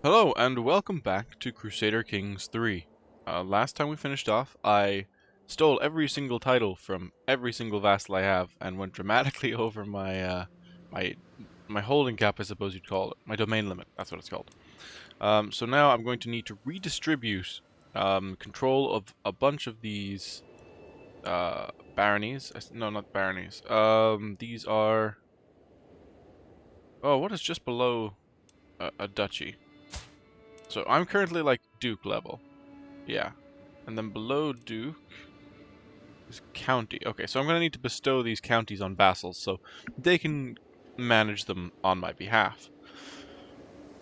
Hello and welcome back to Crusader Kings III. Last time we finished off, I stole every single title from every single vassal I have and went dramatically over my my holding cap, I suppose you'd call it, my domain limit. That's what it's called. So now I'm going to need to redistribute control of a bunch of these baronies. No, not baronies. These are what is just below a duchy? So I'm currently like Duke level. Yeah. And then below Duke is county. Okay, so I'm going to need to bestow these counties on vassals so they can manage them on my behalf.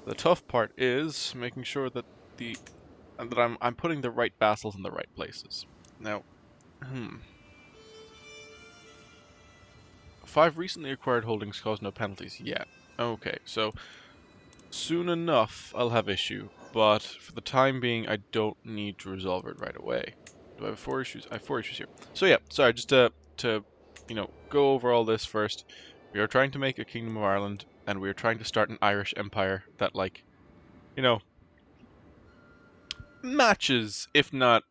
The tough part is making sure that I'm putting the right vassals in the right places. Now, 5 recently acquired holdings cause no penalties yet. Okay, so soon enough I'll have issue, but for the time being I don't need to resolve it right away. Do I have 4 issues? I have 4 issues here. So yeah, sorry, just to go over all this first. We are trying to make a Kingdom of Ireland, and we are trying to start an Irish Empire that, like, matches, if not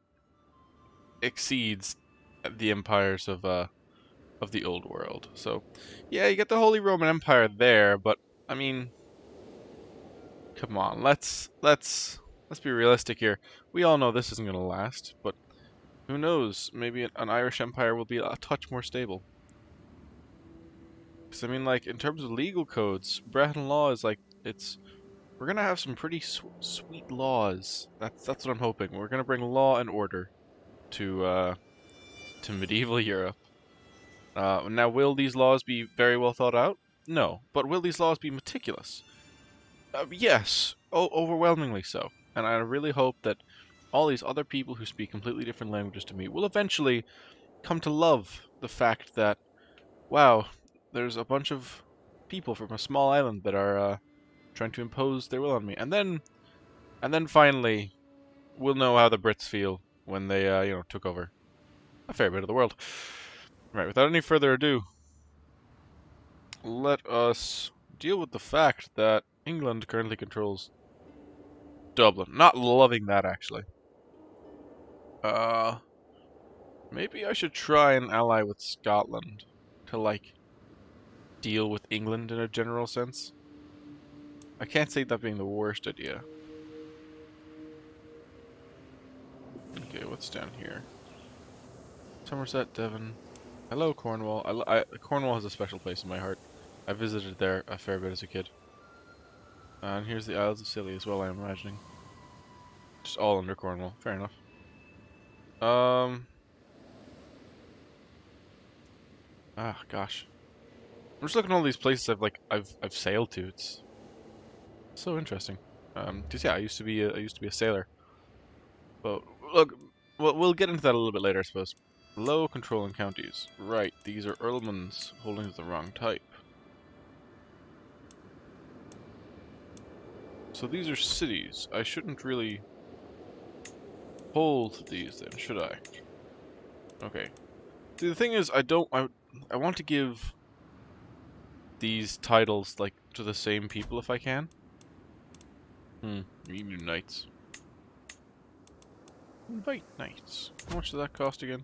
exceeds, the empires of the old world. So, yeah, you get the Holy Roman Empire there, but I mean, come on, let's be realistic here. We all know this isn't gonna last, but who knows? Maybe an Irish Empire will be a touch more stable. Because I mean, like, in terms of legal codes, Breton law is like we're gonna have some pretty sweet laws. That's what I'm hoping. We're gonna bring law and order to medieval Europe. Now, will these laws be very well thought out? No, but will these laws be meticulous? Yes, overwhelmingly so. And I really hope that all these other people who speak completely different languages to me will eventually come to love the fact that, wow, there's a bunch of people from a small island that are trying to impose their will on me. And then finally, we'll know how the Brits feel when they, took over a fair bit of the world. Right, without any further ado, let us deal with the fact that England currently controls Dublin. Not loving that, actually. Uh, Maybe I should try and ally with Scotland to, like, deal with England in a general sense. I can't see that being the worst idea. Okay, what's down here? Somerset, Devon. Hello, Cornwall. Cornwall has a special place in my heart. I visited there a fair bit as a kid. And here's the Isles of Scilly as well, I'm imagining. Just all under Cornwall. Fair enough. Gosh. I'm just looking at all these places I've sailed to. It's so interesting. 'Cause yeah, I used to be a sailor. But look, we'll get into that a little bit later, I suppose. Low controlling counties. Right, these are earldoms holding the wrong type. So these are cities. I shouldn't really hold these then, should I? Okay. See, the thing is, I want to give these titles, like, to the same people if I can. New knights. Invite knights. How much does that cost again?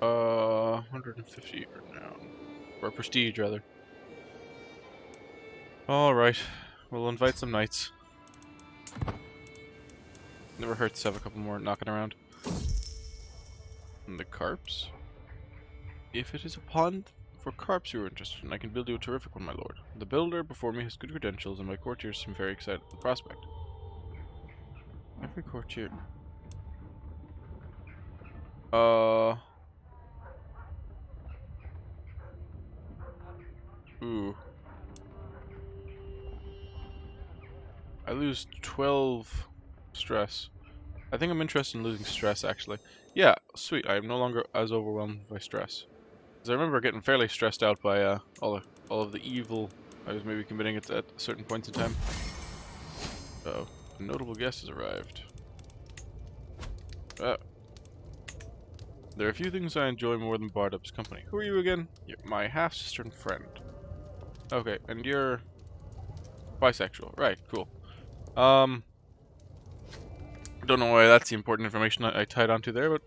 150 renown. Or prestige, rather. Alright. We'll invite some knights. Never hurts to have a couple more knocking around. And the carps? If it is a pond for carps you are interested in, I can build you a terrific one, my lord. The builder before me has good credentials, and my courtiers seem very excited at the prospect. Every courtier... Ooh. I lose 12 stress. I think I'm interested in losing stress, actually. Yeah, sweet. I am no longer as overwhelmed by stress. Because I remember getting fairly stressed out by all of the evil I was maybe committing at certain points in time. Uh-oh. A notable guest has arrived. There are a few things I enjoy more than Bardup's company. Who are you again? You're my half-sister and friend. Okay, and you're bisexual. Right, cool. Don't know why that's the important information I tied onto there, but,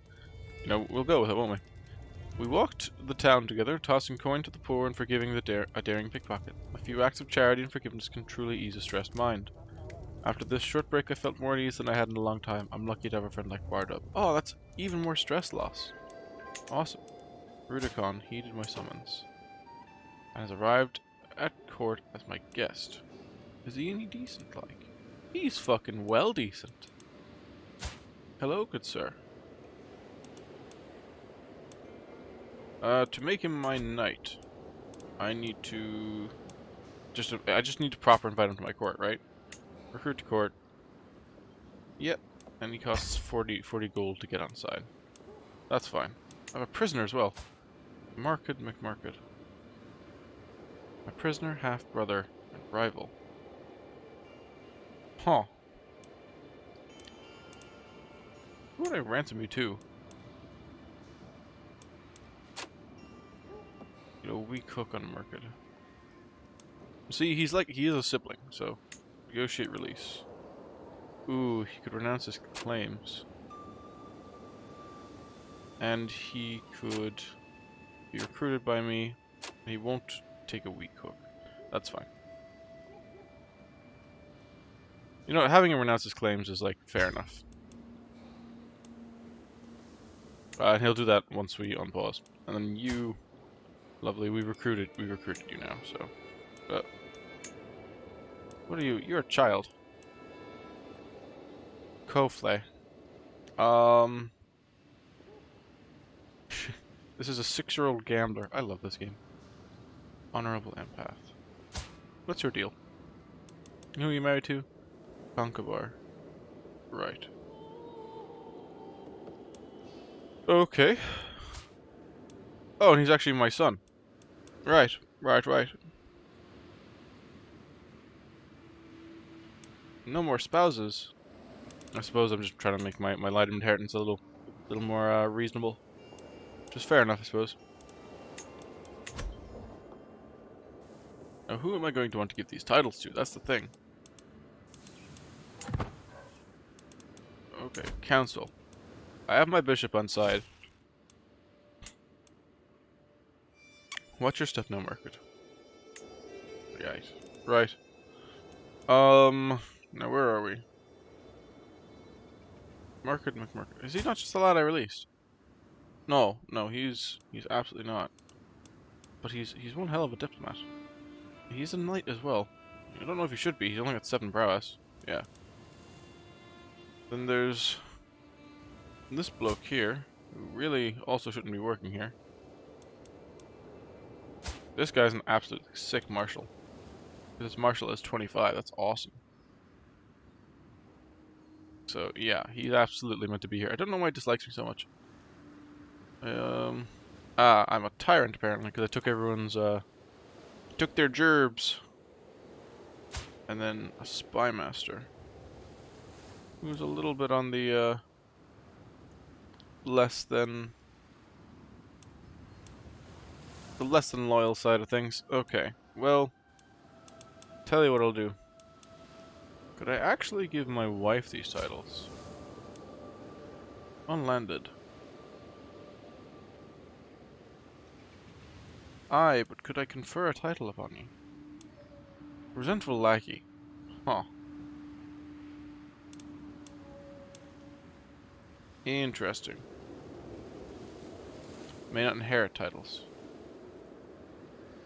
you know, we'll go with it, won't we? We walked the town together, tossing coin to the poor and forgiving a daring pickpocket. A few acts of charity and forgiveness can truly ease a stressed mind. After this short break, I felt more at ease than I had in a long time. I'm lucky to have a friend like Bardub. Oh, that's even more stress loss. Awesome. Rudicon heeded my summons and has arrived at court as my guest. Is he any decent like? He's fucking well decent. Hello, good sir. To make him my knight, I need to I just need to proper invite him to my court, right? Recruit to court. Yep. And he costs 40 gold to get on side. That's fine. I have a prisoner as well. Market McMarket. My prisoner, half-brother, and rival. Huh. Who would I ransom you to? You know, we cook on market. See, he is a sibling, so negotiate release. Ooh, he could renounce his claims. And he could be recruited by me. And he won't take a weak cook. That's fine. You know, having him renounce his claims is, like, fair enough. And he'll do that once we unpause. And then you, lovely, we recruited you now, so. What are you? You're a child. Kofle. This is a 6-year-old gambler. I love this game. Honorable empath. What's your deal? Who are you married to? Conkabar. Right. Okay. Oh, and he's actually my son. Right. No more spouses. I suppose I'm just trying to make my light inheritance a little more reasonable. Which is fair enough, I suppose. Now, who am I going to want to give these titles to? That's the thing. Okay, council. I have my bishop on side. What's your stuff now, market? Right. Now where are we? Market McMarket. Is he not just the lad I released? No, he's absolutely not. But he's one hell of a diplomat. He's a knight as well. I don't know if he should be. He's only got 7 prowess. Yeah. Then there's this bloke here, who really also shouldn't be working here. This guy's an absolutely sick marshal. His marshal is 25. That's awesome. So yeah, he's absolutely meant to be here. I don't know why he dislikes me so much. I'm a tyrant apparently because I took everyone's took their gerbs. And then a spy master, who's a little bit on the less than loyal side of things. Okay, well, tell you what I'll do. Could I actually give my wife these titles? Unlanded. Aye, but could I confer a title upon you? Resentful lackey. Huh. Interesting. May not inherit titles.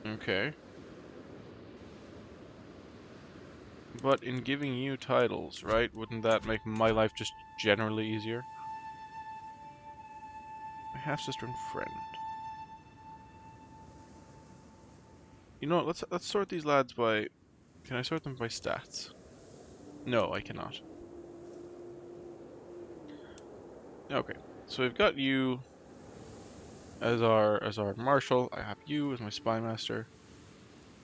Okay. But in giving you titles, right? Wouldn't that make my life just generally easier? My half-sister and friend. You know what, let's sort these lads by... Can I sort them by stats? No, I cannot. Okay, so we've got you as our marshal. I have you as my spy master.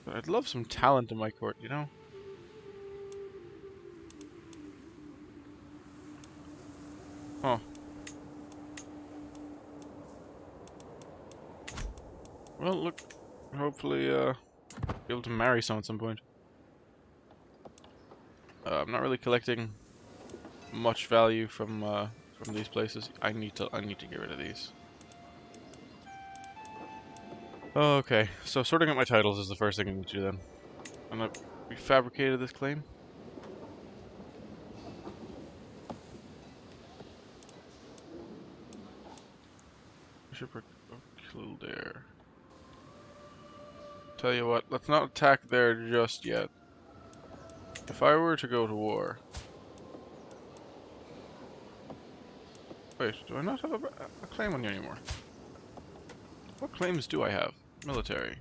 But I'd love some talent in my court, you know? Huh. Well, look, hopefully, Be able to marry someone at some point. I'm not really collecting much value from these places. I need to get rid of these. Okay, so sorting out my titles is the first thing I need to do then. And we fabricated this claim. Bishop of Kildare. Tell you what, let's not attack there just yet. If I were to go to war... Wait, do I not have a claim on you anymore? What claims do I have? Military.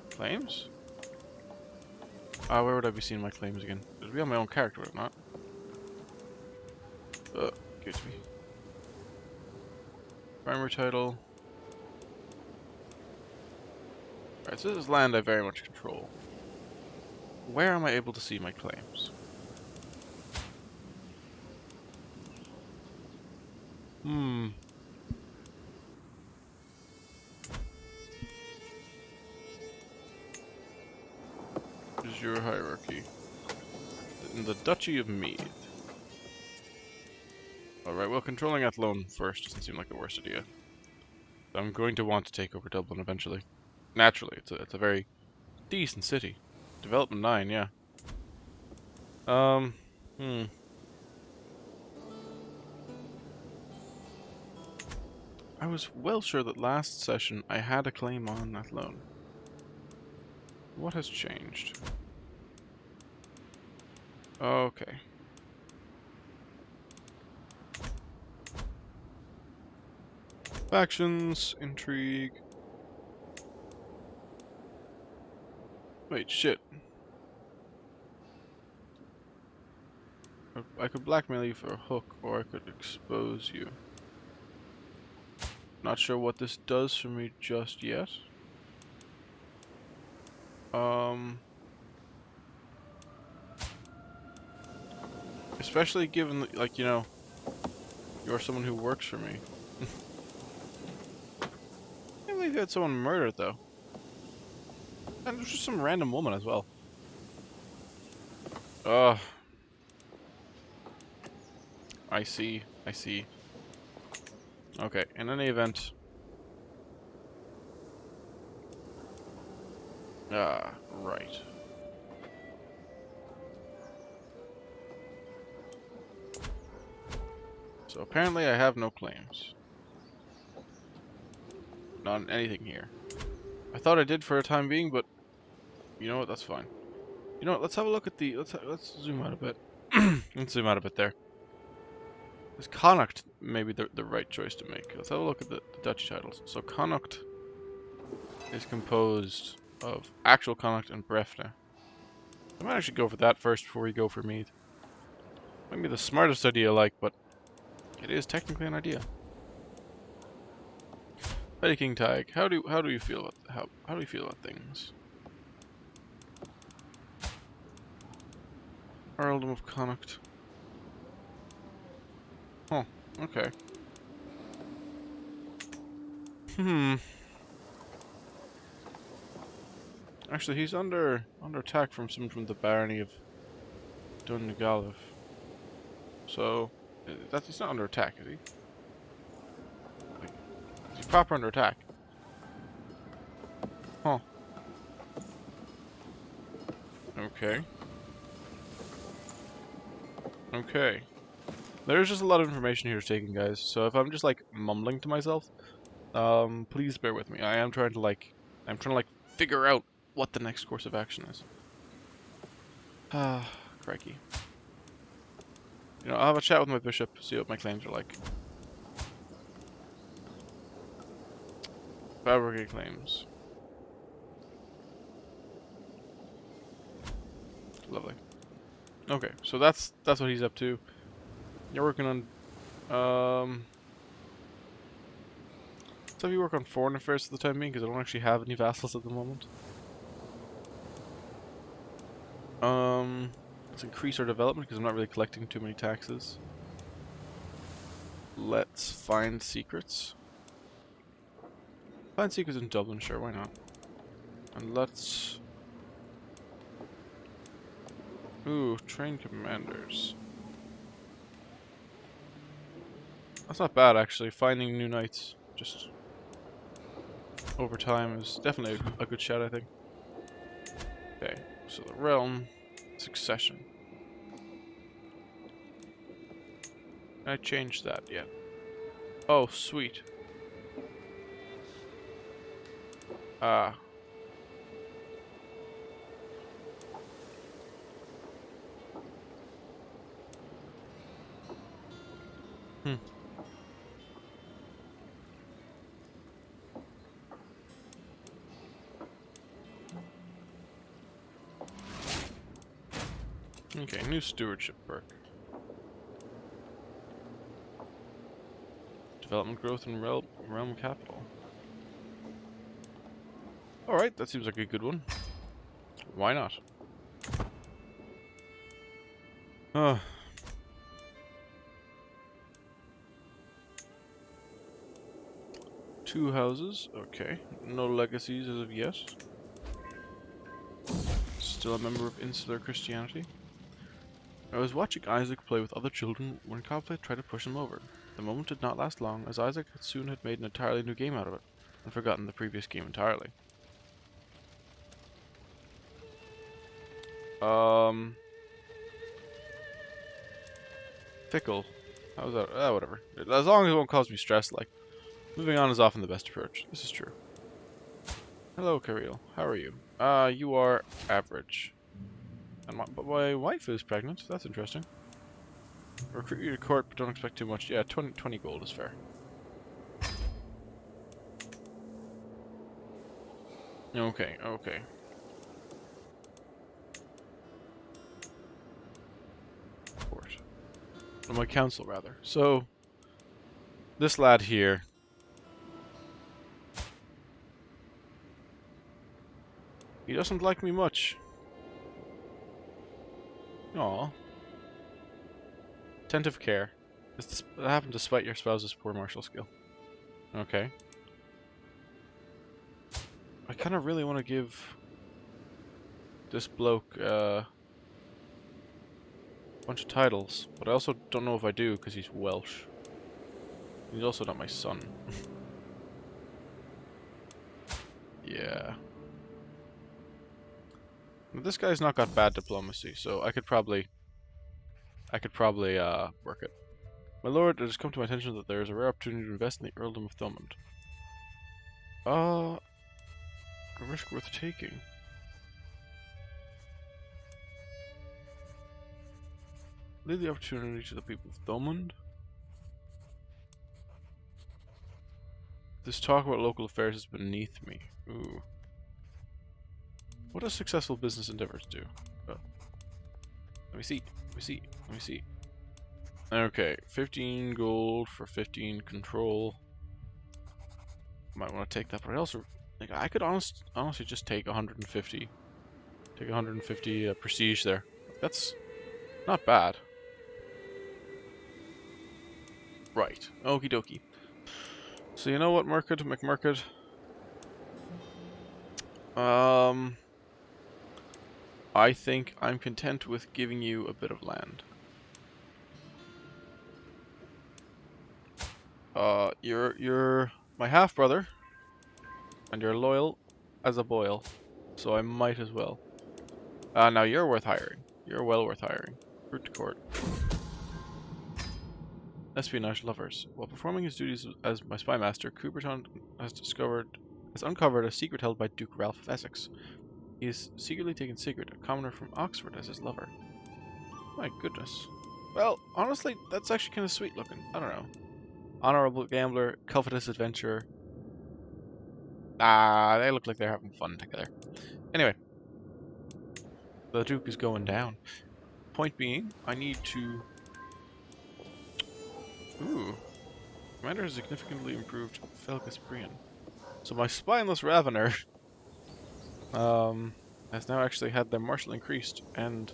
Claims? Where would I be seeing my claims again? It would be on my own character, would it not? Give it to me. Primary title. Alright, so this is land I very much control. Where am I able to see my claims? Is your hierarchy? In the Duchy of Meath. Alright, well, controlling Athlone first doesn't seem like the worst idea. I'm going to want to take over Dublin eventually. Naturally, it's a very decent city. Development 9, yeah. I was well sure that last session I had a claim on Athlone. What has changed? Okay. Factions, intrigue. Wait, shit. I could blackmail you for a hook, or I could expose you. Not sure what this does for me just yet. Especially given, like, you know, you're someone who works for me. I can't believe you had someone murdered, though. And there's just some random woman as well. I see. I see. Okay, in any event... right. So apparently I have no claims. Not on anything here. I thought I did for a time being, but... You know what, that's fine. You know what, let's have a look at the... Let's zoom out a bit. Let's zoom out a bit there. Is Connacht maybe the right choice to make? Let's have a look at the Dutch titles. So Connacht is composed of actual Connacht and Brefne. I might actually go for that first before we go for Meath. Might be the smartest idea, like, but it is technically an idea. Petty King Tag, how do you feel about how do you feel about things? Earldom of Connacht. Oh, okay. Actually, he's under attack from someone from the barony of Donegalif. So, he's not under attack, is he? Like, is he proper under attack? Huh. Okay. Okay. There's just a lot of information here to take in, guys. So if I'm just like mumbling to myself, please bear with me. I'm trying to figure out what the next course of action is. Crikey. You know, I'll have a chat with my bishop, see what my claims are like. Fabricate claims. Lovely. Okay, so that's what he's up to. You're working on let's have you work on foreign affairs for the time being, because I don't actually have any vassals at the moment. Let's increase our development because I'm not really collecting too many taxes. Let's find secrets. Find seekers in Dublin, sure, why not? And let's... Ooh, train commanders. That's not bad, actually. Finding new knights just over time is definitely a good shout, I think. Okay, so the realm, succession. Can I change that yet? Oh, sweet. Ah. Hmm. Okay, new stewardship perk. Development growth in realm capital. Alright, that seems like a good one. Why not? Ah. 2 houses, okay. No legacies as of yet. Still a member of insular Christianity. I was watching Isaac play with other children when Cobblade tried to push him over. The moment did not last long, as Isaac soon had made an entirely new game out of it, and forgotten the previous game entirely. Fickle. How's that? Whatever. As long as it won't cause me stress, like, moving on is often the best approach. This is true. Hello, Kirill. How are you? You are average. And but my wife is pregnant. That's interesting. Recruit you to court, but don't expect too much. Yeah, 20 gold is fair. Okay, okay. Court. Well, my council, rather. So, this lad here. He doesn't like me much. Aw. Attentive care. This happened despite your spouse's poor martial skill. Okay. I kind of really want to give this bloke a bunch of titles, but I also don't know if I do because he's Welsh. He's also not my son. Yeah. This guy's not got bad diplomacy, so I could probably work it. My lord, it has come to my attention that there is a rare opportunity to invest in the Earldom of Thomond. A risk worth taking. Leave the opportunity to the people of Thomond. This talk about local affairs is beneath me. Ooh. What does successful business endeavors do? Oh. Let me see. Let me see. Let me see. Okay, 15 gold for 15 control. Might want to take that, but I also like I could honestly just take 150. Take 150 prestige there. That's not bad. Right. Okie dokie. So you know what, Merkid, McMurkid? I think I'm content with giving you a bit of land. You're my half brother, and you're loyal as a boil, so I might as well. Now you're worth hiring. You're well worth hiring. Route to court. Espionage lovers. While performing his duties as my spy master, Coubertin has uncovered a secret held by Duke Ralph of Essex. He is secretly taken Sigurd, a commoner from Oxford, as his lover. My goodness. Well, honestly, that's actually kind of sweet looking. I don't know. Honorable gambler, covetous adventurer. They look like they're having fun together. Anyway. The Duke is going down. Point being, I need to... Ooh. Commander has significantly improved Felgus Brian. So my spineless Ravener has now actually had their martial increased, and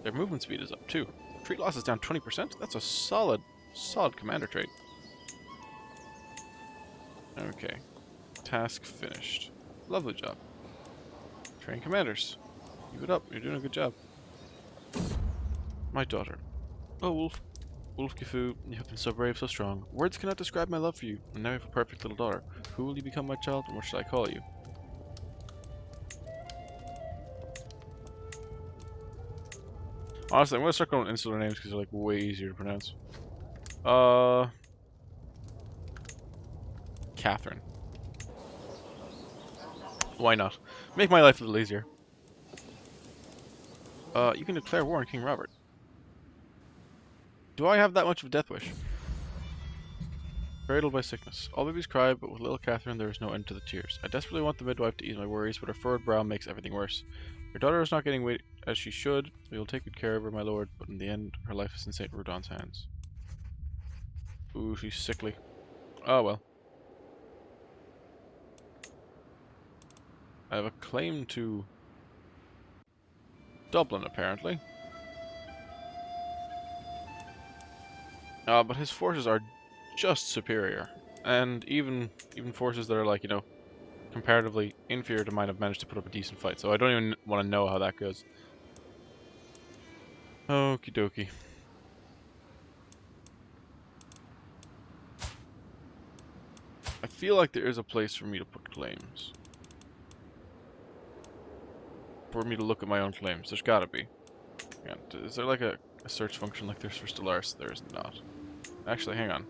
their movement speed is up too. Trait loss is down 20%. That's a solid commander trait. Okay. Task finished. Lovely job. Train commanders. Keep it up. You're doing a good job. My daughter. Oh, Wolf Gifu, you have been so brave, so strong. Words cannot describe my love for you. And now you have a perfect little daughter. Who will you become, my child, and what should I call you? Honestly, I'm gonna start calling insular names because they're like way easier to pronounce. Catherine. Why not? Make my life a little easier. You can declare war on King Robert. Do I have that much of a death wish? Cradled by sickness. All babies cry, but with little Catherine there is no end to the tears. I desperately want the midwife to ease my worries, but her furrowed brow makes everything worse. Your daughter is not getting weight as she should, so you'll take good care of her, my lord, but in the end, her life is in St. Rudon's hands. Ooh, she's sickly. Oh well. I have a claim to Dublin, apparently. But his forces are just superior. And even forces that are like, you know, comparatively inferior to mine have managed to put up a decent fight. So I don't even want to know how that goes. Okie dokie. I feel like there is a place for me to put claims. For me to look at my own claims. There's gotta be. Is there like a search function like there's for Stellaris? There is not. Actually, hang on.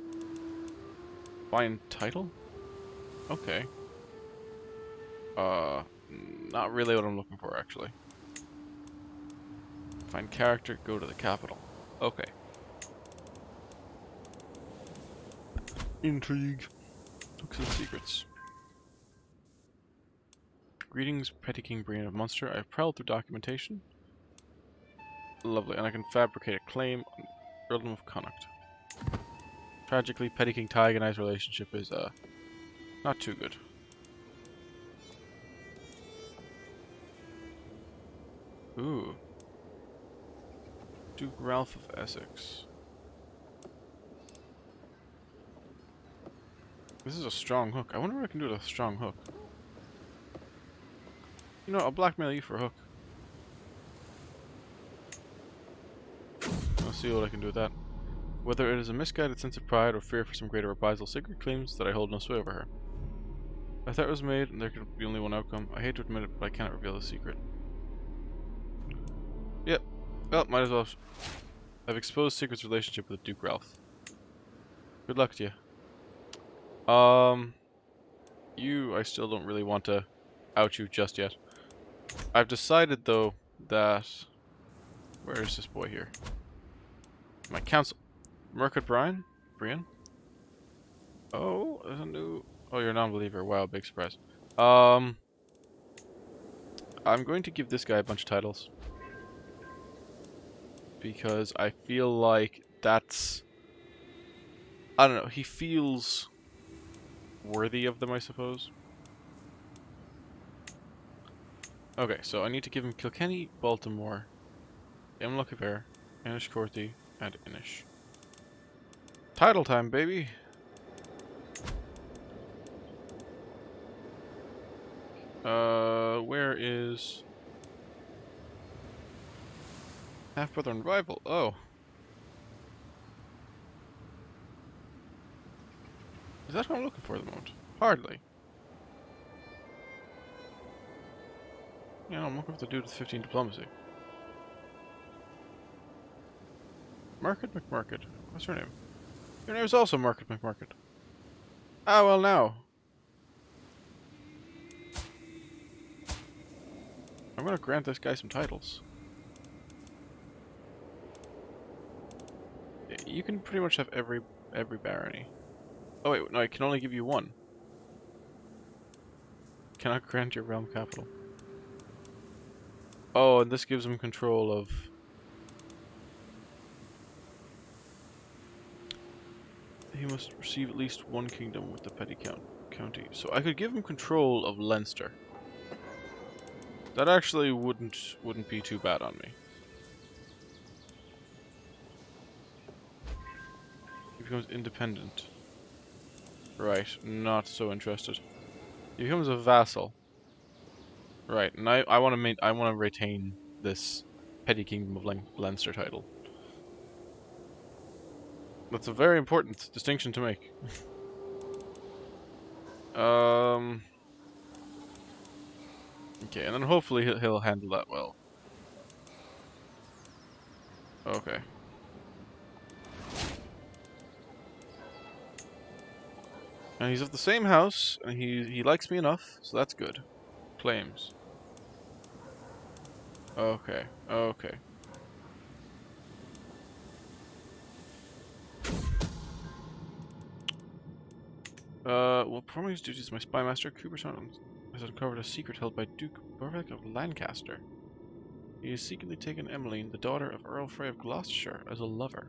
Find title? Okay. Not really what I'm looking for, actually. Find character, go to the capital. Okay. Intrigue. Books and secrets. Greetings, Petty King Brian of Munster. I have prowled through documentation. Lovely, and I can fabricate a claim on Earldom of Connacht. Tragically, Petty King Tig and I's relationship is, not too good. Ooh. Duke Ralph of Essex. This is a strong hook. I wonder what I can do with a strong hook. You know, I'll blackmail you for a hook. I'll see what I can do with that. Whether it is a misguided sense of pride or fear for some greater reprisal, Sigrid claims that I hold no sway over her. A threat was made, and there could be only one outcome. I hate to admit it, but I cannot reveal the secret. Yep. Well, might as well. I've exposed Sigrid's relationship with Duke Ralph. Good luck to you. You, I still don't really want to out you just yet. I've decided, though, that... Where is this boy here? My counsel. Murkut Brian? Brian? Oh, there's a new... Oh, you're a non-believer. Wow, big surprise. I'm going to give this guy a bunch of titles. Because I feel like that's... I don't know, he feels worthy of them, I suppose. Okay, so I need to give him Kilkenny, Baltimore, Imlocaver, Inishcorthy, and Inish. Title time, baby! Where is... Half-brother and rival? Oh. Is that what I'm looking for at the moment? Hardly. Yeah, I'm looking for the dude with 15 diplomacy. Murkut McMurkut. What's her name? Your name is also Murkut McMurkut. Ah, well now. I'm gonna grant this guy some titles. You can pretty much have every barony. Oh wait, no, I can only give you one. Cannot grant your realm capital. Oh, and this gives him control of... He must receive at least one kingdom with the petty county. So I could give him control of Leinster. That actually wouldn't be too bad on me. He becomes independent. Right, not so interested. He becomes a vassal. Right, and I want to retain this Petty Kingdom of Leinster title. That's a very important distinction to make. Okay, and then hopefully he'll handle that well. Okay. And he's of the same house, and he likes me enough, so that's good. Claims. Okay, okay. Well, performing his duties as my spy master, Cooperson has uncovered a secret held by Duke Burbeck of Lancaster. He has secretly taken Emmeline, the daughter of Earl Frey of Gloucestershire, as a lover.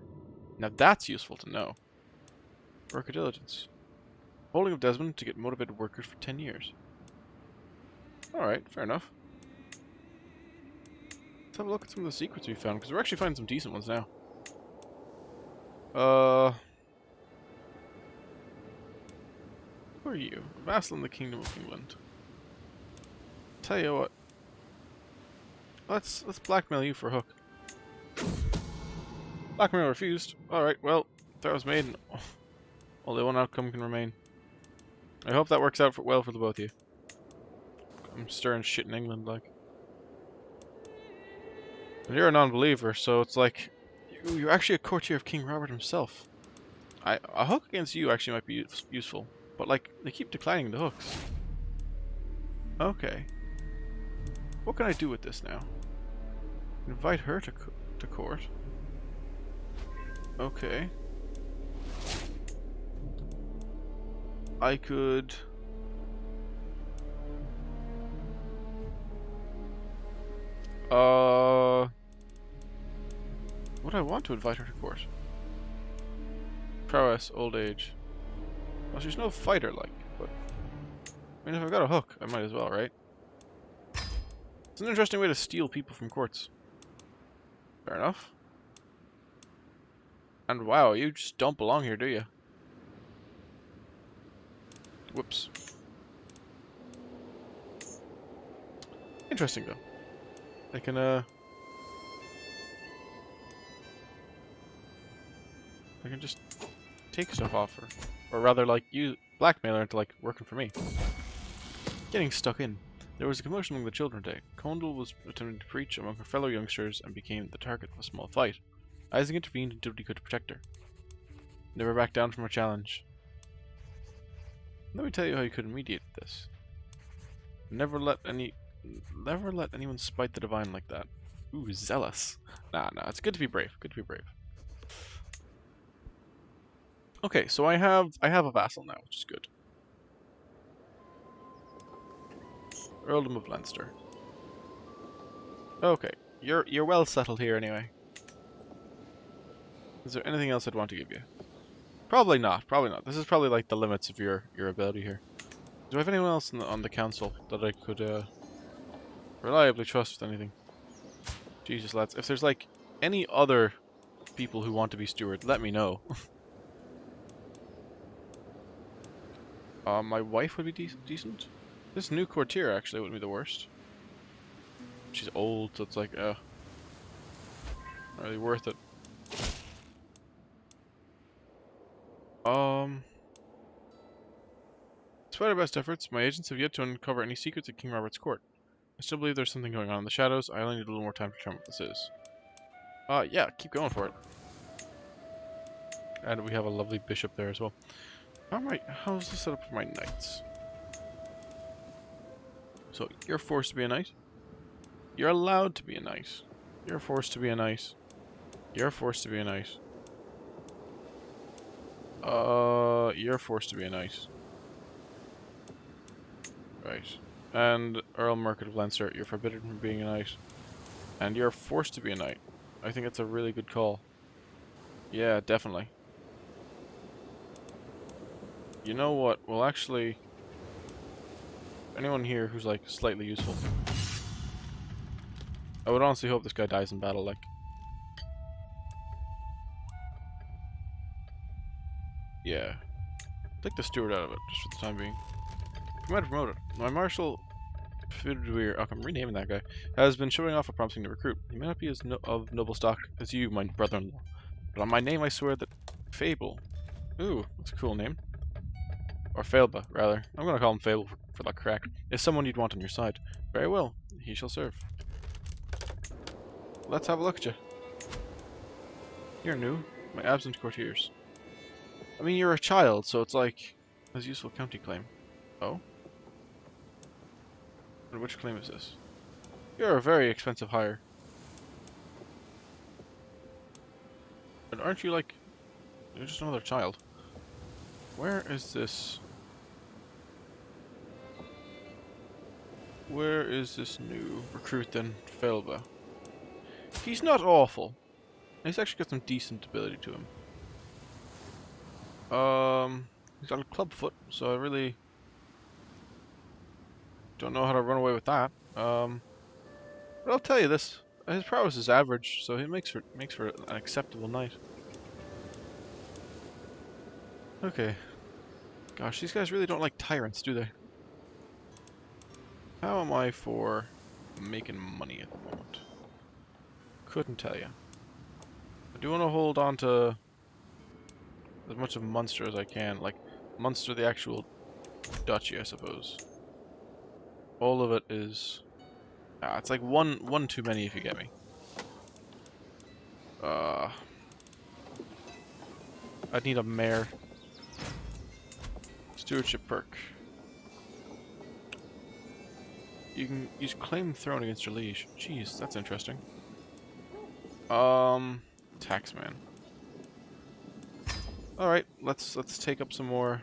Now that's useful to know. Worker diligence. Holding of Desmond to get motivated workers for 10 years. Alright, fair enough. Let's have a look at some of the secrets we found, because we're actually finding some decent ones now. Who are you? A vassal in the Kingdom of England. Tell you what. Let's blackmail you for a hook. Blackmail refused. Alright, well, threat was made and only one outcome can remain. I hope that works out well for the both of you. I'm stirring shit in England, like. And you're a non-believer, so it's like you're actually a courtier of King Robert himself. A hook against you actually might be useful, but like they keep declining the hooks. Okay. What can I do with this now? Invite her to court. Okay. I could. Would I want to invite her to court? Prowess, old age. Well, she's no fighter, like, but I mean, if I've got a hook, I might as well, right? It's an interesting way to steal people from courts. Fair enough. And wow, you just don't belong here, do you? Whoops. Interesting, though. I can just take stuff off her. Or rather, like, use blackmail her into, like, working for me. Getting stuck in. There was a commotion among the children today. Condell was attempting to preach among her fellow youngsters and became the target of a small fight. Isaac intervened and did what he could to protect her. Never backed down from her challenge. Let me tell you how you could mediate this. Never let anyone spite the divine like that. Ooh, zealous. Nah, it's good to be brave. Good to be brave. Okay, so I have a vassal now, which is good. Earldom of Leinster. Okay, you're well settled here anyway. Is there anything else I'd want to give you? Probably not. Probably not. This is probably like the limits of your ability here. Do I have anyone else on the council that I could reliably trust with anything? Jesus, lads. If there's like any other people who want to be steward, let me know. My wife would be decent. This new courtier actually wouldn't be the worst. She's old, so it's like, not really worth it. Despite our best efforts, my agents have yet to uncover any secrets at King Robert's court. I still believe there's something going on in the shadows. I only need a little more time to determine what this is. Yeah, keep going for it. And we have a lovely bishop there as well. How's this set up for my knights? So, you're forced to be a knight. You're allowed to be a knight. You're forced to be a knight. You're forced to be a knight. You're forced to be a knight. Right. And Earl Murcutt of Leinster, you're forbidden from being a knight. And you're forced to be a knight. I think it's a really good call. Yeah, definitely. You know what? Well, actually, anyone here who's like slightly useful. I would honestly hope this guy dies in battle, like. Yeah. Take the steward out of it, just for the time being. Command promoted. My marshal, I'm renaming that guy, has been showing off a promising new recruit. He may not be as of noble stock as you, my brother-in-law, but on my name I swear that Fable. Ooh, that's a cool name. Or Failba, rather. I'm gonna call him Fable for that crack. Is someone you'd want on your side. Very well, he shall serve. Let's have a look at you. You're new. My absent courtiers. I mean, you're a child, so it's like... Has useful county claim. Oh? And which claim is this? You're a very expensive hire. And aren't you like... You're just another child. Where is this... Where is this new recruit then? Felba. He's not awful. He's actually got some decent ability to him. He's got a club foot, so I really don't know how to run away with that. But I'll tell you this: his prowess is average, so he makes for an acceptable knight. Okay. Gosh, these guys really don't like tyrants, do they? How am I for making money at the moment? Couldn't tell you. I do want to hold on to as much of Munster as I can, like Munster, the actual duchy, I suppose. All of it is... it's like one too many if you get me. I'd need a mayor. Stewardship perk. You can use claim throne against your liege. Jeez, that's interesting. Taxman. All right, let's take up some more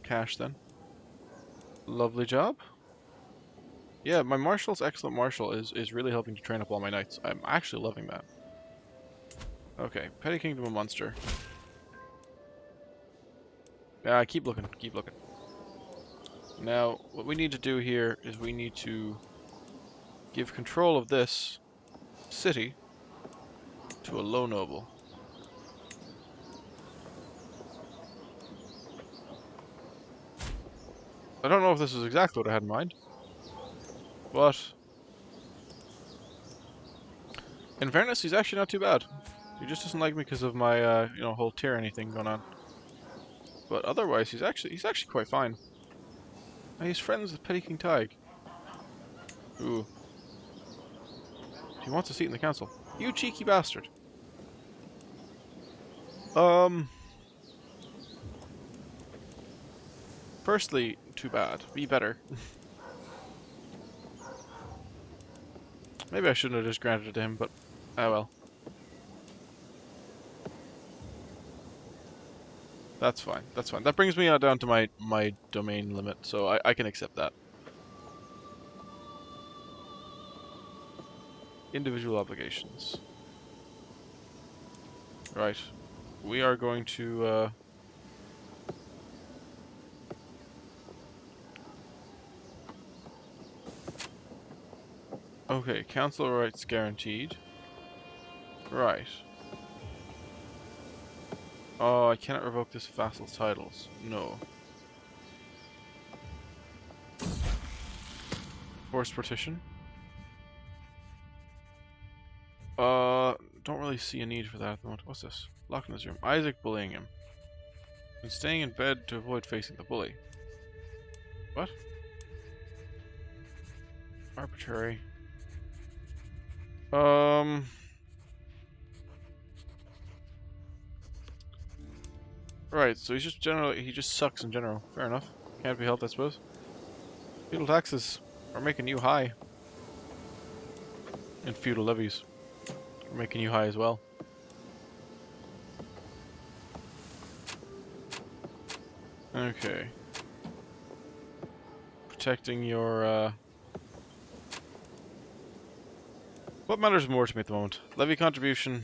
cash then. Lovely job. Yeah, my marshal's excellent marshal is really helping to train up all my knights. I'm actually loving that. Okay, Petty Kingdom of Munster. Yeah, keep looking, keep looking. Now, what we need to do here is we need to give control of this city to a low noble. I don't know if this is exactly what I had in mind, but in fairness, he's actually not too bad. He just doesn't like me because of my, whole tyranny thing going on. But otherwise, he's actually quite fine. And he's friends with Petty King Tig. Ooh. He wants a seat in the council. You cheeky bastard. Firstly, too bad. Be better. Maybe I shouldn't have just granted it to him, but oh well. That's fine. That's fine. That brings me down to my domain limit, so I can accept that. Individual obligations. Right. We are going to okay, council rights guaranteed. Right. Oh, I cannot revoke this vassal's titles. No. Forced partition. Don't really see a need for that at the moment. What's this? Locked in his room. Isaac bullying him. And staying in bed to avoid facing the bully. What? Arbitrary. Right, so he just sucks in general. Fair enough. Can't be helped, I suppose. Feudal taxes are making you high. And feudal levies are making you high as well. Okay. Protecting your, what matters more to me at the moment? Levy contribution.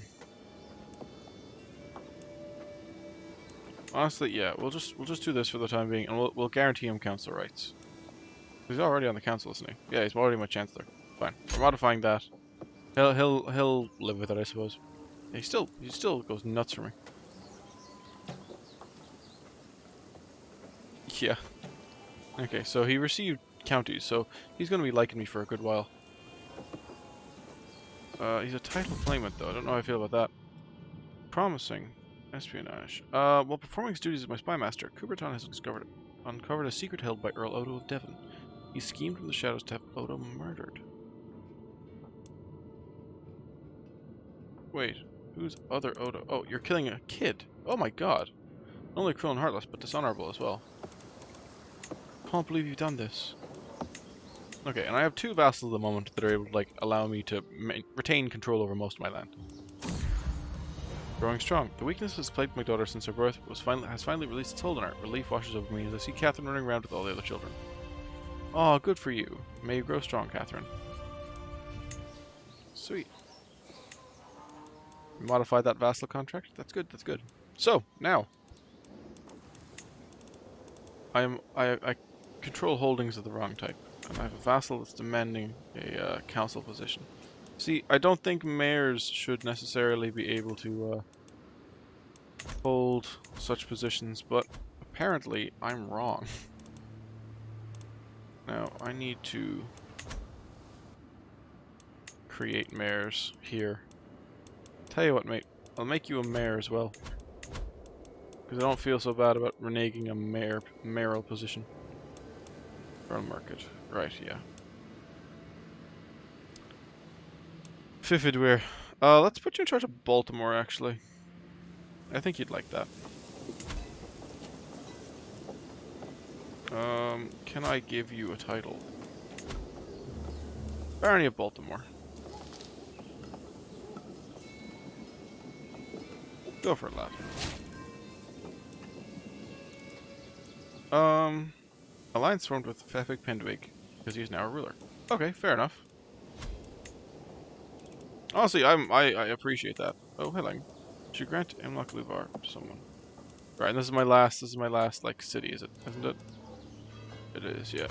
Honestly, yeah, we'll just do this for the time being, and we'll guarantee him council rights. He's already on the council, isn't he? Yeah, he's already my chancellor. Fine. We're modifying that. He'll live with it, I suppose. He still goes nuts for me. Yeah. Okay, so he received counties, so he's going to be liking me for a good while. He's a title claimant, though. I don't know how I feel about that. Promising. Espionage. While performing his duties as my spy master, Coubertin has uncovered a secret held by Earl Odo of Devon. He schemed from the shadows to have Odo murdered. Wait, who's other Odo? Oh, you're killing a kid. Oh my god. Not only cruel and heartless, but dishonorable as well. Can't believe you've done this. Okay, and I have 2 vassals at the moment that are able to, like, allow me to retain control over most of my land. Growing strong. The weakness has plagued my daughter since her birth has finally released its hold on her. Relief washes over me as I see Catherine running around with all the other children. Oh, good for you. May you grow strong, Catherine. Sweet. Modify that vassal contract. That's good, that's good. So, now. I control holdings of the wrong type. And I have a vassal that's demanding a council position. See, I don't think mayors should necessarily be able to hold such positions, but apparently I'm wrong. Now, I need to create mayors here. Tell you what, mate, I'll make you a mayor as well. Because I don't feel so bad about reneging a mayoral position. From market. Right, yeah. Fifidware. Let's put you in charge of Baltimore, actually. I think you'd like that. Can I give you a title? Barony of Baltimore. Go for it, lad. Alliance formed with Fefik Pendwig, because he's now a ruler. Okay, fair enough. Honestly, I appreciate that. Oh, hello. Should grant Emlock Luvar to someone. Right, and this is my last, like, city, isn't it? It is, yeah.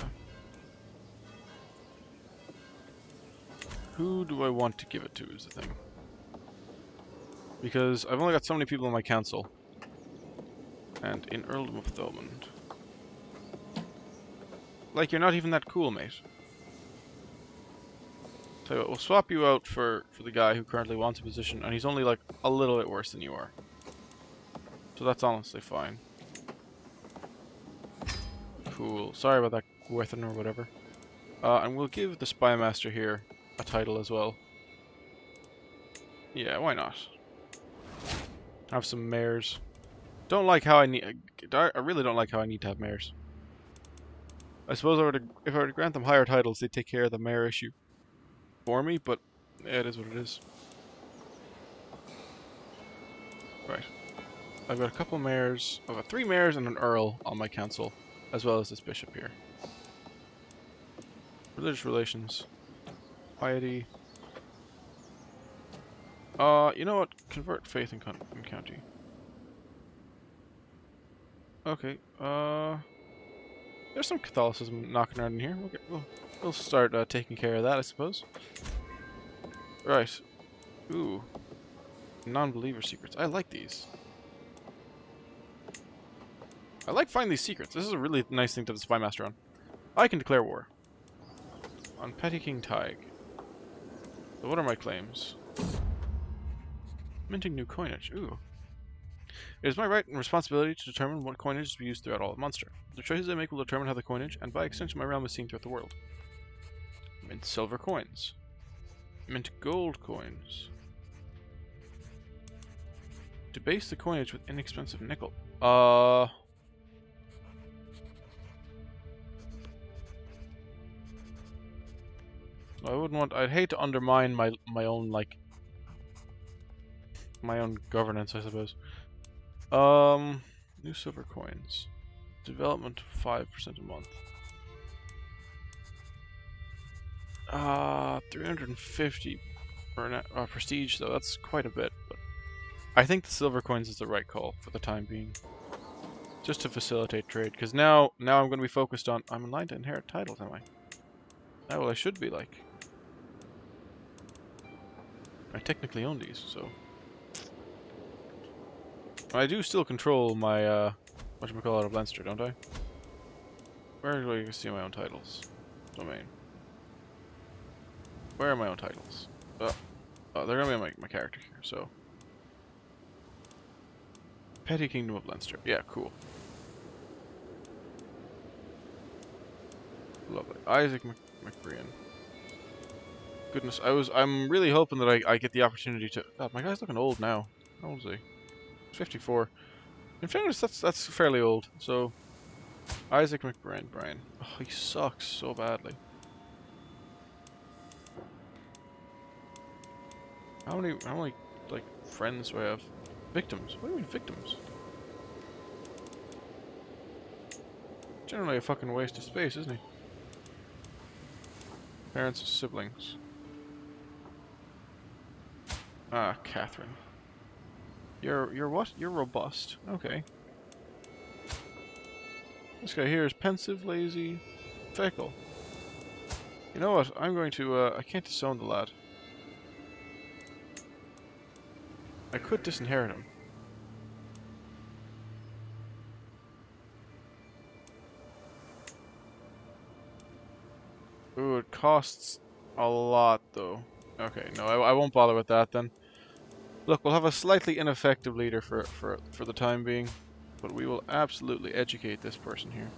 Who do I want to give it to is the thing. Because I've only got so many people on my council. And in Earldom of Thomond. Like, you're not even that cool, mate. Tell you what, we'll swap you out for the guy who currently wants a position, and he's only, like, a little bit worse than you are. So that's honestly fine. Cool. Sorry about that, Gwethin or whatever. And we'll give the Spy Master here a title as well. Yeah, why not? Have some mayors. Don't like how I really don't like how I need to have mayors. I suppose if I were to grant them higher titles, they'd take care of the mayor issue for me, but yeah, it is what it is. Right. I've got a couple mayors. I've got 3 mayors and an earl on my council, as well as this bishop here. Religious relations. Piety. You know what? Convert faith in county. Okay, there's some Catholicism knocking around in here. We'll start taking care of that, I suppose. Right. Ooh. Non-believer secrets. I like these. I like finding these secrets. This is a really nice thing to have the Spy Master on. I can declare war. On Petty King Tig. So what are my claims? Minting new coinage. Ooh. It is my right and responsibility to determine what coinage is to be used throughout all of Munster. The choices I make will determine how the coinage, and by extension my realm, is seen throughout the world. Mint silver coins. Mint gold coins. Debase the coinage with inexpensive nickel. I wouldn't want. I'd hate to undermine my own, like, my own governance, I suppose. New silver coins. Development 5% a month. 350 for prestige, though. That's quite a bit, but I think the silver coins is the right call for the time being. Just to facilitate trade, because now I'm going to be focused on. I'm in line to inherit titles, am I? Oh, well, I should be, like. I technically own these, so. I do still control my, whatchamacallit of Leinster, don't I? Where do I see my own titles? Domain. Where are my own titles? Oh, they're gonna be my character here, so. Petty Kingdom of Leinster. Yeah, cool. Lovely. Isaac McBrien. Goodness, I'm really hoping that I get the opportunity to. God, my guy's looking old now. How old is he? 54. In fairness, that's fairly old. So, Isaac McBrien, Brian. Oh, he sucks so badly. How many like friends do I have? Victims. What do you mean victims? Generally a fucking waste of space, isn't he? Parents, siblings. Ah, Catherine. You're what? You're robust. Okay. This guy here is pensive, lazy, fickle. You know what? I'm going to I can't disown the lad. I could disinherit him. Ooh, it costs a lot though. Okay, no, I won't bother with that then. Look, we'll have a slightly ineffective leader for the time being, but we will absolutely educate this person here.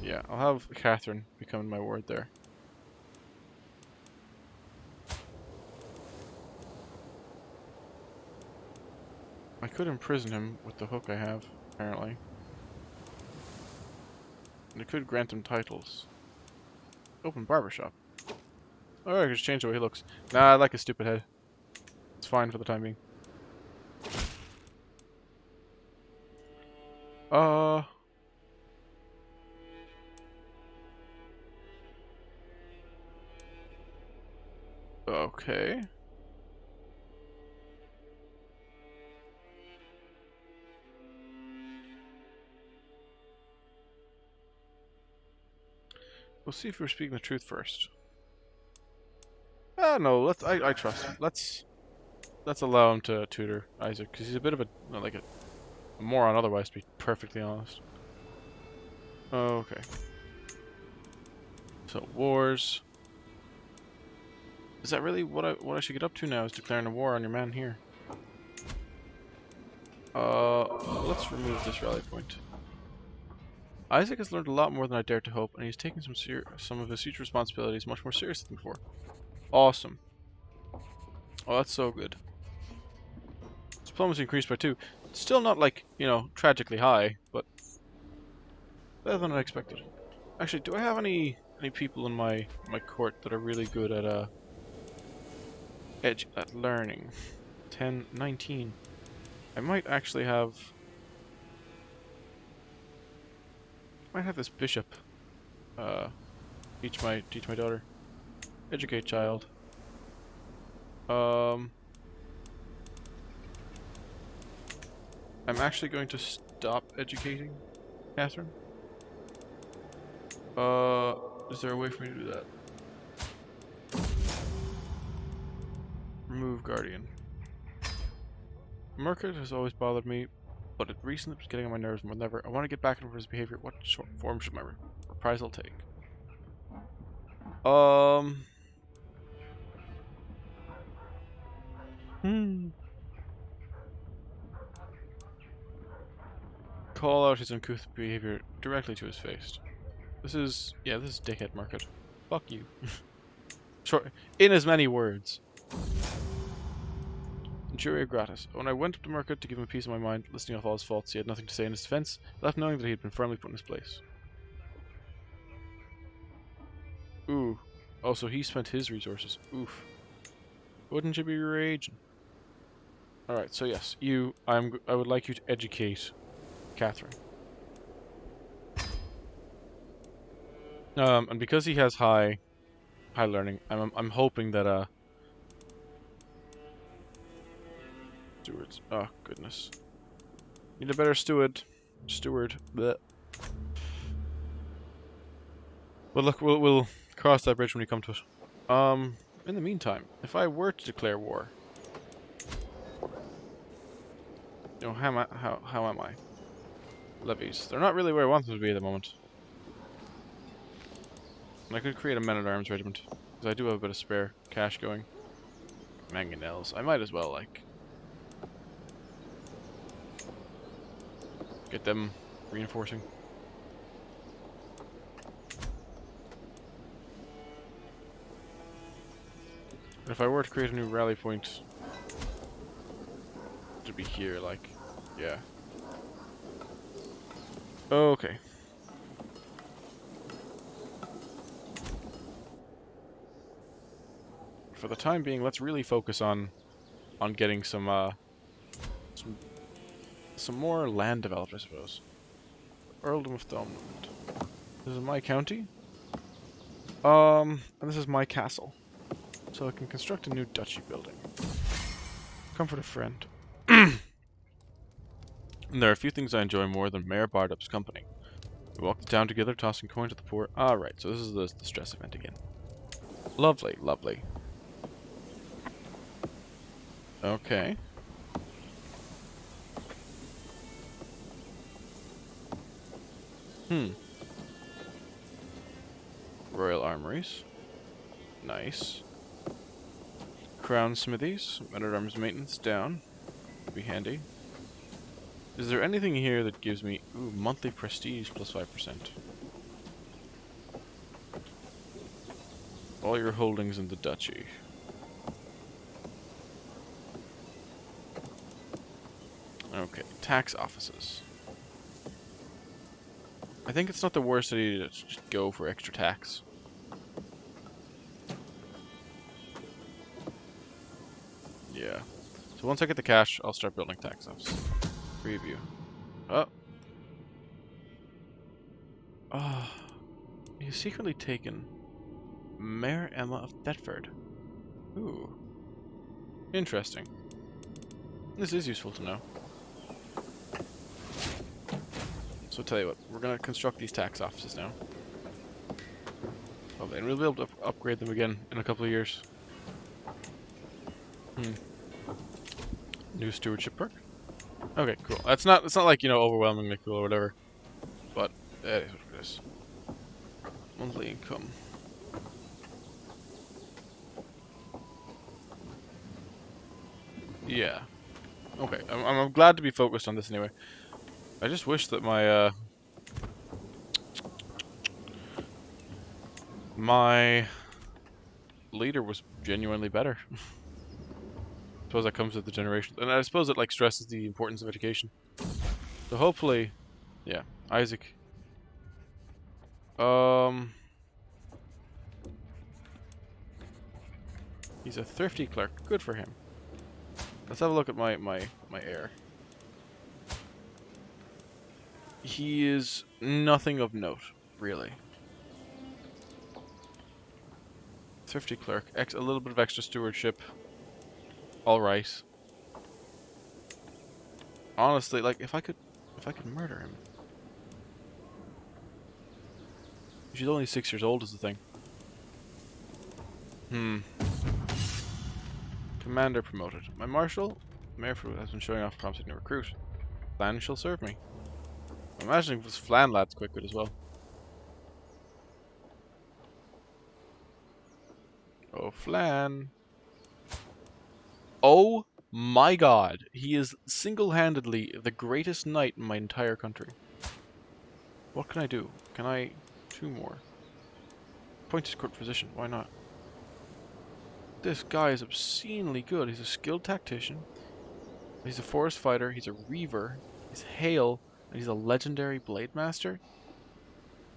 Yeah, I'll have Catherine become my ward there. I could imprison him with the hook I have, apparently. And I could grant him titles. Open barbershop. Oh, I could just change the way he looks. Nah, I like his stupid head. It's fine for the time being. Okay. We'll see if we're speaking the truth first. Ah, no, I trust him. Let's allow him to tutor Isaac, because he's a bit of a, like a moron otherwise, to be perfectly honest. Okay. So, wars. Is that really what I should get up to now, is declaring a war on your man here? Let's remove this rally point. Isaac has learned a lot more than I dared to hope, and he's taken some of his future responsibilities much more seriously than before. Awesome. Oh, that's so good. Diplomacy increased by 2. Still not like, you know, tragically high, but better than I expected. Actually, do I have any people in my court that are really good at at learning? 10, 19. I might actually have this bishop teach my daughter. Educate child. I'm actually going to stop educating Catherine. Is there a way for me to do that? Remove guardian. Murkett has always bothered me, but it recently was getting on my nerves more than ever. I want to get back into his behavior. What form should my reprisal take? Call out his uncouth behavior directly to his face. This is dickhead Murkett. Fuck you. Short, in as many words. Injuria gratis. When I went up to Murkett to give him a piece of my mind, listing off all his faults, he had nothing to say in his defense, left knowing that he had been firmly put in his place. Ooh. Oh, so he spent his resources. Oof. Wouldn't you be raging? Alright, so yes, I would like you to educate Catherine. And because he has high learning, I'm hoping that stewards. Oh goodness. Need a better steward. Blech. But look, we'll cross that bridge when we come to it. In the meantime, if I were to declare war, you know, how am I? Levies. They're not really where I want them to be at the moment. And I could create a men-at-arms regiment, because I do have a bit of spare cash going. Mangonels. I might as well, like, get them reinforcing. If I were to create a new rally point, it'd be here, like, yeah. Okay. For the time being, let's really focus on getting some more land developed, I suppose. Earldom of Thomond. This is my county. And this is my castle. So I can construct a new duchy building. Comfort a friend. And there are a few things I enjoy more than Mayor Bardup's company. We walk the town together, tossing coin to the poor. Ah, right, so this is the stress event again. Lovely, lovely. Okay. Royal Armories. Nice. Crown Smithies. Men-at-arms maintenance down. Be handy. Is there anything here that gives me monthly prestige plus 5%? All your holdings in the duchy. Okay, tax offices. I think it's not the worst idea to just go for extra tax. Yeah. So once I get the cash, I'll start building tax offices. Preview. Oh. Ah. He's secretly taken Mayor Emma of Thetford. Ooh. Interesting. This is useful to know. So I'll tell you what, we're gonna construct these tax offices now. Oh, and we'll be able to upgrade them again in a couple of years. New stewardship perk. Okay, cool. It's not like, you know, overwhelmingly cool or whatever. But that is what it is. Monthly income. Yeah. Okay, I'm glad to be focused on this anyway. I just wish that my leader was genuinely better. I suppose that comes with the generation, and I suppose it like stresses the importance of education. So hopefully, yeah, Isaac. He's a thrifty clerk. Good for him. Let's have a look at my heir. He is nothing of note, really. Thrifty clerk. A little bit of extra stewardship. Alright. Honestly, like, if I could murder him. She's only 6 years old is the thing. Commander promoted. My marshal, Mayor Fruit, has been showing off promising to recruit. Flan shall serve me. I'm imagining this Flan lad's quite good as well. Oh, Flan. Oh my god. He is single-handedly the greatest knight in my entire country. What can I do? Can I... 2 more. Appointed court physician. Why not? This guy is obscenely good. He's a skilled tactician. He's a forest fighter. He's a reaver. He's hale. And he's a legendary blade master.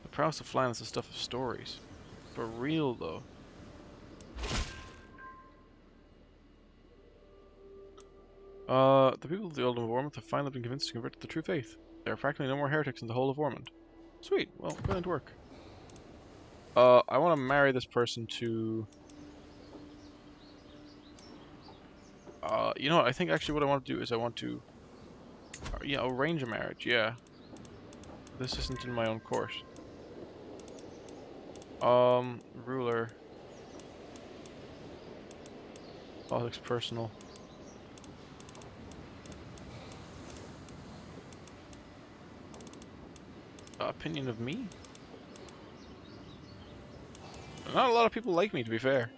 The prowess of Flan is the stuff of stories. For real, though. The people of the Old of Ormond have finally been convinced to convert to the true faith. There are practically no more heretics in the whole of Ormond. Sweet. Well, brilliant work. I want to marry this person to... you know what? I think actually what I want to do is I want to... yeah, arrange a marriage, yeah. This isn't in my own court. Ruler. Politics personal. Opinion of me? Not a lot of people like me, to be fair.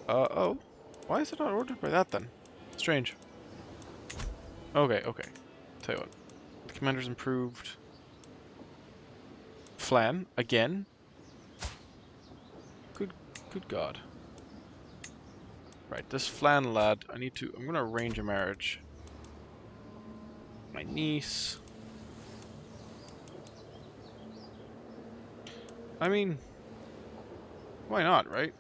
Oh. Why is it not ordered by that, then? Strange. Okay. Tell you what. The commander's improved. Flan, again? Good God. Right, this Flan lad, I'm gonna arrange a marriage. My niece. I mean, why not, right?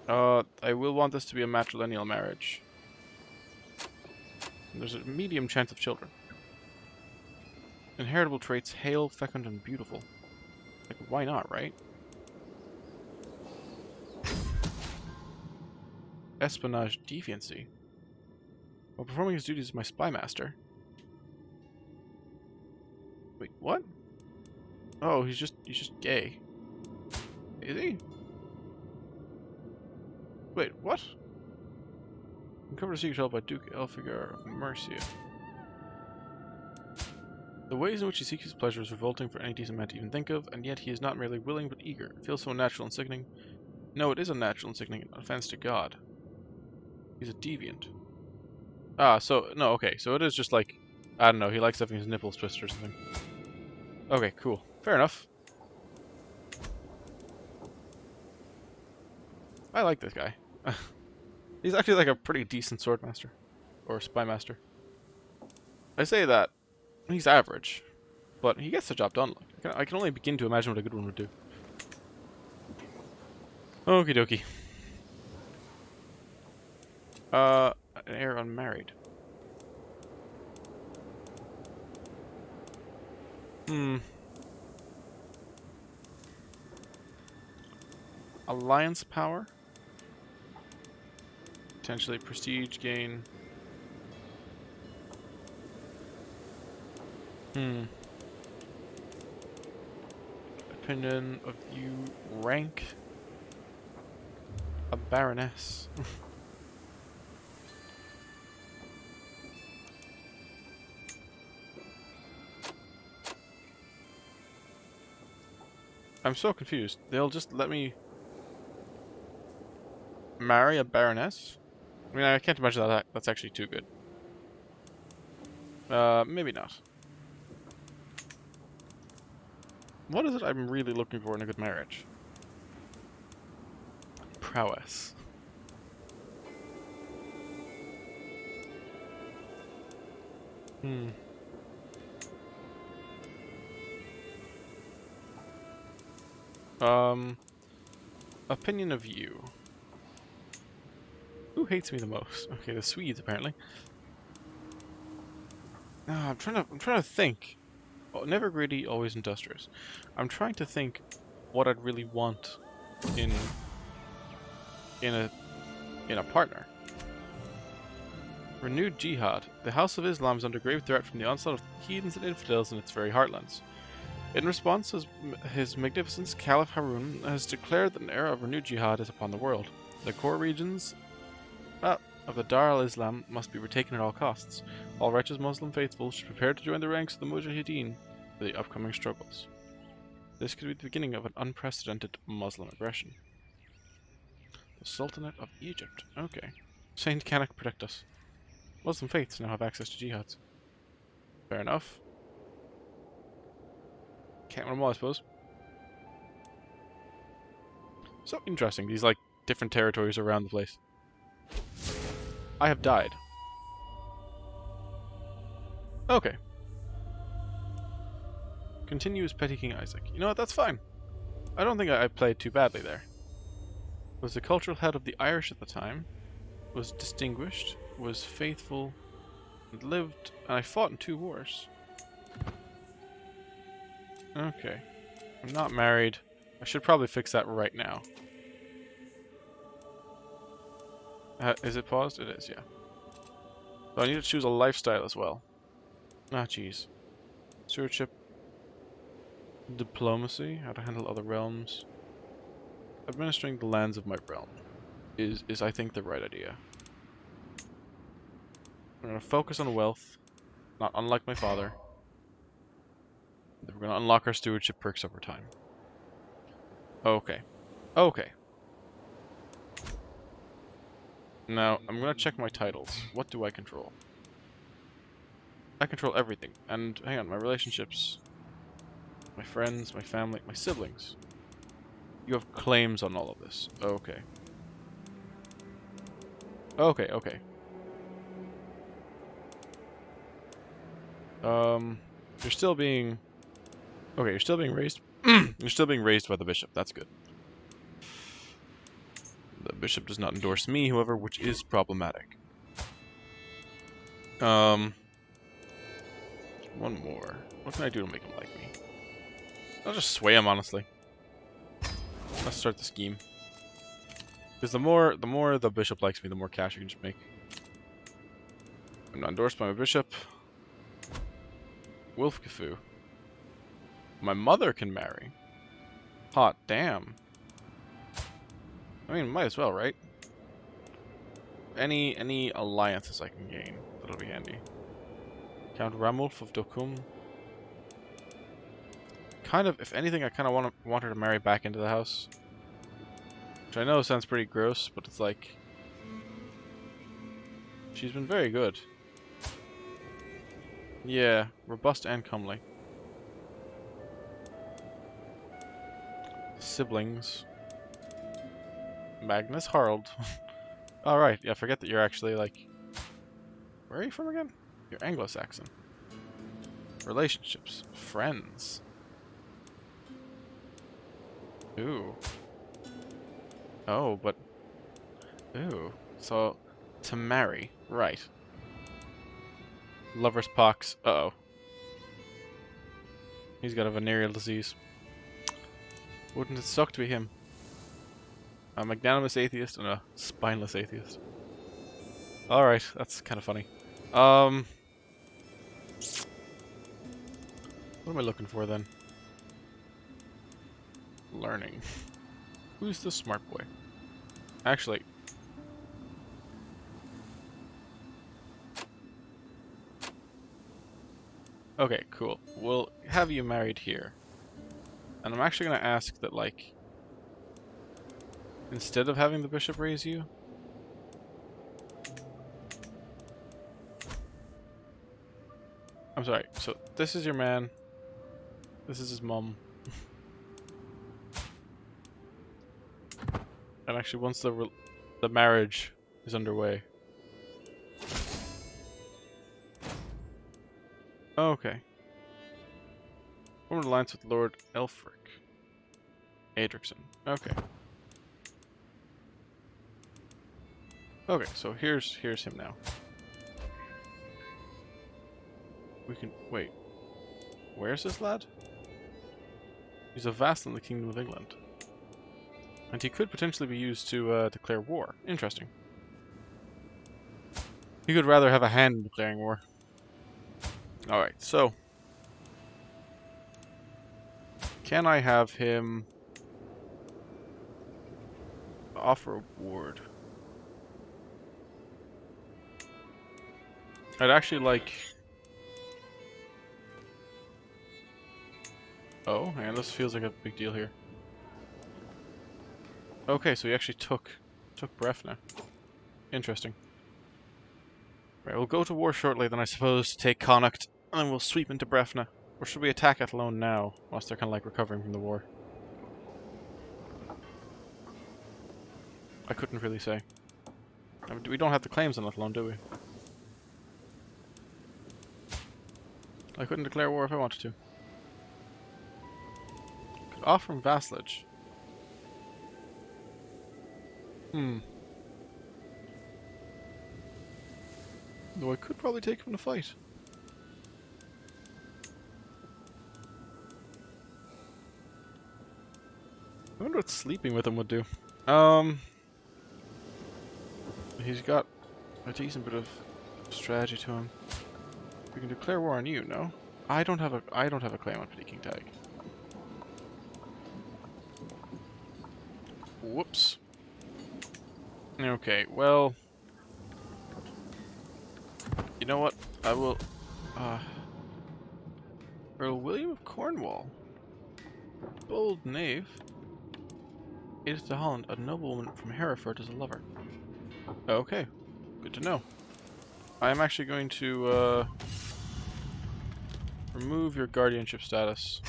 I will want this to be a matrilineal marriage. There's a medium chance of children. Inheritable traits, hale, fecund, and beautiful. Like, why not, right? Espionage deviancy. While performing his duties as my spy master. Wait, what? Oh, he's just gay. Is he? Wait, what? Uncovered a secret held by Duke Elfigar of Mercia. The ways in which he seeks his pleasure is revolting for any decent man to even think of, and yet he is not merely willing but eager. It feels so unnatural and sickening. No, it is unnatural and sickening, an offense to God. He's a deviant. No, okay, so it is just like, I don't know, he likes having his nipples twisted or something. Okay, cool. Fair enough. I like this guy. He's actually like a pretty decent swordmaster. Or spy master. I say that. He's average. But he gets the job done. I can only begin to imagine what a good one would do. Okie dokie. An heir unmarried. Alliance power. Potentially prestige gain. Opinion of you. Rank. A baroness. I'm so confused. They'll just let me marry a baroness? I mean, I can't imagine that's actually too good. Maybe not. What is it I'm really looking for in a good marriage? Prowess. Opinion of you. Who hates me the most? Okay, the Swedes apparently. I'm trying to think. Oh, never greedy, always industrious. I'm trying to think what I'd really want in a partner. Renewed jihad. The House of Islam is under grave threat from the onslaught of heathens and infidels in its very heartlands. In response, His Magnificence Caliph Harun has declared that an era of renewed jihad is upon the world. The core regions of the Dar al-Islam must be retaken at all costs. All righteous Muslim faithful should prepare to join the ranks of the Mujahideen for the upcoming struggles. This could be the beginning of an unprecedented Muslim aggression. The Sultanate of Egypt. Okay. Saint Canuck protect us. Muslim faiths now have access to jihads. Fair enough. Can't win them all, I suppose. So interesting, these like different territories around the place. I have died. Okay. Continue as Petty King Isaac. You know what, that's fine. I don't think I played too badly there. Was the cultural head of the Irish at the time. Was distinguished. Was faithful. And lived. And I fought in 2 wars. Okay. I'm not married. I should probably fix that right now. Is it paused? It is, yeah. So I need to choose a lifestyle as well. Ah, jeez. Stewardship. Diplomacy. How to handle other realms. Administering the lands of my realm is I think, the right idea. I'm going to focus on wealth. Not unlike my father. We're going to unlock our stewardship perks over time. Okay. Okay. Now, I'm going to check my titles. What do I control? I control everything. And, hang on, my relationships. My friends, my family, my siblings. You have claims on all of this. Okay. Okay, okay. You're still being... Okay, you're still being raised... You're still being raised by the bishop. That's good. The bishop does not endorse me, however, which is problematic. One more. What can I do to make him like me? I'll just sway him, honestly. Let's start the scheme. Because the more the bishop likes me, the more cash you can just make. I'm not endorsed by my bishop. Wolfkafu. My mother can marry. Hot damn. I mean, might as well, right? Any alliances I can gain, that'll be handy. Count Ramulf of Dokum. Kind of, if anything, I kind of want her to marry back into the house. Which I know sounds pretty gross, but it's like... She's been very good. Yeah, robust and comely. Siblings. Magnus Harald. Alright, yeah, forget that you're actually, like... Where are you from again? You're Anglo-Saxon. Relationships. Friends. Ooh. Oh, but... Ooh. So, to marry. Right. Lover's pox. Uh-oh. He's got a venereal disease. Wouldn't it suck to be him? A magnanimous atheist and a spineless atheist. Alright, that's kind of funny. What am I looking for then? Learning. Who's the smart boy? Actually... Okay, cool. We'll have you married here. And I'm actually going to ask that, like... Instead of having the bishop raise you... I'm sorry, so this is your man. This is his mum. And actually, once the marriage is underway... Okay. Formed alliance with Lord Elfric. Adrickson. Okay. Okay, so here's him now. We can wait. Where's this lad? He's a vassal in the Kingdom of England. And he could potentially be used to declare war. Interesting. He could rather have a hand in declaring war. Alright, so... Can I have him... offer a ward? I'd actually like... Oh, and this feels like a big deal here. Okay, so he actually took Brefna. Interesting. Right, we'll go to war shortly, then I suppose take Connacht, and then we'll sweep into Brefna. Or should we attack Athlone now, whilst they're kind of like recovering from the war? I couldn't really say. I mean, we don't have the claims on Athlone, do we? I couldn't declare war if I wanted to. Could offer him vassalage. Though I could probably take him to fight. I wonder what sleeping with him would do. He's got a decent bit of strategy to him. We can declare war on you, no? I don't have a claim on Petty King Tag. Whoops. Okay, well, you know what? I will Earl William of Cornwall. Bold knave. Edith de Holland, a noblewoman from Hereford, as a lover. Okay, good to know. I am actually going to remove your guardianship status,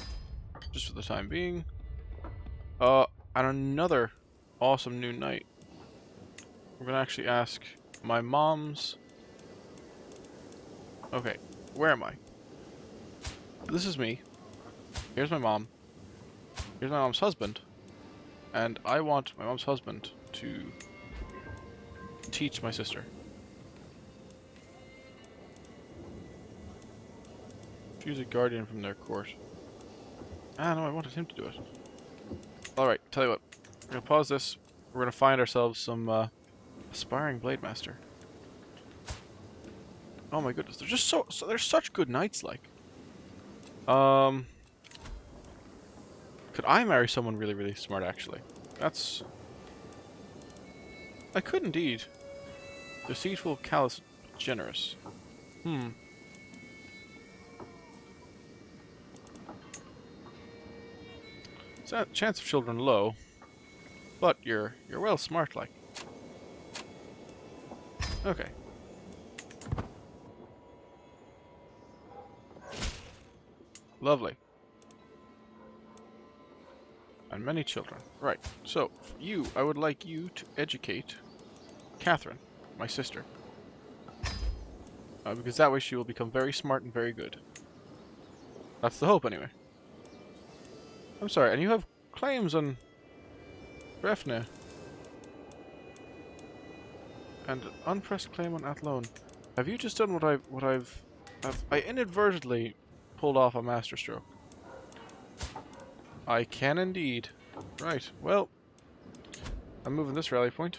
just for the time being. And another awesome new knight. We're gonna actually ask my mom's... Okay, where am I? This is me. Here's my mom. Here's my mom's husband. And I want my mom's husband to teach my sister. Choose a guardian from their court. Ah, no, I wanted him to do it. Alright, tell you what. We're gonna pause this. We're gonna find ourselves some, aspiring blade master. Oh my goodness, they're just so they're such good knights, like. Could I marry someone really, really smart, actually? That's... I could indeed. Deceitful, callous, generous. Chance of children low, but you're well smart, like. Okay. Lovely. And many children. Right. So, for you, I would like you to educate Catherine, my sister. Because that way she will become very smart and very good. That's the hope, anyway. I'm sorry, and you have claims on Brefne. And an unpressed claim on Athlone. Have you just done I inadvertently pulled off a masterstroke. I can indeed. Right, well, I'm moving this rally point.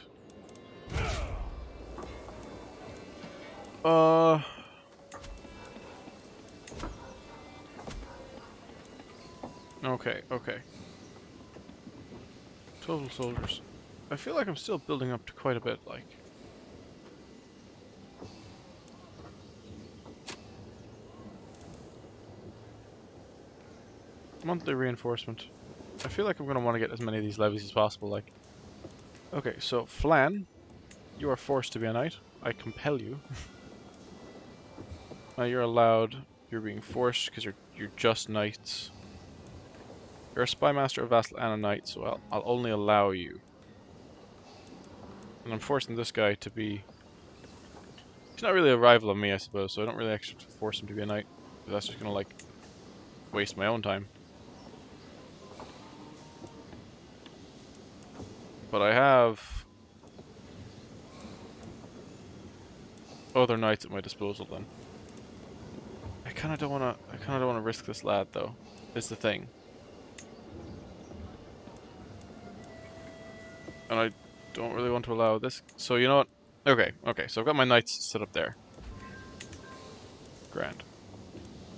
Okay, okay. Total soldiers. I feel like I'm still building up to quite a bit, like. Monthly reinforcement. I feel like I'm going to want to get as many of these levies as possible, like. Okay, so Flan, you are forced to be a knight. I compel you. You're allowed. You're being forced because you're just knights. You're a spy master, a vassal, and a knight, so I'll only allow you. And I'm forcing this guy to be... He's not really a rival of me, I suppose, so I don't really actually force him to be a knight. Because that's just going to, like, waste my own time. But I have other knights at my disposal then. I kinda don't wanna risk this lad though, is the thing. And I don't really want to allow this, so you know what? Okay, so I've got my knights set up there. Grand.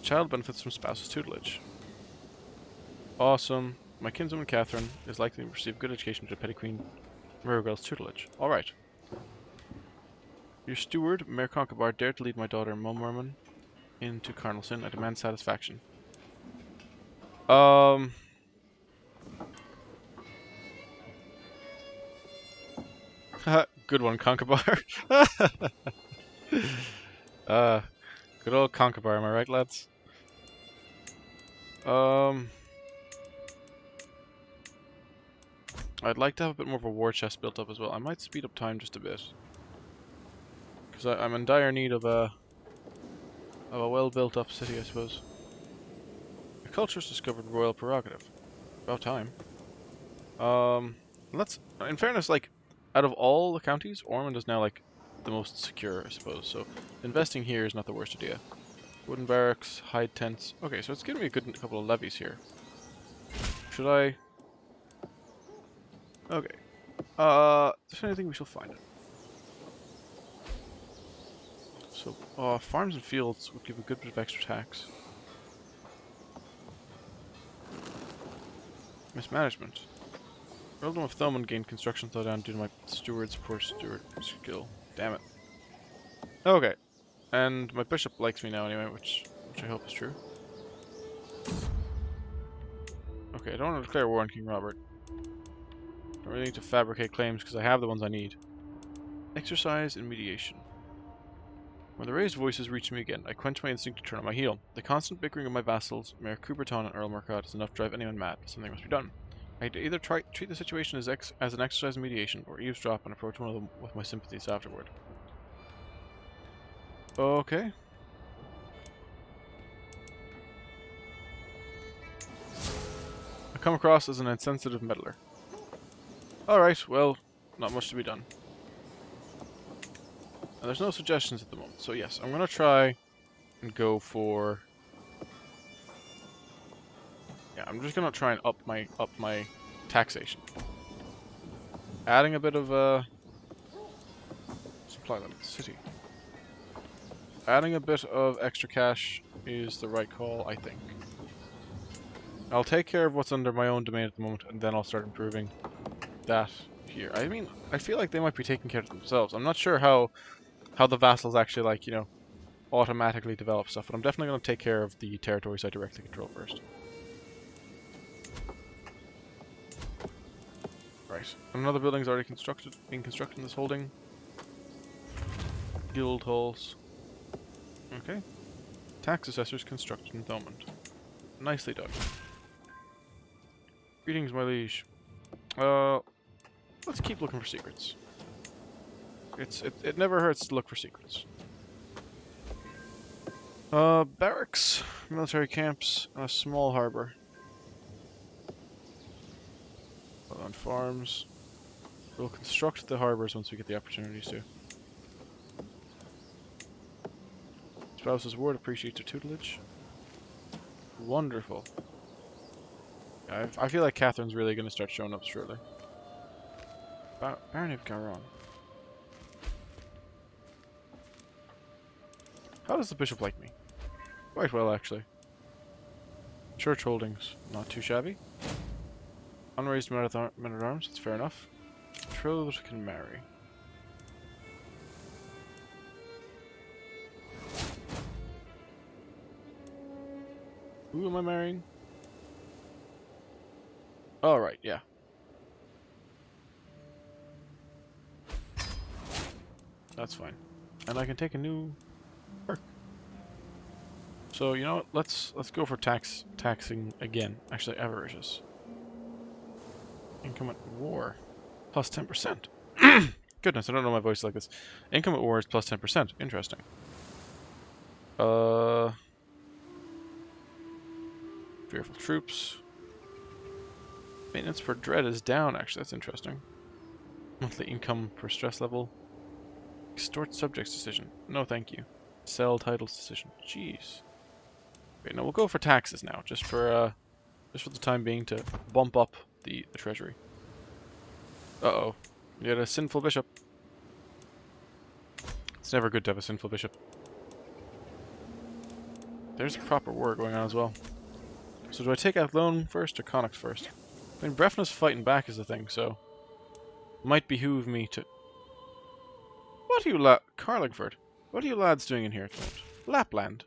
Child benefits from spouse's tutelage. Awesome. My kinswoman Catherine is likely to receive good education under Petty Queen Murdach's tutelage. Alright. Your steward, Mayor Concobar, dared to lead my daughter Mummerman into carnal sin. I demand satisfaction. Good one, Concobar. Good old Concobar, am I right, lads? I'd like to have a bit more of a war chest built up as well. I might speed up time just a bit. Because I'm in dire need of a well-built up city, I suppose. The culture's discovered royal prerogative. About time. In fairness, like, out of all the counties, Ormond is now, like, the most secure, I suppose. So, investing here is not the worst idea. Wooden barracks, hide tents. Okay, so it's giving me a good couple of levies here. Should I... Okay. Is there anything we shall find it? So, farms and fields would give a good bit of extra tax. Mismanagement. Earldom of Thomond gained construction slowdown due to my steward's poor steward skill. Damn it. Okay. And my bishop likes me now anyway, which I hope is true. Okay, I don't want to declare war on King Robert. Don't really need to fabricate claims because I have the ones I need. Exercise and mediation. When the raised voices reach me again, I quench my instinct to turn on my heel. The constant bickering of my vassals, Mayor Coubertin and Earl Murcott, is enough to drive anyone mad. Something must be done. I had to either treat the situation as an exercise in mediation, or eavesdrop and approach one of them with my sympathies afterward. Okay. I come across as an insensitive meddler. Alright, well, not much to be done. And there's no suggestions at the moment, so yes, I'm gonna try and go for... Yeah, I'm just gonna try and up my taxation. Adding a bit of supply limit city. Adding a bit of extra cash is the right call, I think. I'll take care of what's under my own domain at the moment, and then I'll start improving that here. I mean, I feel like they might be taking care of themselves. I'm not sure how the vassals actually, like, you know, automatically develop stuff, but I'm definitely going to take care of the territories I directly control first. Right. Another building's already being constructed in this holding. Guild halls. Okay. Tax assessors constructed in Thomond. Nicely done. Greetings, my liege. Let's keep looking for secrets. It never hurts to look for secrets. Barracks, military camps, a small harbor. On farms. We'll construct the harbors once we get the opportunities to. Spouse's ward appreciates your tutelage. Wonderful. I feel like Catherine's really going to start showing up shortly. Baron of Garon. How does the bishop like me? Quite well, actually. Church holdings, not too shabby. Unraised men at arms, that's fair enough. Betrothed can marry. Who am I marrying? Oh, right, yeah. That's fine. And I can take a new perk. So, you know what? Let's go for taxing again. Actually, avaricious. Income at war. Plus 10%. Goodness, I don't know my voice like this. Income at war is plus 10%. Interesting. Fearful troops. Maintenance per dread is down, actually. That's interesting. Monthly income per stress level. Extort subjects decision. No, thank you. Sell titles decision. Jeez. Okay, no, we'll go for taxes now, just for the time being, to bump up the treasury. Uh-oh. We got a sinful bishop. It's never good to have a sinful bishop. There's a proper war going on as well. So do I take Athlone first or Connacht first? I mean, Brefna's fighting back is the thing, so... Might behoove me to... What are you Carlingford? What are you lads doing in here at the moment? Lapland.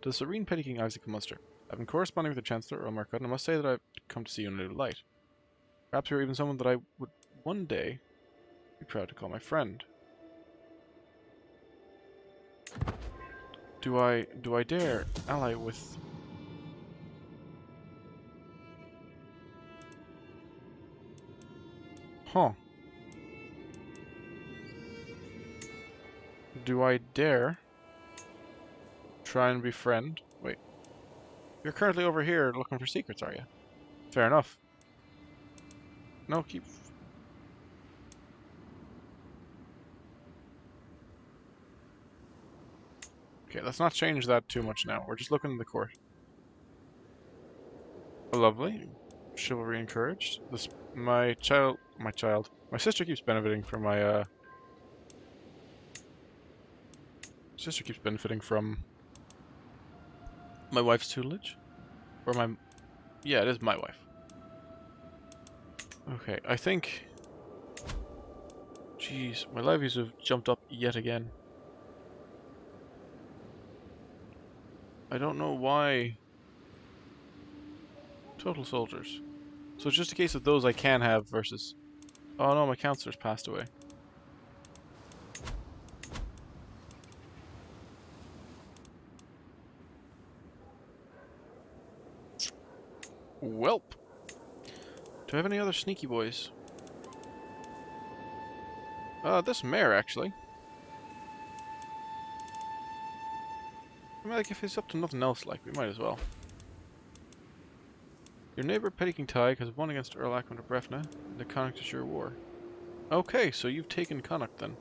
To the serene Petty King Isaac of Munster. I've been corresponding with the Chancellor, Earl Murcott, and I must say that I've come to see you in a new light. Perhaps you're even someone that I would one day be proud to call my friend. Do I dare ally with... Huh. Do I dare try and befriend... Wait. You're currently over here looking for secrets, are you? Fair enough. No, keep... Okay, let's not change that too much now. We're just looking at the court. Lovely. Chivalry encouraged. My sister keeps benefiting from my, sister keeps benefiting from my wife's tutelage. Or my... Yeah, it is my wife. Okay, I think... Jeez, my levies have jumped up yet again. I don't know why. Total soldiers. So it's just a case of those I can have versus... Oh no, my counselor's passed away. Welp. Do I have any other sneaky boys? This mayor, actually. I mean, like, if he's up to nothing else, like, we might as well. Your neighbor, Petty King Tig, has won against Earl Ackman of Brefna in the Connacht-shire War. Okay, so you've taken Connacht, then.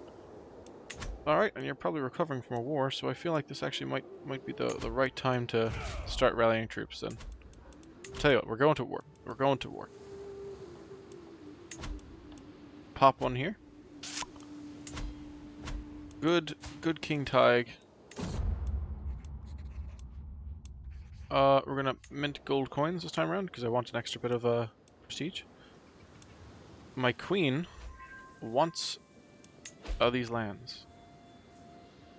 Alright, and you're probably recovering from a war, so I feel like this actually might be the right time to start rallying troops, then. Tell you what, we're going to war. We're going to war. Pop one here. Good King Tig. We're gonna mint gold coins this time around because I want an extra bit of prestige. My queen wants these lands,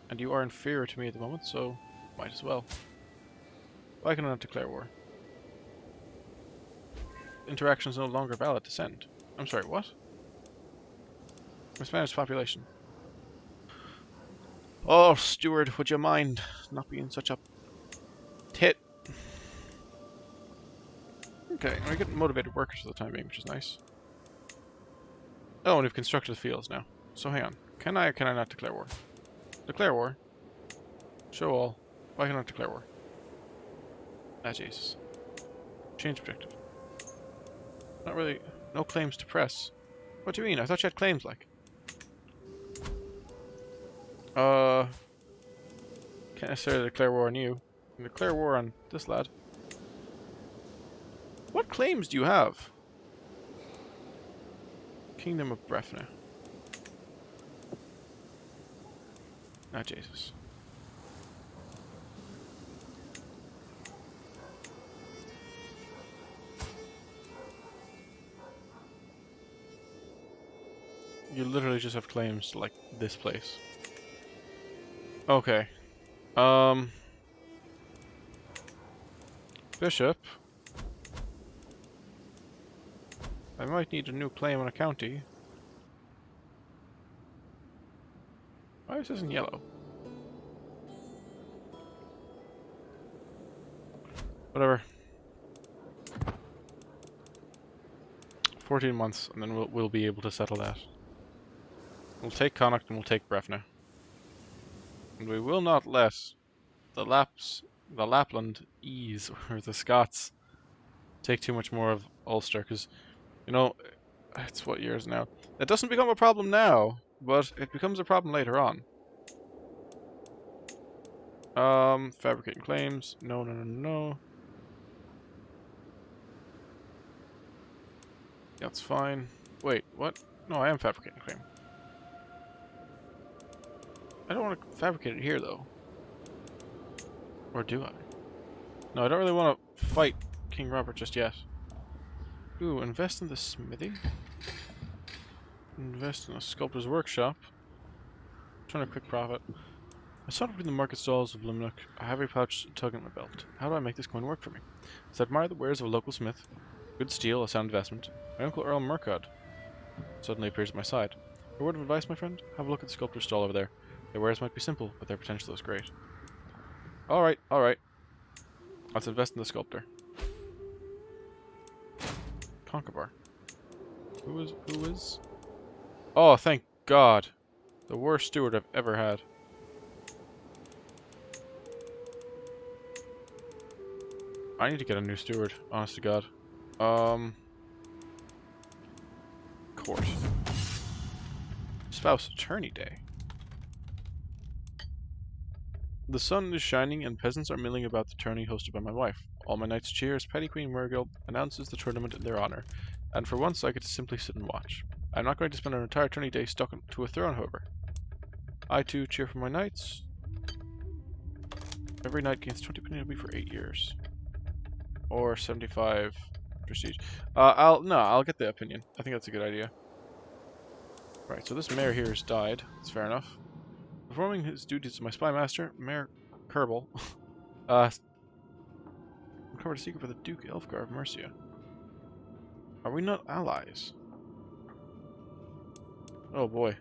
and you are inferior to me at the moment, so might as well. Why can I not declare war? Interaction is no longer valid to send. I'm sorry, what? Spanish population. Oh, steward, would you mind not being such a tit? Okay, we're getting motivated workers for the time being, which is nice. Oh, and we've constructed the fields now. So hang on. Can I or can I not declare war? Declare war. Show all. Why can I not declare war? Ah, Jesus. Change objective. Not really. No claims to press. What do you mean? I thought you had claims, like. Can't necessarily declare war on you. I can declare war on this lad. What claims do you have? Kingdom of Brefna. Ah, Jesus. You literally just have claims to, like, this place. Okay. Bishop. I might need a new claim on a county. Why is this in yellow? Whatever. 14 months, and then we'll be able to settle that. We'll take Connacht and we'll take Brefna. And we will not let the Lapland ease, or the Scots, take too much more of Ulster, because, you know, it's what years now. It doesn't become a problem now, but it becomes a problem later on. Fabricating claims. No, no, no, no. That's fine. Wait, what? No, I am fabricating claim. I don't want to fabricate it here, though. Or do I? No, I don't really want to fight King Robert just yet. Ooh, invest in the smithy. Invest in a sculptor's workshop. Turn a quick profit. I saw it between the market stalls of Limnock. I have a pouch tugging at my belt. How do I make this coin work for me? So I admire the wares of a local smith. Good steel, a sound investment. My uncle Earl Murcod suddenly appears at my side. A word of advice, my friend? Have a look at the sculptor's stall over there. Their wares might be simple, but their potential is great. Alright, alright. Let's invest in the sculptor. Concobar. Who is? Oh, thank God. The worst steward I've ever had. I need to get a new steward, honest to God. Court. Spouse Attorney Day. The sun is shining and peasants are milling about the tourney hosted by my wife. All my knights cheer as Petty Queen Murdach announces the tournament in their honor, and for once I get to simply sit and watch. I'm not going to spend an entire tourney day stuck to a throne, however. I too cheer for my knights. Every knight gains 20 penalty for 8 years. Or 75 prestige. I'll get the opinion. I think that's a good idea. Right, so this mayor here has died. That's fair enough. Performing his duties as my spy master, Mayor Kerbal Uncovered a secret for the Duke Elfgar of Mercia. Are we not allies? Oh boy.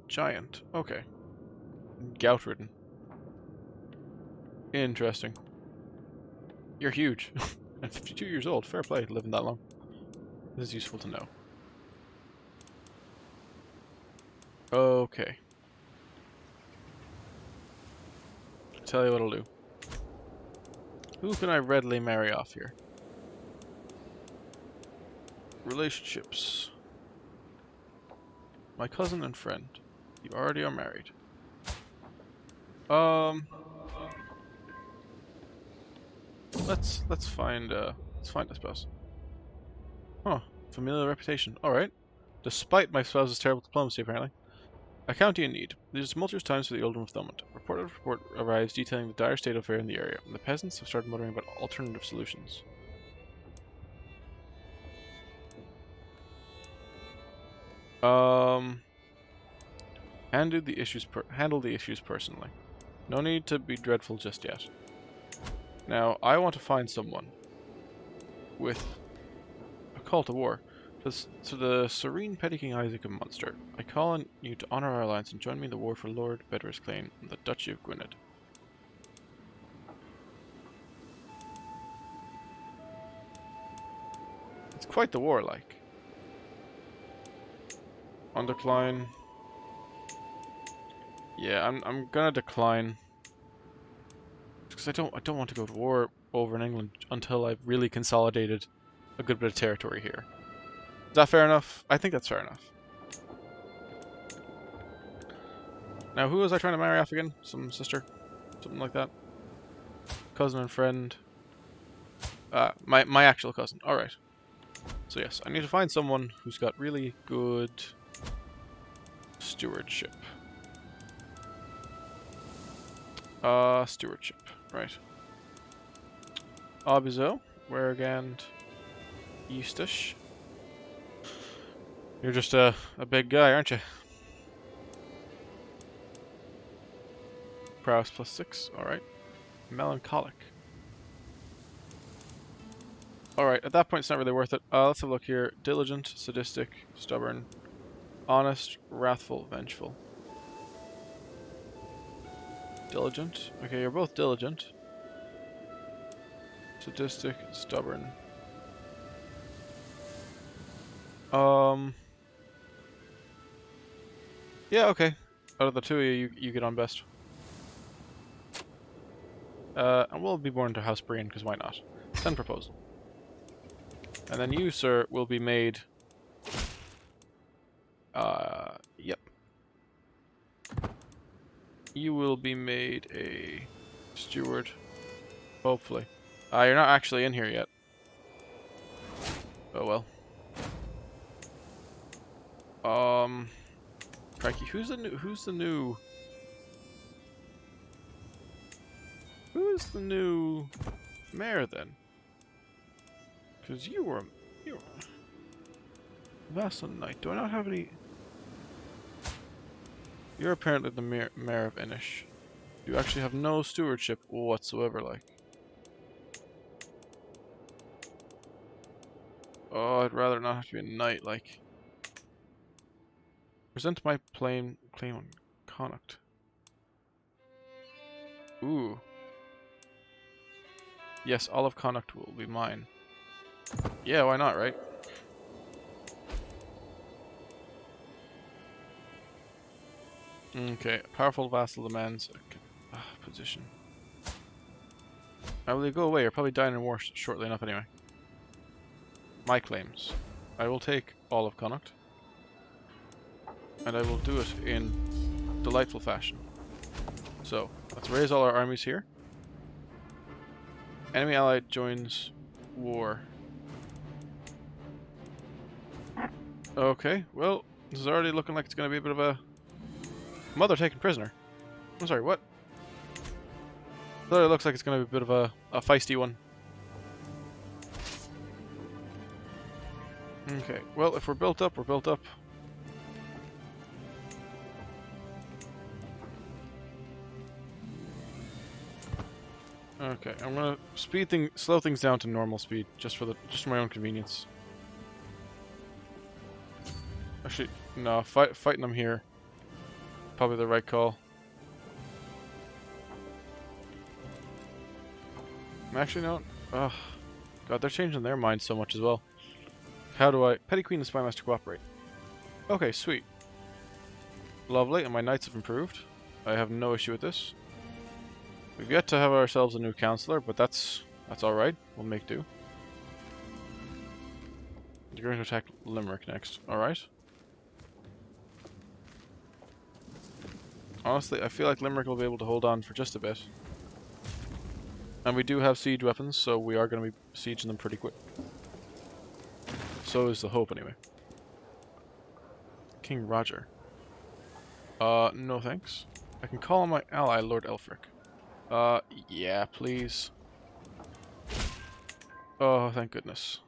Giant. Okay. Gout-ridden. Interesting. You're huge. And 52 years old. Fair play, living that long. This is useful to know. Okay. Tell you what I'll do. Who can I readily marry off here? Relationships. My cousin and friend. You already are married. Let's find a spouse. Huh. Familial reputation. Alright. Despite my spouse's terrible diplomacy, apparently. A county in need. These are tumultuous times for the Earldom of Thomond. Report arrives detailing the dire state of affairs in the area, and the peasants have started muttering about alternative solutions. Handle the issues personally. No need to be dreadful just yet. Now, I want to find someone with a call to war. To the serene Petty King Isaac of Munster, I call on you to honour our alliance and join me in the war for Lord Bedwyr's claim and the Duchy of Gwynedd. It's quite the war, like. On decline. Yeah, I'm gonna decline. Because I don't want to go to war over in England until I've really consolidated a good bit of territory here. Is that fair enough? I think that's fair enough. Now, who was I trying to marry off again? Some sister? Something like that? Cousin and friend? My actual cousin. Alright. So yes, I need to find someone who's got really good stewardship. Stewardship. Right. Abizo, Wergand, Eustache. You're just a big guy, aren't you? Prowess +6, alright. Melancholic. Alright, at that point it's not really worth it. Let's have a look here. Diligent, sadistic, stubborn, honest, wrathful, vengeful. Diligent. Okay, you're both diligent. Sadistic, stubborn. Yeah, okay. Out of the two of you get on best. And we'll be born to House Brienne, because why not? Send proposal. And then you, sir, will be made... yep. You will be made a steward. Hopefully. You're not actually in here yet. Oh well. Crikey, who's the new mayor then? Because you were Vassal Knight. Do I not have any? You're apparently the mayor of Inish. You actually have no stewardship whatsoever, like. Oh, I'd rather not have to be a knight, like. Present my claim on Connacht. Ooh. Yes, all of Connacht will be mine. Yeah, why not, right? Okay, powerful vassal demands a position. Now will you go away? You're probably dying in war shortly enough anyway. My claims. I will take all of Connacht. And I will do it in delightful fashion. So, let's raise all our armies here. Enemy ally joins war. Okay, well, this is already looking like it's going to be a bit of a... Mother taken prisoner. I'm sorry, what? It looks like it's going to be a bit of a feisty one. Okay, well, if we're built up, we're built up. Okay, I'm gonna slow things down to normal speed, just for my own convenience. Actually, no, fighting them here, probably the right call. Actually, no. Ugh, God, they're changing their minds so much as well. How do I? Petty Queen and Spymaster cooperate. Okay, sweet. Lovely, and my knights have improved. I have no issue with this. We've yet to have ourselves a new counselor, but that's alright. We'll make do. You're going to attack Limerick next. Alright. Honestly, I feel like Limerick will be able to hold on for just a bit. And we do have siege weapons, so we are going to be sieging them pretty quick. So is the hope, anyway. King Roger. No thanks. I can call on my ally, Lord Elfric. Yeah, please. Oh, thank goodness.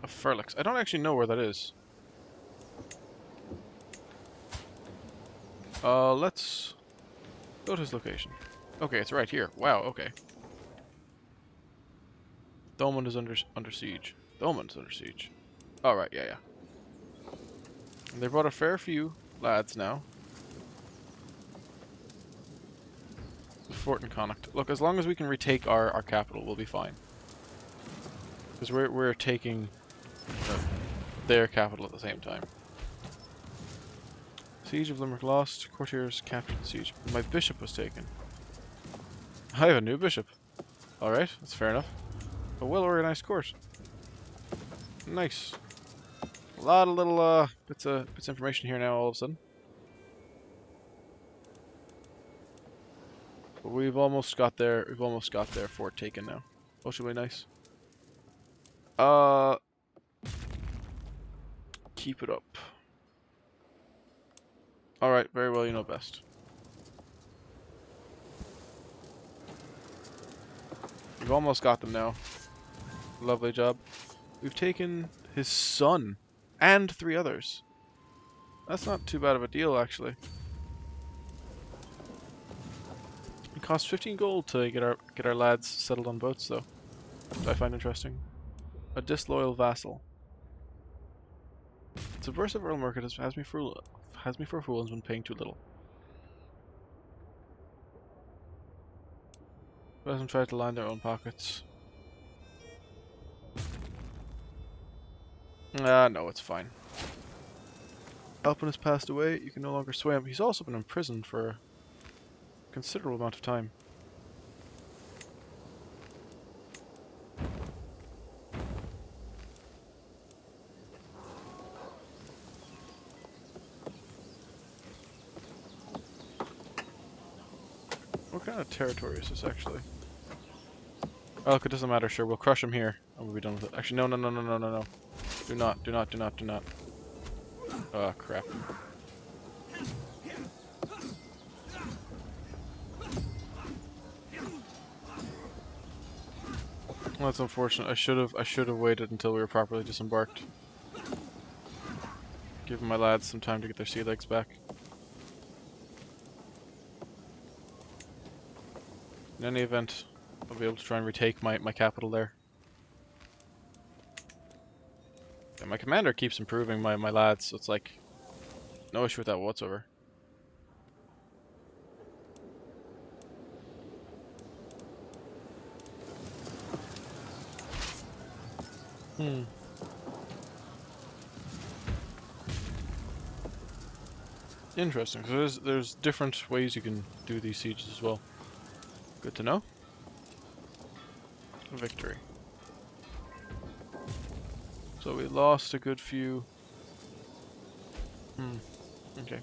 A Furlix. I don't actually know where that is. Let's go to his location. Okay, it's right here. Wow, okay. Thomond is under siege. Thomond's under siege. Alright, yeah. And they brought a fair few lads now. The fort in Connacht. Look, as long as we can retake our capital, we'll be fine. Because we're taking their capital at the same time. Siege of Limerick lost. Courtiers captured the siege. My bishop was taken. I have a new bishop. Alright, that's fair enough. A well-organized court. Nice. A lot of little bits of information here now all of a sudden. But we've almost got their fort taken now. Which will be nice. Keep it up. Alright, very well, you know best. We've almost got them now. Lovely job. We've taken his son and 3 others. That's not too bad of a deal, actually. It costs 15 gold to get our lads settled on boats, though. Which I find interesting. A disloyal vassal. Subversive Earl Market has me for a fool and has been paying too little. Let them try to line their own pockets. No, it's fine. Alpin has passed away. You can no longer sway him. He's also been imprisoned for a considerable amount of time. What kind of territory is this, actually? Oh, look, it doesn't matter. Sure, we'll crush him here, and we'll be done with it. Actually, no. Do not. Oh, crap. Well, that's unfortunate. I should have waited until we were properly disembarked. Giving my lads some time to get their sea legs back. In any event, I'll be able to try and retake my capital there. And my commander keeps improving my lads, so it's like no issue with that whatsoever. Interesting. So there's different ways you can do these sieges as well. Good to know. Victory. So we lost a good few. Okay.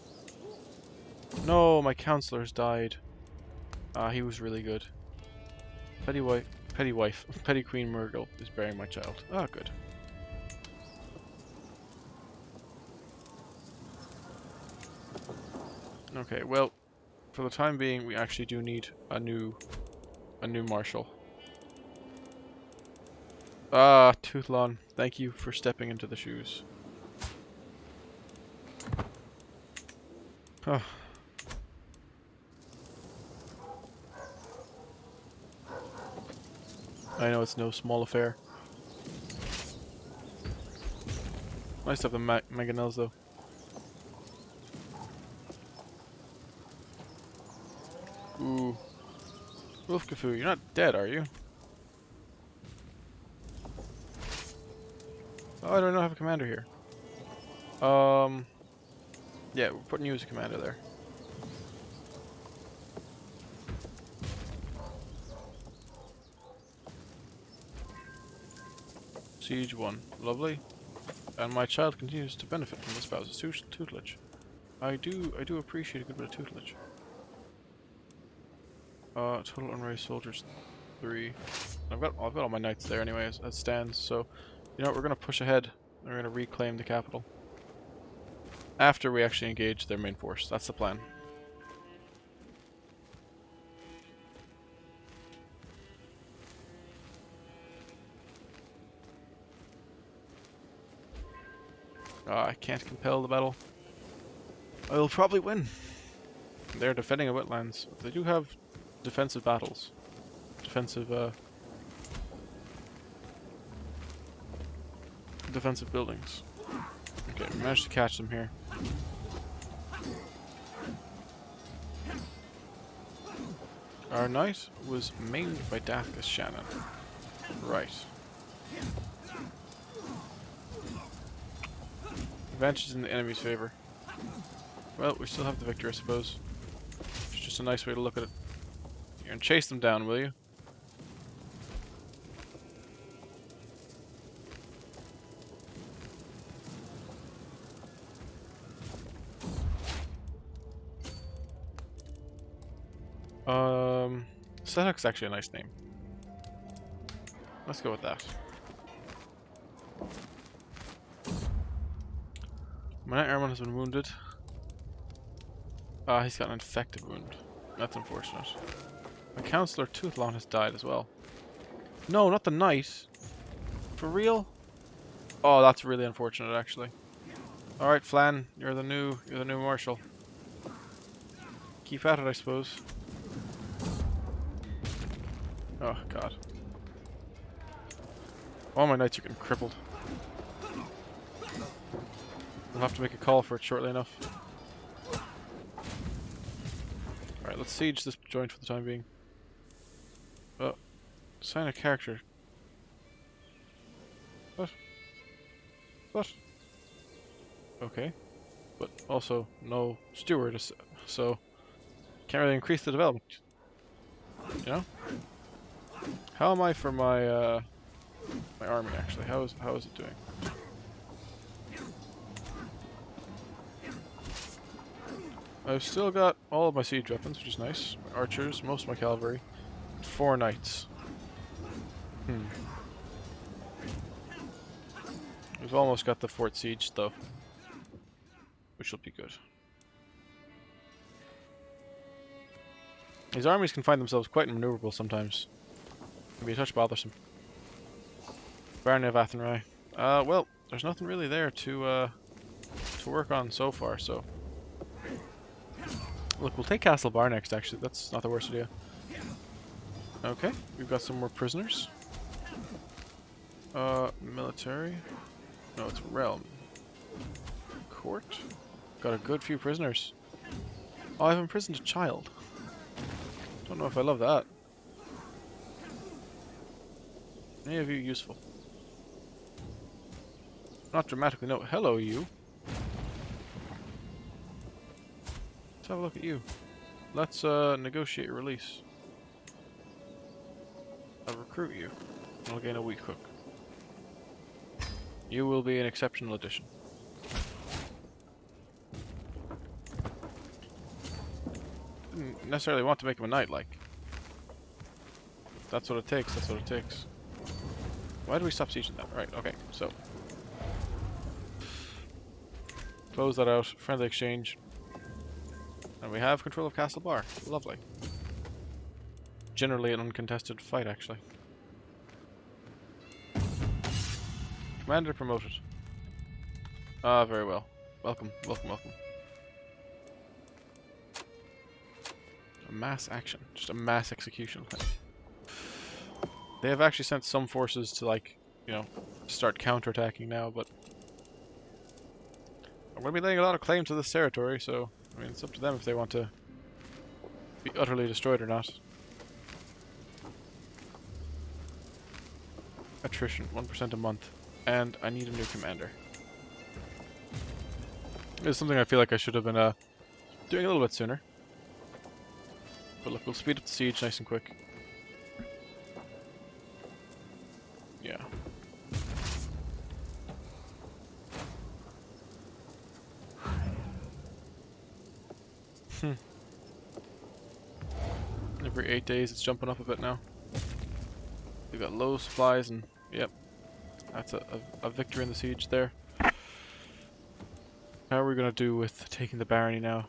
No, my counselor's died. He was really good. Petty Queen Murdach is bearing my child. Ah, good. Okay, well, for the time being, we actually do need a new marshal. Ah, Toothlon, thank you for stepping into the shoes. Oh. I know it's no small affair. Nice to have the mangonels though. Ooh. Wolf Cthulhu, you're not dead, are you? Oh, I don't have a commander here. Yeah, we're putting you as a commander there. Siege 1. Lovely. And my child continues to benefit from the spouse's tutelage. I do appreciate a good bit of tutelage. Total unraised soldiers 3. I've got all my knights there anyway as it stands, so you know what, we're gonna push ahead and we're gonna reclaim the capital. After we actually engage their main force. That's the plan. I can't compel the battle. I will probably win. They're defending a wetlands. They do have defensive battles. Defensive buildings. Okay, we managed to catch them here. Our knight was maimed by Dathkus Shannon. Right. Advantage in the enemy's favor. Well, we still have the victory, I suppose. It's just a nice way to look at it. You're gonna chase them down, will you? Sedok's actually a nice name. Let's go with that. My knight Airman has been wounded. He's got an infected wound. That's unfortunate. My counselor Toothlon has died as well. No, not the knight. For real? Oh, that's really unfortunate, actually. All right, Flan, you're the new marshal. Keep at it, I suppose. Oh God. All my knights are getting crippled. We'll have to make a call for it shortly enough. Alright, let's siege this joint for the time being. Oh. Assign a character. What? What? Okay. But also, no steward, so can't really increase the development. You know? How am I for my my army actually? How is it doing? I've still got all of my siege weapons, which is nice. My archers, most of my cavalry, 4 knights. We've almost got the fort siege though, which will be good. These armies can find themselves quite maneuverable sometimes. Can be a touch bothersome. Barony of Athenry. Well, there's nothing really there to work on so far, so. Look, we'll take Castle Bar next, actually. That's not the worst idea. Okay, we've got some more prisoners. Military. No, it's realm. Court. Got a good few prisoners. Oh, I've imprisoned a child. Don't know if I love that. Any of you useful? Not dramatically, no. Hello, you. Let's have a look at you. Let's negotiate your release. I'll recruit you. I'll gain a weak hook. You will be an exceptional addition. Didn't necessarily want to make him a knight, like. That's what it takes, that's what it takes. Why do we stop sieging that? Right, okay, so. Close that out, friendly exchange. And we have control of Castle Bar. Lovely. Generally an uncontested fight, actually. Commander promoted. Ah, very well. Welcome, welcome, welcome. A mass action. Just a mass execution thing. They have actually sent some forces to, like, you know, start counterattacking now, but I'm going to be laying a lot of claim to this territory, so, I mean, it's up to them if they want to be utterly destroyed or not. Attrition, 1% a month. And I need a new commander. It's something I feel like I should have been doing a little bit sooner. But look, we'll speed up the siege nice and quick. Yeah. Every 8 days it's jumping up a bit now. We've got low supplies and, yep. That's a victory in the siege there. How are we going to do with taking the barony now?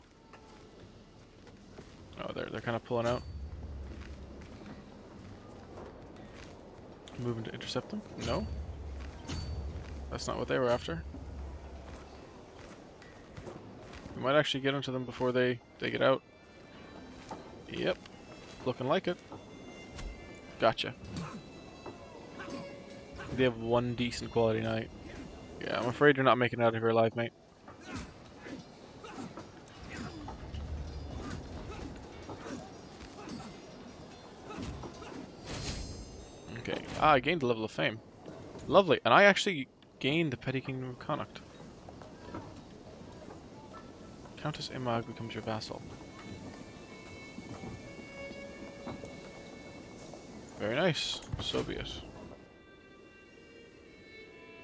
Oh, they're kind of pulling out. Moving to intercept them? No. That's not what they were after. We might actually get into them before they get out. Yep. Looking like it. Gotcha. They have one decent quality night. Yeah, I'm afraid you're not making it out of here alive, mate. Okay. Ah, I gained a level of fame. Lovely. And I actually gained the Petty King Murdach. Countess Imag becomes your vassal. Very nice. So be it.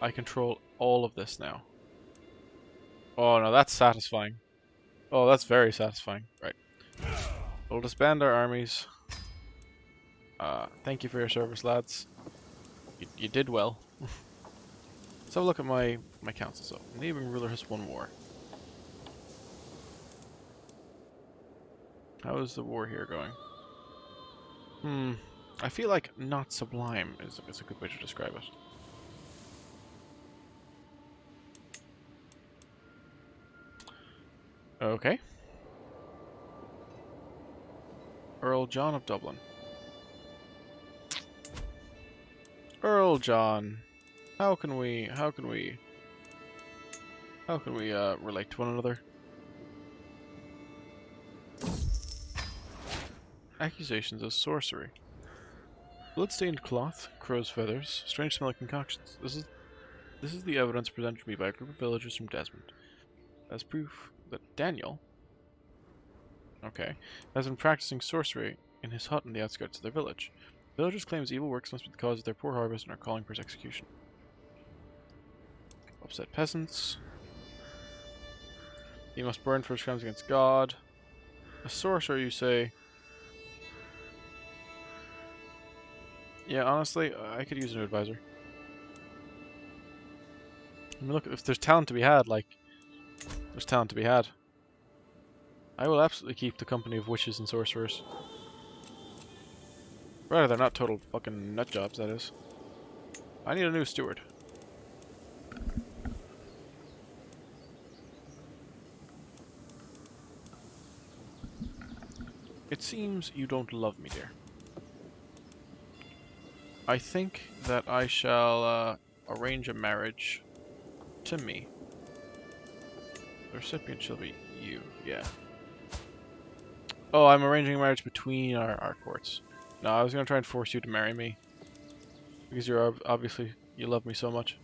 I control all of this now. Oh no, that's satisfying. Oh, that's very satisfying. Right. We'll disband our armies. Thank you for your service, lads. You did well. Let's have a look at my council. So, neighboring ruler has won war. How is the war here going? I feel like not sublime is a good way to describe it. Okay. Earl John of Dublin. Earl John. How can we relate to one another? Accusations of sorcery. Bloodstained cloth, crow's feathers, strange smelling concoctions. This is the evidence presented to me by a group of villagers from Desmond. As proof that Daniel, okay, has been practicing sorcery in his hut on the outskirts of their village. Villagers claim his evil works must be the cause of their poor harvest and are calling for his execution. Upset peasants. He must burn for his crimes against God. A sorcerer, you say? Yeah, honestly, I could use a new advisor. I mean, look, if there's talent to be had, like, there's talent to be had. I will absolutely keep the company of witches and sorcerers. Rather, they're not total fucking nut jobs, that is. I need a new steward. It seems you don't love me, dear. I think that I shall arrange a marriage to me. The recipient shall be you, yeah. Oh, I'm arranging a marriage between our courts. No, I was going to try and force you to marry me. Because you're obviously, you love me so much.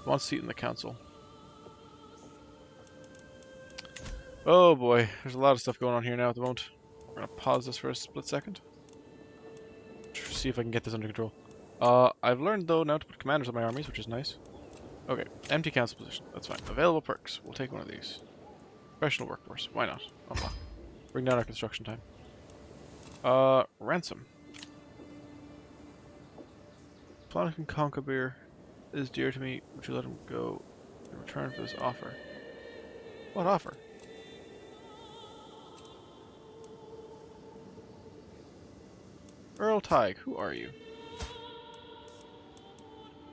One seat in the council. Oh boy, there's a lot of stuff going on here now at the moment. We're going to pause this for a split second. See if I can get this under control. I've learned though now to put commanders on my armies, which is nice. Okay, empty council position. That's fine. Available perks. We'll take one of these. Professional workforce. Why not? Unlock. Bring down our construction time. Ransom. Plonican Conqueror is dear to me. Would you let him go in return for this offer? What offer? Earl Tig, who are you?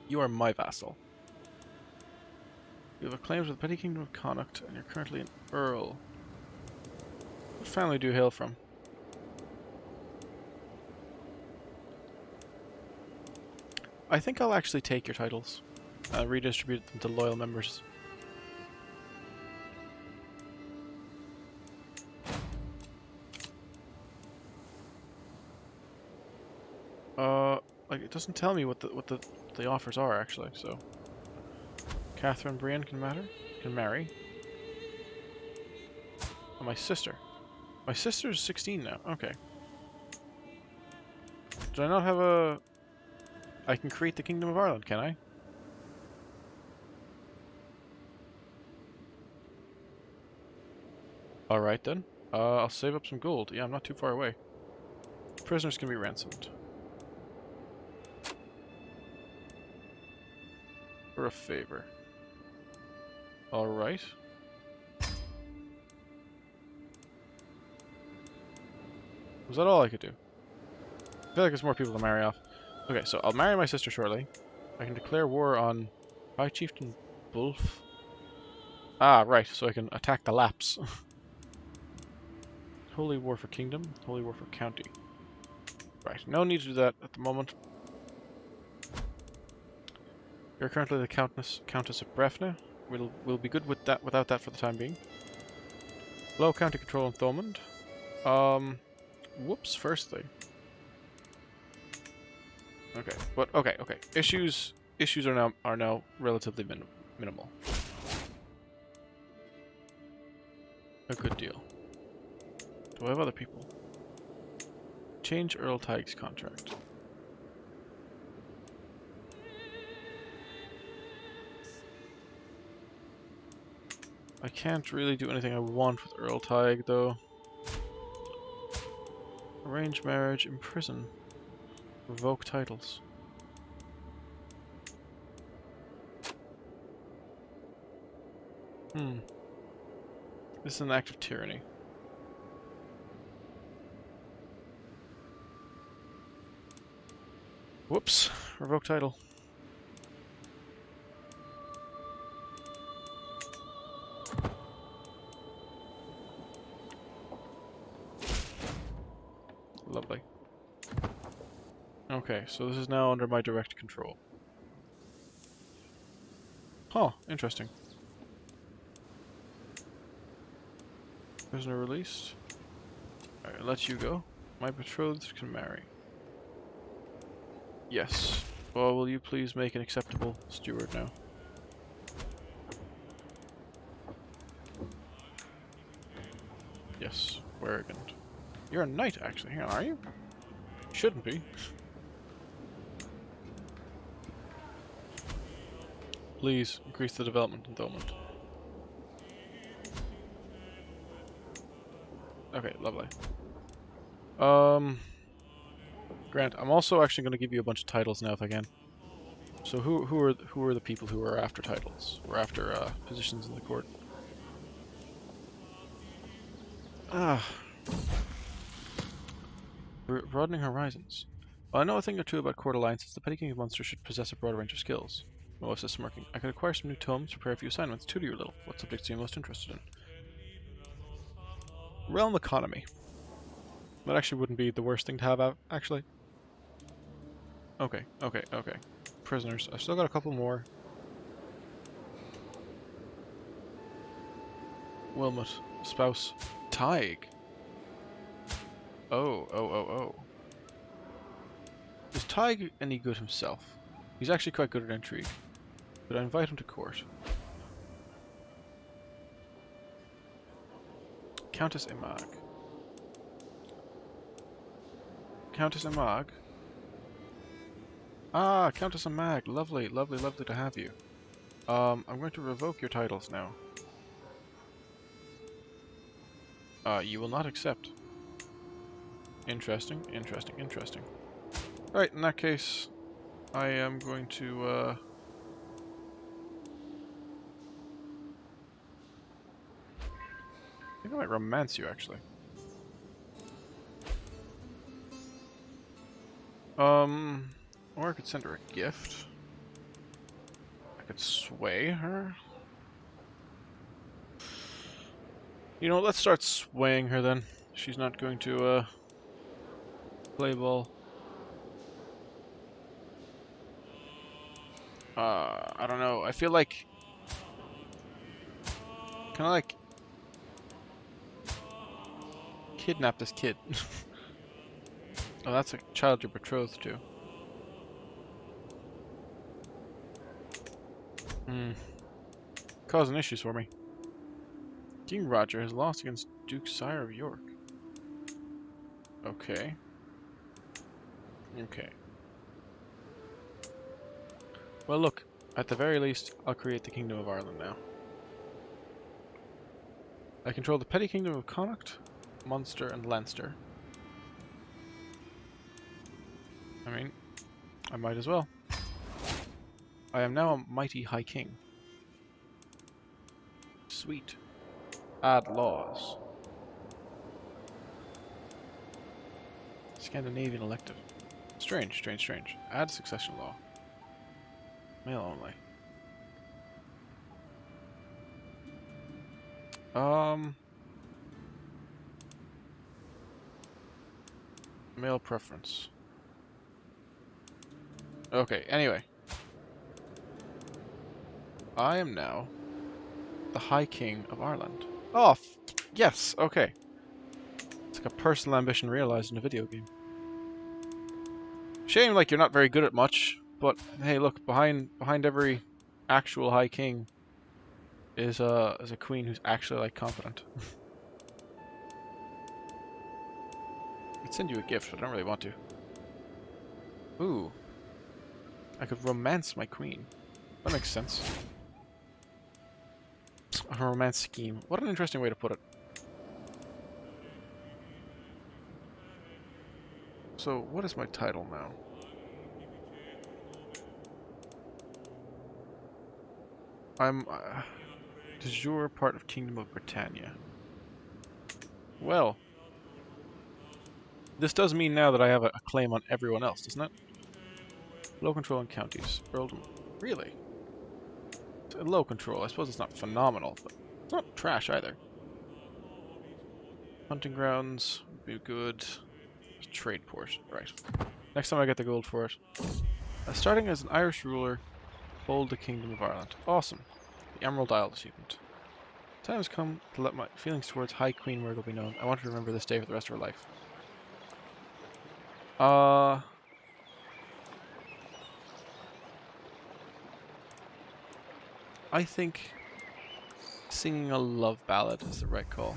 You are my vassal. You have a claim to the Petty Kingdom of Connacht, and you're currently an Earl. What family do you hail from? I think I'll actually take your titles. Redistribute them to loyal members. Like it doesn't tell me what the offers are actually. So, Catherine Brienne can marry. Oh, my sister. My sister's 16 now. Okay. Do I not have a? I can create the Kingdom of Ireland, can I? Alright then. I'll save up some gold. Yeah, I'm not too far away. Prisoners can be ransomed. For a favor. Alright. Was that all I could do? I feel like there's more people to marry off. Okay, so I'll marry my sister shortly. I can declare war on High Chieftain Bulf. Ah, right, so I can attack the Laps. Holy War for Kingdom, Holy War for County. Right, no need to do that at the moment. You're currently the Countess of Brefna. We'll be good with that without that for the time being. Low county control on Thomond. Whoops, firstly. Okay, but okay. Issues are now relatively minimal. A good deal. Do I have other people? Change Earl Tig's contract. I can't really do anything I want with Earl Tig, though. Arrange marriage, imprison. Revoke titles. This is an act of tyranny. Whoops. Revoke title. Lovely. Okay, so this is now under my direct control. Oh, interesting. Prisoner released. Alright, let you go. My betrothed can marry. Yes. Well, will you please make an acceptable steward now? Yes, Warrigand. You're a knight, actually. Hang on, are you? Shouldn't be. Please, increase the development in Thomond. Okay, lovely. Grant, I'm also actually going to give you a bunch of titles now if I can. So who are the people who are after titles? Or after positions in the court? Broadening horizons. Well, I know a thing or two about court alliances. The Petty King of Munster should possess a broad range of skills. Melissa smirking. I could acquire some new tomes, prepare a few assignments, tutor you a little. What subjects are you most interested in? Realm economy. That actually wouldn't be the worst thing to have out, actually. Okay. Prisoners. I've still got a couple more. Wilmot. Spouse. Tig. Oh. Is Tig any good himself? He's actually quite good at intrigue. Could I invite him to court? Countess Imag. Countess Imag? Ah, Countess Imag. Lovely to have you. I'm going to revoke your titles now. You will not accept. Interesting. Right, in that case, I am going to, I think I might romance you, actually. Or I could send her a gift. I could sway her. You know, let's start swaying her then. She's not going to, play ball. I don't know. I feel like... Can I, like, kidnap this kid? Oh, that's a child you're betrothed to. Hmm. Causing issues for me. King Roger has lost against Duke Sire of York. Okay. Okay. Well, look. At the very least, I'll create the Kingdom of Ireland now. I control the Petty Kingdom of Connacht, Munster, and Leinster. I mean, I might as well. I am now a mighty High King. Sweet. Add laws. Scandinavian elective. Strange, strange, strange. Add succession law. Male only. Male preference. Okay, anyway. I am now the High King of Ireland. Oh, yes, okay. It's like a personal ambition realized in a video game. Shame, like, you're not very good at much, but hey, look, behind every actual High King is a queen who's actually, like, competent. I'd send you a gift, but I don't really want to. Ooh. I could romance my queen. That makes sense. A romance scheme. What an interesting way to put it. So, what is my title now? I'm de jure part of Kingdom of Britannia. Well, this does mean now that I have a claim on everyone else, doesn't it? Low control in counties. Earldom. Really? Low control. I suppose it's not phenomenal, but it's not trash either. Hunting grounds would be good. Trade port. Right. Next time I get the gold for it. Starting as an Irish ruler, hold the Kingdom of Ireland. Awesome. The Emerald Isle achievement. Time has come to let my feelings towards High Queen Murdach be known. I want to remember this day for the rest of her life. I think singing a love ballad is the right call.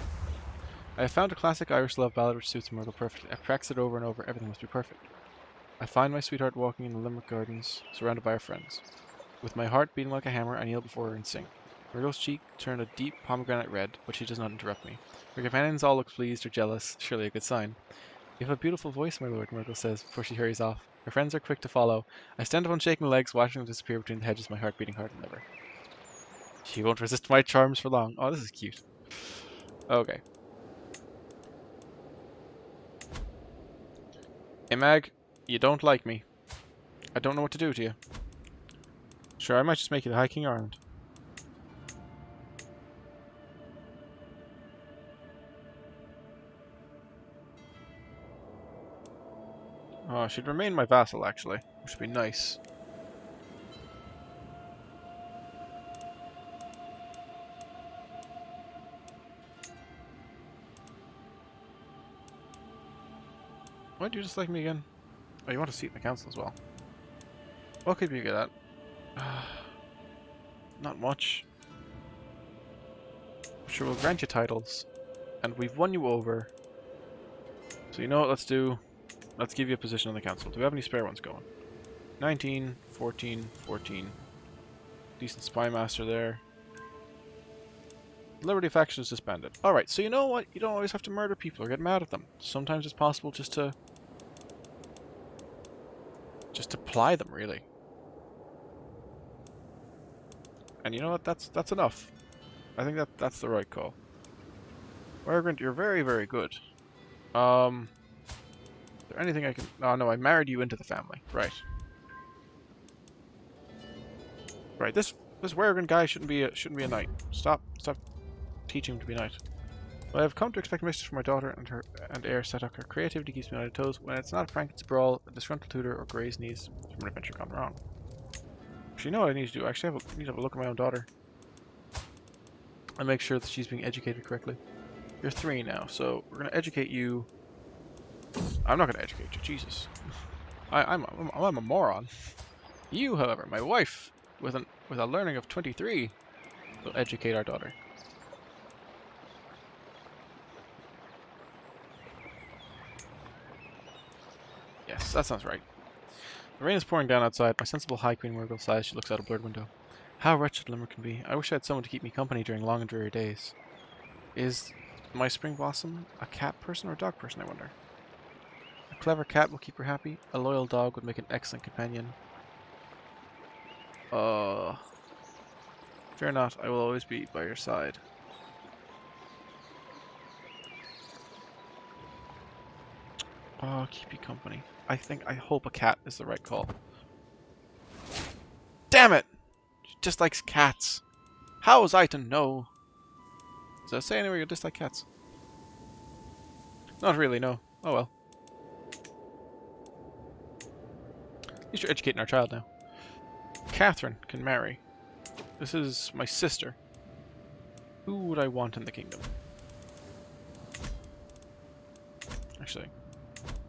I have found a classic Irish love ballad which suits Myrtle perfectly. I've practiced it over and over. Everything must be perfect. I find my sweetheart walking in the Limerick gardens, surrounded by her friends. With my heart beating like a hammer, I kneel before her and sing. Myrtle's cheek turned a deep pomegranate red, but she does not interrupt me. Her companions all look pleased or jealous, surely a good sign. You have a beautiful voice, my lord, Myrtle says, before she hurries off. Her friends are quick to follow. I stand up on shaking legs, watching them disappear between the hedges, my heart beating harder than ever. She won't resist my charms for long. Oh, this is cute. Okay. Hey, Mag, you don't like me. I don't know what to do to you. Sure, I might just make you the High King of Ireland. Oh, she'd remain my vassal, actually, which would be nice. Why do you dislike me again? Oh, you want a seat in the council as well. What could you get at? Not much. Sure, we'll grant you titles. And we've won you over. So you know what let's do? Let's give you a position on the council. Do we have any spare ones going? 19, 14, 14. Decent spy master there. Liberty faction is disbanded. Alright, so you know what? You don't always have to murder people or get mad at them. Sometimes it's possible just to ply them, really. And you know what? That's enough. I think that's the right call. Weregrant, you're very, very good. Is there anything I can... Oh, no, I married you into the family. Right. Right, this Weregrant guy shouldn't be a knight. Stop teaching him to be a knight. Well, I have come to expect messages from my daughter and heir Setuck. Her creativity keeps me on my toes. When it's not a prank, it's a brawl, a disgruntled tutor, or Gray's needs from an adventure gone wrong. Actually, you know what I need to do? Actually, I need to have a look at my own daughter. And make sure that she's being educated correctly. You're 3 now, so we're going to educate you. I'm not going to educate you, Jesus. I'm a moron. You, however, my wife, with a learning of 23, will educate our daughter. Yes, that sounds right. The rain is pouring down outside. My sensible High Queen Murdach sighs. She looks out a blurred window. How wretched Limerick can be. I wish I had someone to keep me company during long and dreary days. Is my spring blossom a cat person or a dog person, I wonder? A clever cat will keep her happy. A loyal dog would make an excellent companion. Fear not, I will always be by your side. Oh, keep you company. I hope a cat is the right call. Damn it! She dislikes cats. How was I to know? Does that say anywhere you dislike cats? Not really, no. Oh well. At least you're educating our child now. Catherine can marry. This is my sister. Who would I want in the kingdom? Actually,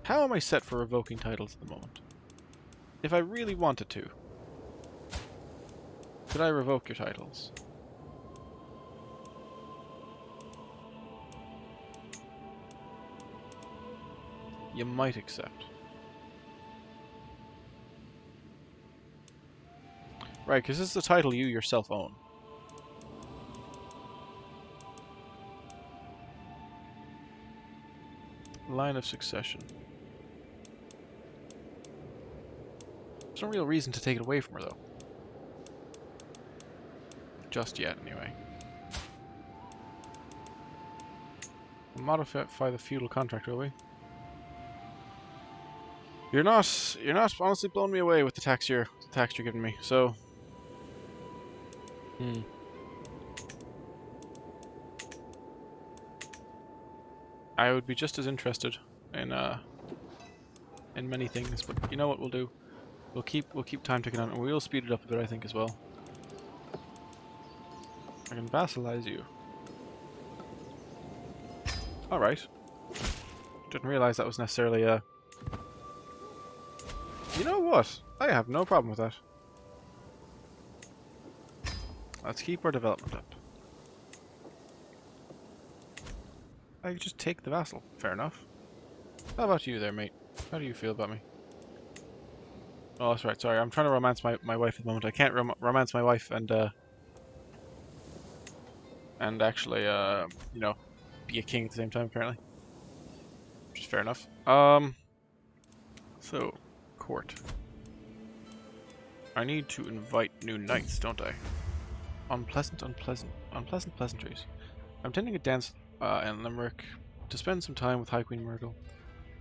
how am I set for revoking titles at the moment? If I really wanted to, could I revoke your titles? You might accept. Right, because this is the title you yourself own. Line of succession. There's no real reason to take it away from her, though. Just yet, anyway. We'll modify the feudal contract, will we? You're not honestly blowing me away with the tax you're giving me. So, I would be just as interested in many things, but you know what we'll do? We'll keep time ticking on, and we'll speed it up a bit, I think, as well. I can vassalize you. All right. Didn't realize that was necessarily a. You know what? I have no problem with that. Let's keep our development up. I could just take the vassal. Fair enough. How about you there, mate? How do you feel about me? Oh, that's right. Sorry, I'm trying to romance my wife at the moment. I can't romance my wife and actually, you know, be a king at the same time, apparently. Which is fair enough. So, court. I need to invite new knights, don't I? Unpleasant pleasantries. I'm attending a dance in Limerick to spend some time with High Queen Murdach.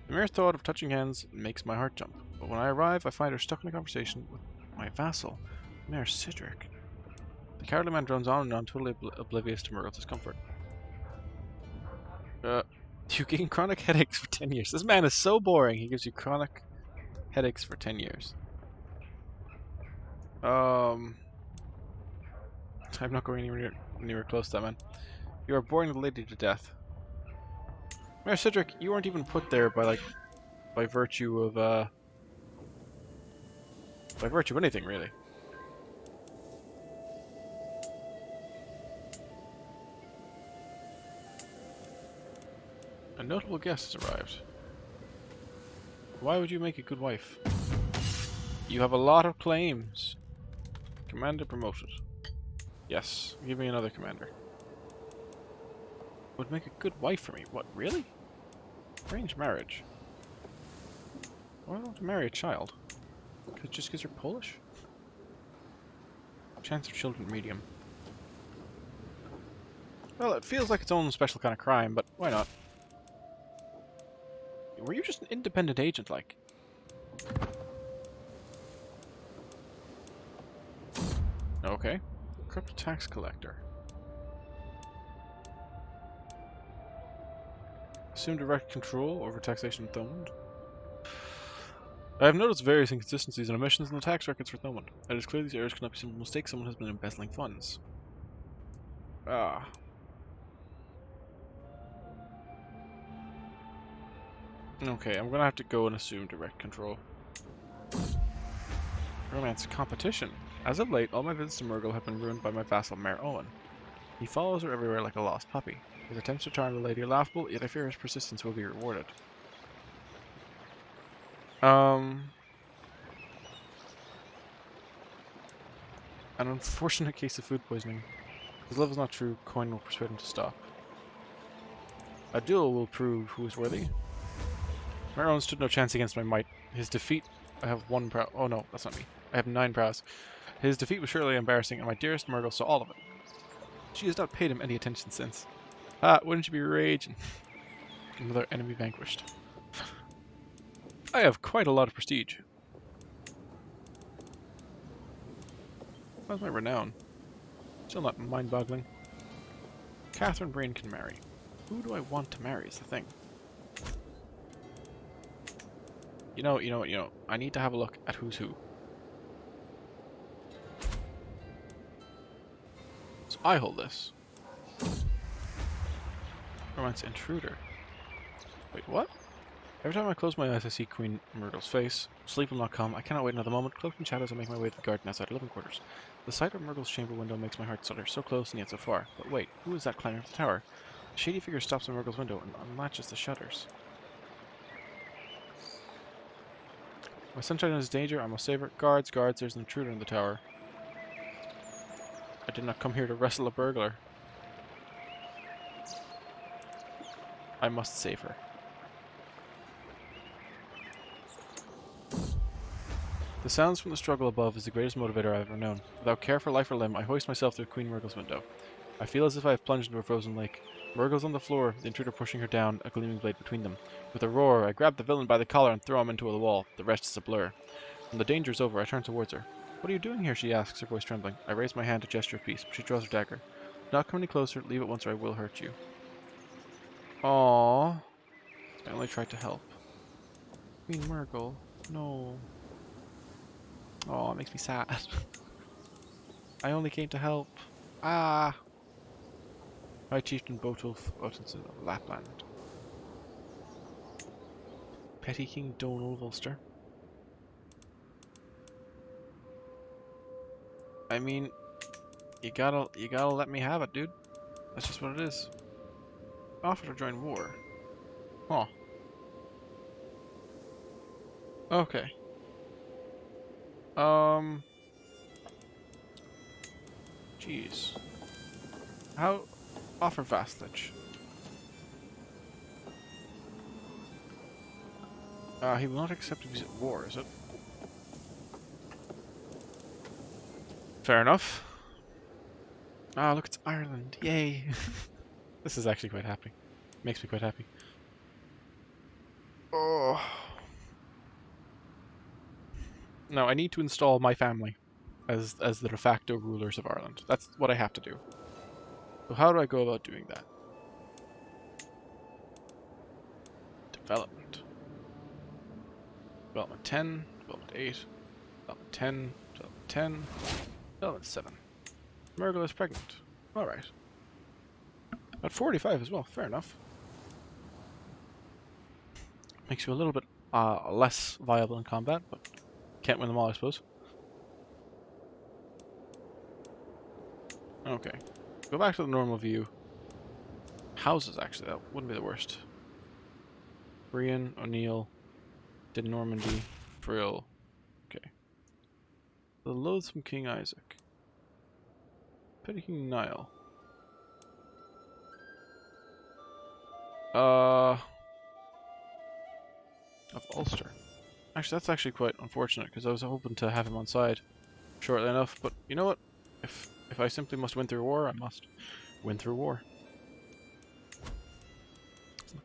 The mere thought of touching hands makes my heart jump, but when I arrive, I find her stuck in a conversation with my vassal, Mayor Cedric. The cowardly man drones on and on, totally oblivious to Murdach's discomfort. You gain chronic headaches for 10 years. This man is so boring, he gives you chronic headaches for 10 years. I'm not going anywhere close to that, man. You are boring the lady to death. Mayor Cedric, you weren't even put there by virtue of anything, really. A notable guest has arrived. Why would you make a good wife? You have a lot of claims. Commander promoted. Yes, give me another commander. Would make a good wife for me. What, really? Arranged marriage. Why do I want to marry a child? Just because you're Polish? Chance of children medium. Well, it feels like its own special kind of crime, but why not? Were you just an independent agent, like? Okay. Corrupt tax collector. Assume direct control over taxation of Thomond. I have noticed various inconsistencies in omissions and the tax records for Thomond. It is clear these errors cannot be simple mistakes. Someone has been embezzling funds. Ah. Okay, I'm gonna have to go and assume direct control. Romance competition. As of late, all my visits to Murgle have been ruined by my vassal Mayor Owen. He follows her everywhere like a lost puppy. His attempts to charm the lady are laughable, yet I fear his persistence will be rewarded. An unfortunate case of food poisoning. His love is not true, coin will persuade him to stop. A duel will prove who is worthy. Mayor Owen stood no chance against my might. His defeat... I have 1 prowess. Oh no, that's not me. I have 9 prowess. His defeat was surely embarrassing, and my dearest Murgle saw all of it. She has not paid him any attention since. Ah, wouldn't you be raging? Another enemy vanquished. I have quite a lot of prestige. How's my renown? Still not mind-boggling. Catherine Brain can marry. Who do I want to marry is the thing. You know. I need to have a look at who's who. So I hold this. Romance intruder. Wait, what? Every time I close my eyes, I see Queen Myrtle's face. Sleep will not come. I cannot wait another moment. Cloaked in shadows, I make my way to the garden outside our living quarters. The sight of Myrtle's chamber window makes my heart stutter. So close and yet so far. But wait, who is that climbing up the tower? A shady figure stops at Myrtle's window and unlatches the shutters. My sunshine is danger. I must save her. Guards, guards, there's an intruder in the tower. I did not come here to wrestle a burglar. I must save her. The sounds from the struggle above is the greatest motivator I've ever known. Without care for life or limb, I hoist myself through Queen Myrtle's window. I feel as if I have plunged into a frozen lake. Myrtle's on the floor, the intruder pushing her down, a gleaming blade between them. With a roar, I grab the villain by the collar and throw him into the wall. The rest is a blur. When the danger is over, I turn towards her. What are you doing here? She asks, her voice trembling. I raise my hand to gesture of peace, but she draws her dagger. Do not come any closer. Leave it once or I will hurt you. Aww. I only tried to help. Queen Myrtle. No. Oh, it makes me sad. I only came to help. Ah. High Chieftain Botulf Otenson of Lapland. Petty King Donal of Ulster. I mean, you gotta let me have it, dude. That's just what it is. Offer to join war. Huh. Okay. Jeez. How... Offer vassalage. He will not accept a visit war, is it? Fair enough. Ah, look, it's Ireland. Yay. This is actually quite happy. Makes me quite happy. Oh. Now, I need to install my family as the de facto rulers of Ireland. That's what I have to do. So how do I go about doing that? Development. Development 10, development 8, development 10, development 10, development 7. Murgle is pregnant. Alright. At 45 as well, fair enough. Makes you a little bit less viable in combat, but can't win them all, I suppose. Okay. Go back to the normal view. Houses, actually, that wouldn't be the worst. Brian, O'Neill, did Normandy, Frill. Okay. The loathsome King Isaac. Petty King Niall. Of Ulster. Actually, that's actually quite unfortunate, because I was hoping to have him on side shortly enough, but you know what? If I simply must win through war, I must win through war.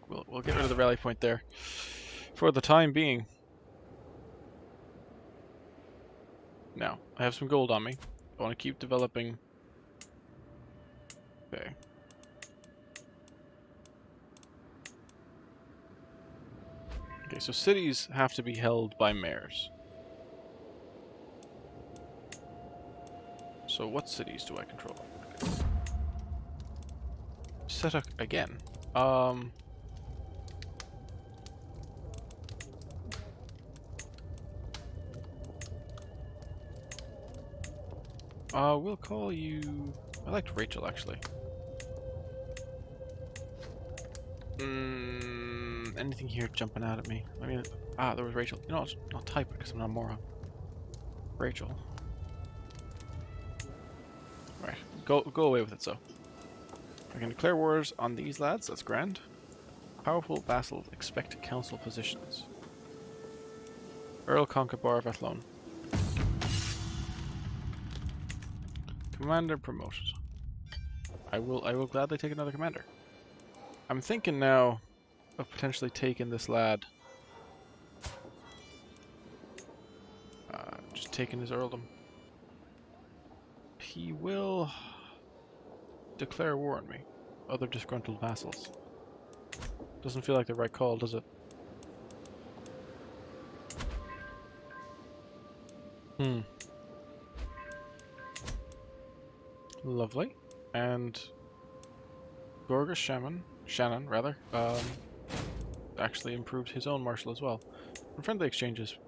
We'll get rid of the rally point there for the time being. Now, I have some gold on me. I want to keep developing. Okay. Okay, so cities have to be held by mayors. So what cities do I control? Okay. Set up again. We'll call you... I liked Rachel, actually. Anything here jumping out at me? I mean, there was Rachel. You know, I'll type it because I'm not a moron. Rachel. Right, go away with it, so. I can declare wars on these lads, that's grand. Powerful vassals expect council positions. Earl Concabar of Athlone. Commander promoted. I will gladly take another commander. I'm thinking now of potentially taking this lad. Just taking his earldom. He will declare war on me. Other disgruntled vassals. Doesn't feel like the right call, does it? Lovely. And Gorgas Shannon rather, actually improved his own martial as well. And friendly exchanges,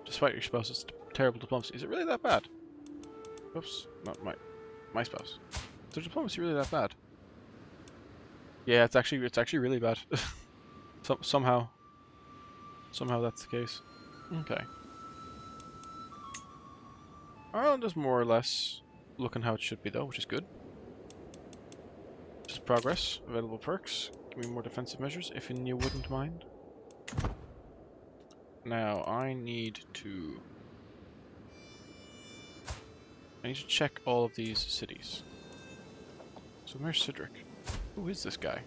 despite your spouse's terrible diplomacy. Is it really that bad? Oops, not my spouse. Is their diplomacy really that bad? Yeah, it's actually really bad. Somehow that's the case. Okay. Ireland is more or less looking how it should be though, which is good. Just progress, available perks. Give me more defensive measures if you wouldn't mind. Now I need to check all of these cities. So where's Cedric? Who is this guy?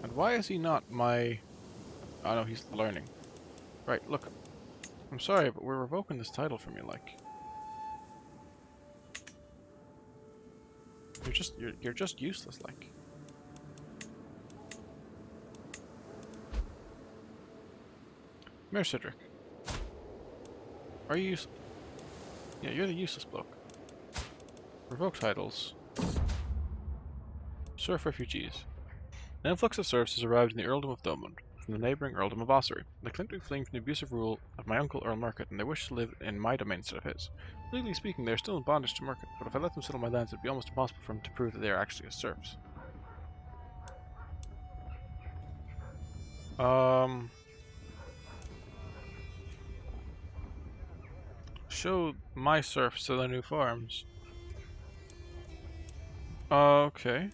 And why is he not my... Oh no, he's learning. Right, look. I'm sorry, but we're revoking this title from you, like. You're just useless, like. Mayor Cedric. Are you useless? Yeah, you're the useless bloke. Revoke titles. Serf refugees. An influx of serfs has arrived in the Earldom of Thomond from the neighbouring Earldom of Ossory. They claim to be fleeing from the abusive rule of my uncle Earl Murcutt, and they wish to live in my domain instead of his. Legally speaking, they are still in bondage to Murcutt, but if I let them settle my lands, it would be almost impossible for them to prove that they are actually his serfs. Show my serfs to their new farms. Okay.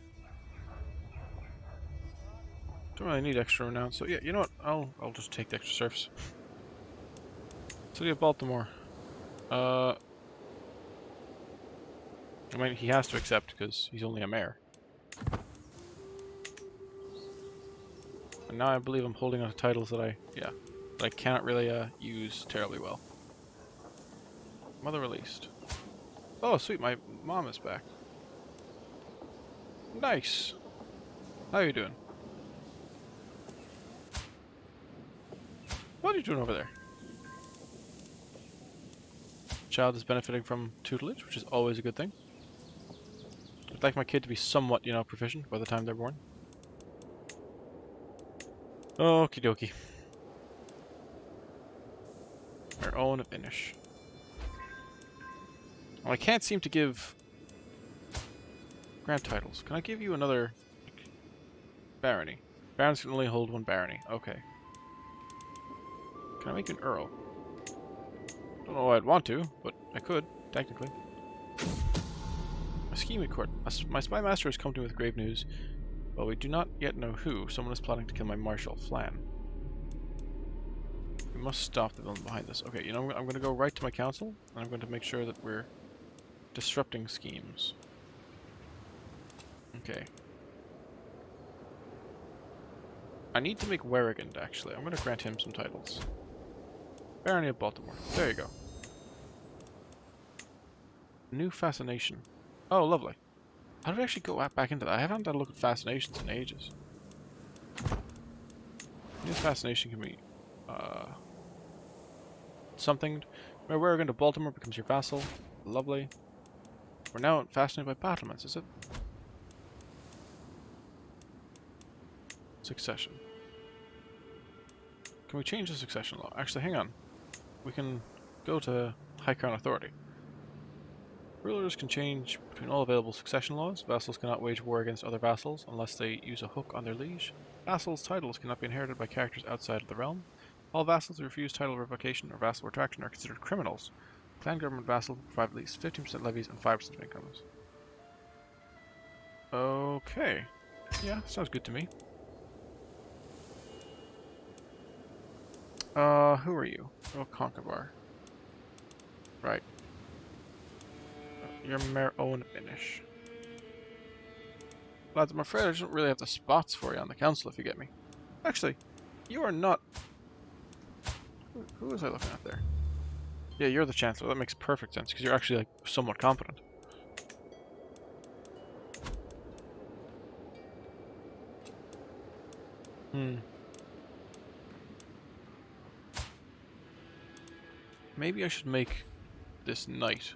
Don't really need extra renown, so yeah, you know what? I'll just take the extra serfs. City of Baltimore. I mean, he has to accept because he's only a mayor. And now I believe I'm holding on to titles that I cannot really use terribly well. Mother released. Oh, sweet, my mom is back. Nice. How are you doing? What are you doing over there? Child is benefiting from tutelage, which is always a good thing. I'd like my kid to be somewhat, proficient by the time they're born. Okie dokie. Our own finish. Well, I can't seem to give grand titles. Can I give you another barony? Barons can only hold one barony. Okay. Can I make an earl? Don't know why I'd want to, but I could, technically. A scheme at court. My spy master has come to me with grave news. Well, we do not yet know who. Someone is plotting to kill my Marshal, Flan. We must stop the villain behind this. Okay, I'm going to go right to my council, and I'm going to make sure that we're disrupting schemes. Okay. I need to make Werrigand, actually. I'm going to grant him some titles. Barony of Baltimore. There you go. New Fascination. Oh, lovely. How did I actually go back into that? I haven't had a look at Fascinations in ages. His fascination can be something. My weregan to Baltimore becomes your vassal. Lovely. We're now fascinated by battlements, is it? Succession. Can we change the succession law? Actually, hang on. We can go to High Crown Authority. Rulers can change between all available succession laws. Vassals cannot wage war against other vassals unless they use a hook on their liege. Vassals' titles cannot be inherited by characters outside of the realm. All vassals who refuse title revocation or vassal retraction are considered criminals. Clan government vassals provide at least 15% levies and 5% of incomes. Okay. Yeah, sounds good to me. Who are you? Oh, Concobar. Right. You're Mayor Owen Finish. Lads, I'm afraid I don't really have the spots for you on the council, if you get me. Actually, you are not... Who was I looking at there? Yeah, you're the Chancellor. That makes perfect sense, because you're actually, like, somewhat competent. Maybe I should make this knight.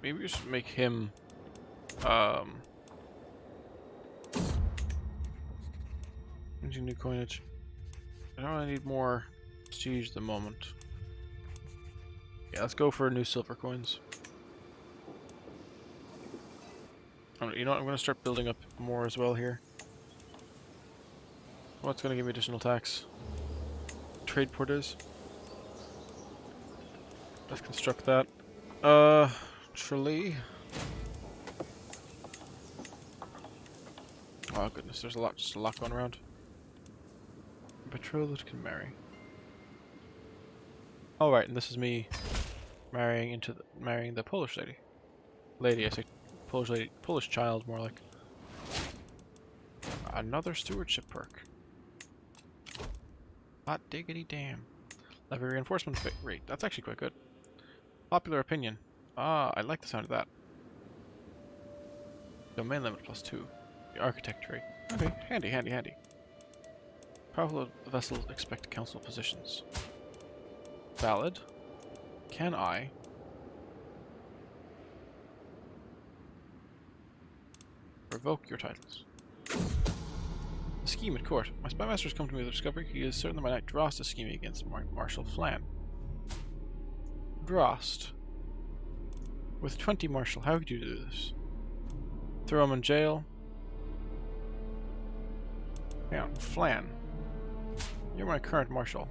Maybe we should make him, Changing new coinage. I don't really need more prestige at the moment. Yeah, let's go for new silver coins. You know what? I'm going to start building up more as well here. What's going to give me additional tax? Trade porters. Let's construct that. Tralee. Oh goodness, there's just a lot going around. Betrothed can marry. All right, and this is me marrying the Polish lady. I say Polish lady, Polish child, more like. Another stewardship perk. Hot diggity damn. Levy reinforcement rate. That's actually quite good. Popular opinion. Ah, I like the sound of that. Domain limit +2. The architect trait. Okay, handy, handy, handy. Powerful vessels expect council positions. Valid. Can I? Revoke your titles. A scheme at court. My spymaster has come to me with a discovery. He is certain that my knight Drost is scheming against Marshal Flan. Drost. With 20 Marshal, how could you do this? Throw him in jail. Yeah, Flan. You're my current Marshal.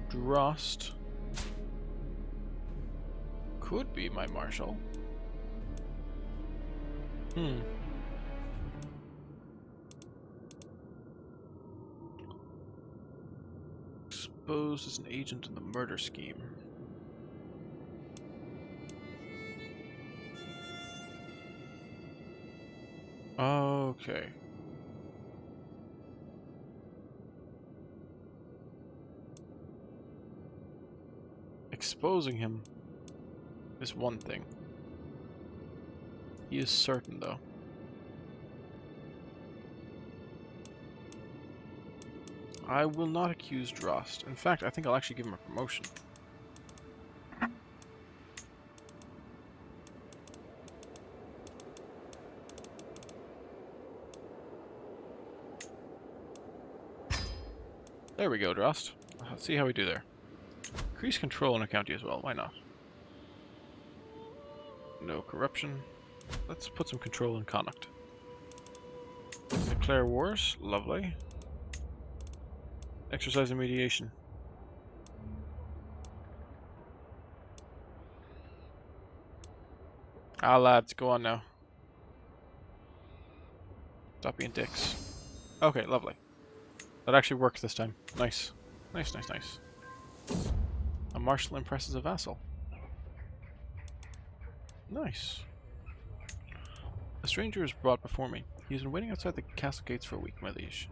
Drost could be my Marshal. Exposed as an agent in the murder scheme. Okay. Exposing him is one thing. He is certain, though. I will not accuse Drost. In fact, I think I'll actually give him a promotion. There we go, Drost. Let's see how we do there. Increase control in a county as well, why not? No corruption. Let's put some control in Connacht. Declare wars, lovely. Exercise and mediation. Ah, lads, go on now. Stop being dicks. Okay, lovely. That actually worked this time. Nice. Nice, nice, nice. A marshal impresses a vassal. Nice. A stranger is brought before me. He has been waiting outside the castle gates for a week, my liege.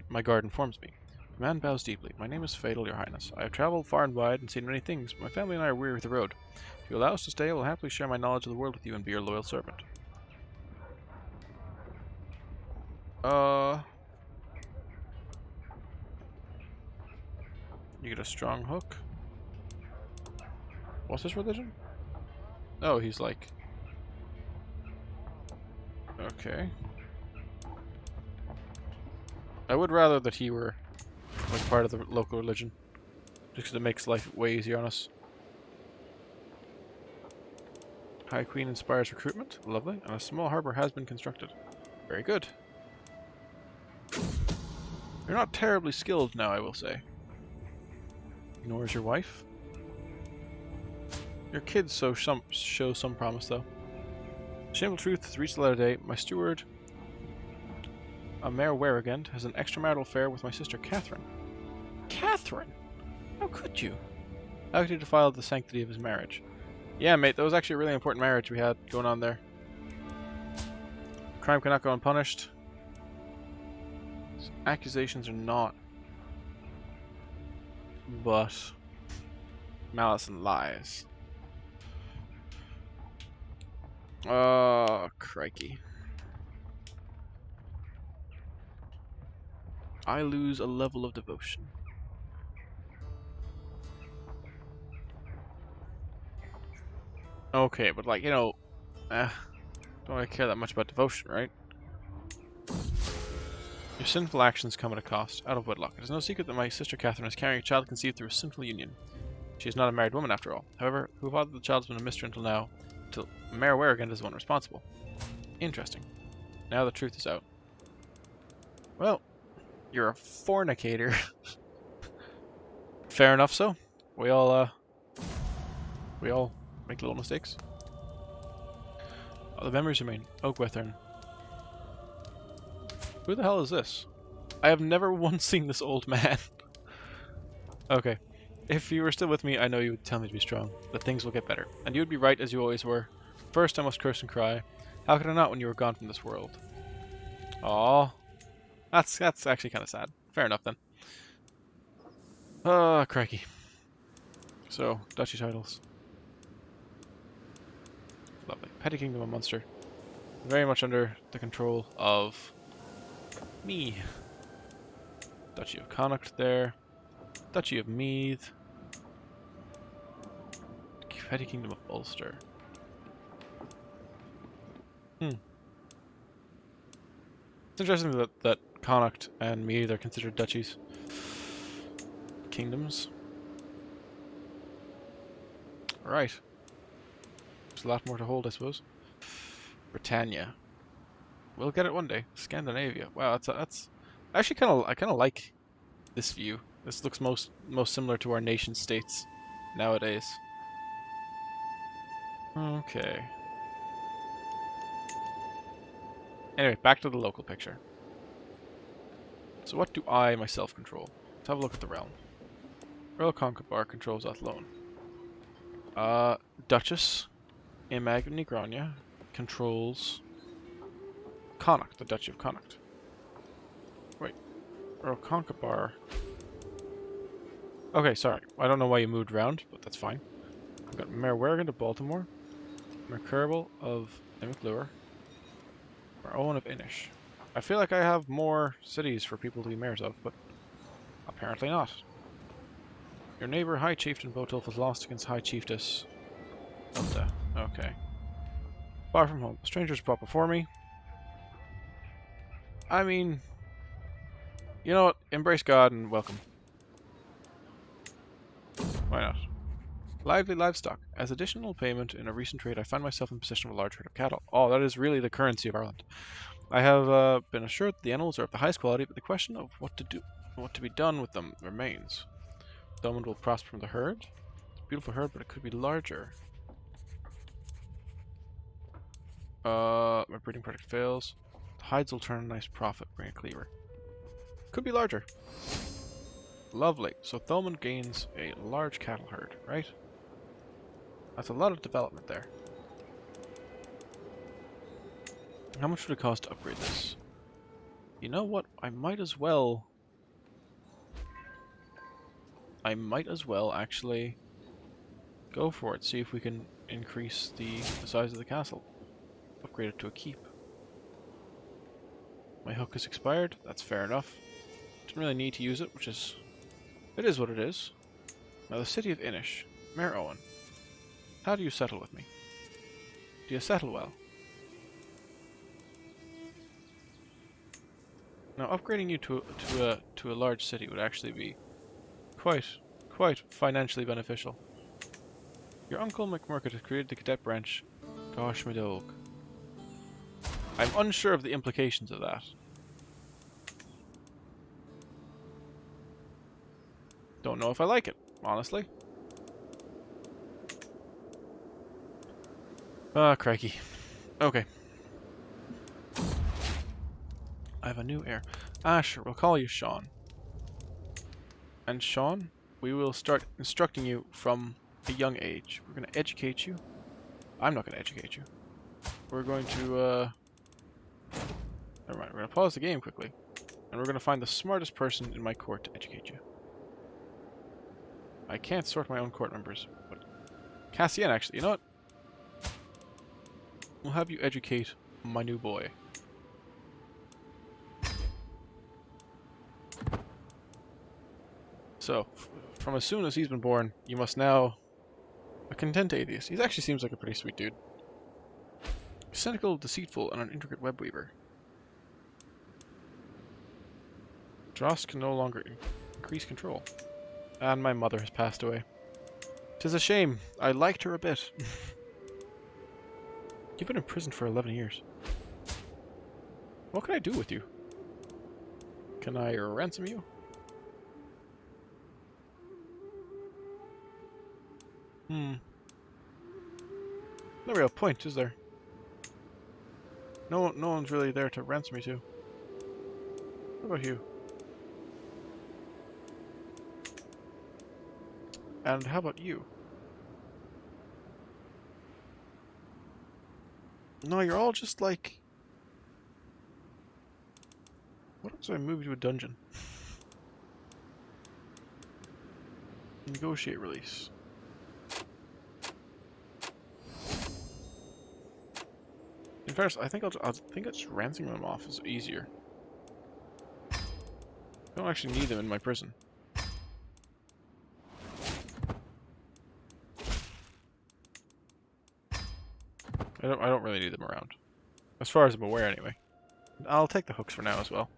My guard informs me. The man bows deeply. My name is Fatal, your highness. I have traveled far and wide and seen many things, but my family and I are weary of the road. If you allow us to stay, I will happily share my knowledge of the world with you and be your loyal servant. You get a strong hook. What's his religion? Oh, he's like... Okay. I would rather that he were like part of the local religion. Just because it makes life way easier on us. High Queen inspires recruitment. Lovely. And a small harbor has been constructed. Very good. You're not terribly skilled now, I will say. Nor is your wife. Your kids show some promise, though. Shameful truth has reached the light of day. My steward, a Mayor Warrigand, has an extramarital affair with my sister Catherine. Catherine? How could you? How could you defile the sanctity of his marriage? Yeah, mate, that was actually a really important marriage we had going on there. Crime cannot go unpunished. Accusations are not. But malice and lies. Oh, crikey. I lose a level of devotion. Okay, but like, you know, don't really care that much about devotion, right? Your sinful actions come at a cost, out of wedlock. It is no secret that my sister Catherine is carrying a child conceived through a sinful union. She is not a married woman after all. However, who fathered the child has been a mystery until now, until Mayor Warrigand is the one responsible. Interesting. Now the truth is out. Well, you're a fornicator. Fair enough, so. We all make little mistakes. Oh, the memories remain. Oakwethern. Who the hell is this? I have never once seen this old man. Okay. If you were still with me, I know you would tell me to be strong, that things will get better. And you would be right as you always were. First I must curse and cry. How could I not when you were gone from this world? Aww. That's actually kind of sad. Fair enough then. Ah, crikey. So, duchy titles. Lovely. Petty Kingdom of Munster. Very much under the control of me. Duchy of Connacht there. Duchy of Meath. Petty Kingdom of Ulster. It's interesting that Connacht and Meath are considered duchies. Kingdoms. Right. There's a lot more to hold, I suppose. Britannia. We'll get it one day. Scandinavia. Wow, that's actually I kind of like this view. This looks most similar to our nation states nowadays. Okay. Anyway, back to the local picture. So what do I myself control? Let's have a look at the realm. Earl Concobar controls Athlone. Duchess Imagni Grania controls Connacht, the Duchy of Connacht. Wait, Earl Concobar. Okay, sorry. I don't know why you moved around, but that's fine. We've got Mayor Warrigand of Baltimore, Mayor Kerbal of McClure, Mayor Owen of Inish. I feel like I have more cities for people to be mayors of, but apparently not. Your neighbor, High Chieftain Botulf, has lost against High Chiefess Ilda. Okay. Far from home. Strangers brought before me. I mean, you know what? Embrace God and welcome. Why not? Lively livestock. As additional payment in a recent trade, I find myself in possession of a large herd of cattle. Oh, that is really the currency of Ireland. I have been assured that the animals are of the highest quality, but the question of what to be done with them remains. Thomond will prosper from the herd. It's a beautiful herd, but it could be larger. My breeding product fails. The hides will turn a nice profit, bring a cleaver. Could be larger. Lovely. So Thomond gains a large cattle herd, right? That's a lot of development there. How much would it cost to upgrade this? You know what? I might as well actually go for it. See if we can increase the size of the castle. Upgrade it to a keep. My hook is expired. That's fair enough. Didn't really need to use it, which is... It is what it is. Now, the city of Inish. Mayor Owen. How do you settle with me? Do you settle well? Now, upgrading you to a large city would actually be quite financially beneficial. Your uncle McMurkett has created the cadet branch. Gosh, Medog. I'm unsure of the implications of that. Don't know if I like it, honestly. Ah, crikey. Okay. I have a new heir. Ah, sure, we'll call you Sean. And Sean, we will start instructing you from a young age. We're going to educate you. I'm not going to educate you. We're going to, never mind, we're going to pause the game quickly. And we're going to find the smartest person in my court to educate you. I can't sort my own court members, but Cassian, actually, you know what? We'll have you educate my new boy. So, from as soon as he's been born, you must now... A content atheist. He actually seems like a pretty sweet dude. Cynical, deceitful, and an intricate web weaver. Dross can no longer increase control. And my mother has passed away. 'Tis a shame. I liked her a bit. You've been in prison for 11 years. What can I do with you? Can I ransom you? No real point, is there? No one's really there to ransom me to. What about you? And how about you? No, you're all just like... What if I move you to a dungeon? Negotiate release. In fact, I think I'll just ransom them off is easier. I don't actually need them in my prison. I don't really need them around. As far as I'm aware, anyway. I'll take the hooks for now as well.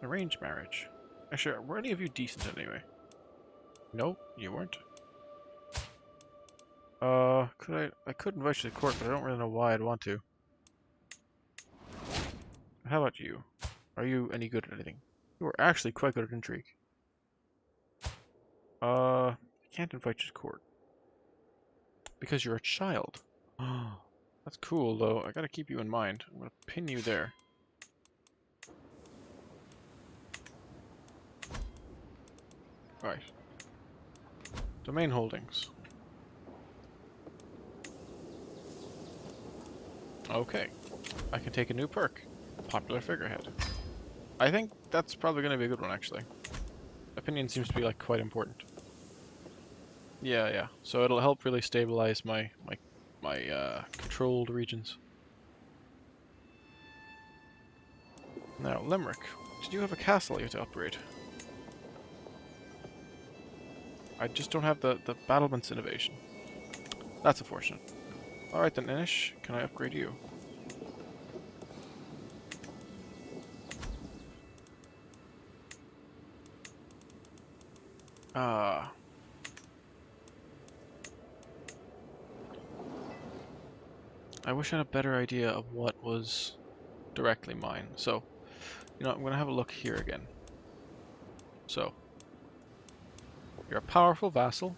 Arranged marriage. Actually, were any of you decent anyway? No, you weren't. I could invite you to court, but I don't really know why I'd want to. How about you? Are you any good at anything? You are actually quite good at intrigue. I can't invite you to court. Because you're a child. That's cool, though. I gotta keep you in mind. I'm gonna pin you there. Right. Domain holdings. Okay. I can take a new perk. Popular figurehead. I think that's probably going to be a good one, actually. Opinion seems to be, like, quite important. Yeah. So it'll help really stabilize my controlled regions. Now, Limerick. Did you have a castle you have to upgrade? I just don't have the battlements innovation. That's unfortunate. Alright then, Inish. Can I upgrade you? I wish I had a better idea of what was directly mine. So, you know, I'm going to have a look here again. So, you're a powerful vassal.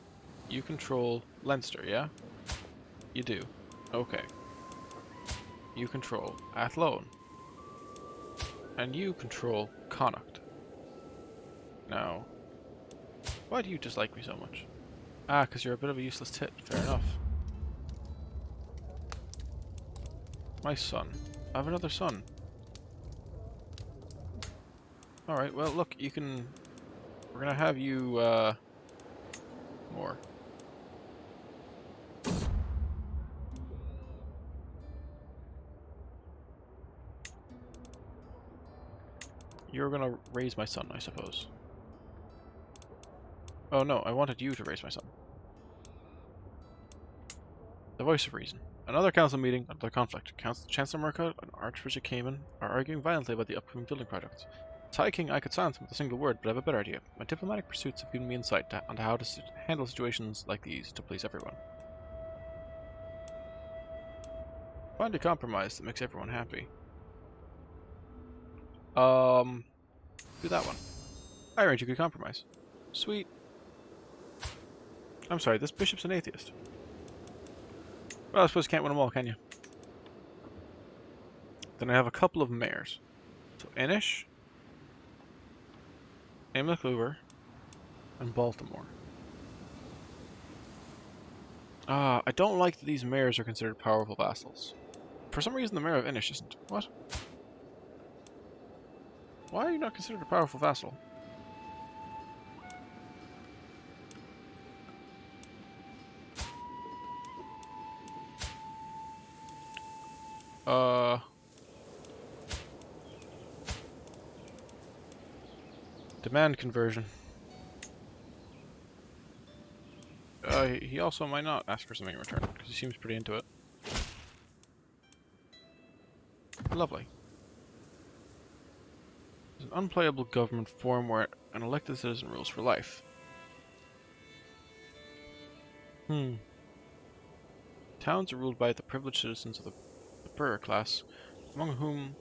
You control Leinster, yeah? You do. Okay. You control Athlone. And you control Connacht. Now, why do you dislike me so much? Ah, because you're a bit of a useless tit. Fair enough. My son. I have another son. Alright, well, look, you can... We're gonna have you, more. You're gonna raise my son, I suppose. Oh no, I wanted you to raise my son. The voice of reason. Another council meeting, another conflict. Chancellor Murkot and Archbishop Cayman are arguing violently about the upcoming building projects. As High King, I could silence them with a single word, but I have a better idea. My diplomatic pursuits have given me insight onto how to handle situations like these to please everyone. Find a compromise that makes everyone happy. Do that one. I arrange a good compromise. Sweet. I'm sorry, this bishop's an atheist. Well, I suppose you can't win them all, can you? Then I have a couple of mayors. So Inish, Amlachluver, and Baltimore. I don't like that these mayors are considered powerful vassals. For some reason, the mayor of Inish isn't. What? Why are you not considered a powerful vassal? Demand conversion. He also might not ask for something in return, because he seems pretty into it. Lovely. It's an unplayable government form where an elected citizen rules for life. Towns are ruled by the privileged citizens of the burgher class, among whom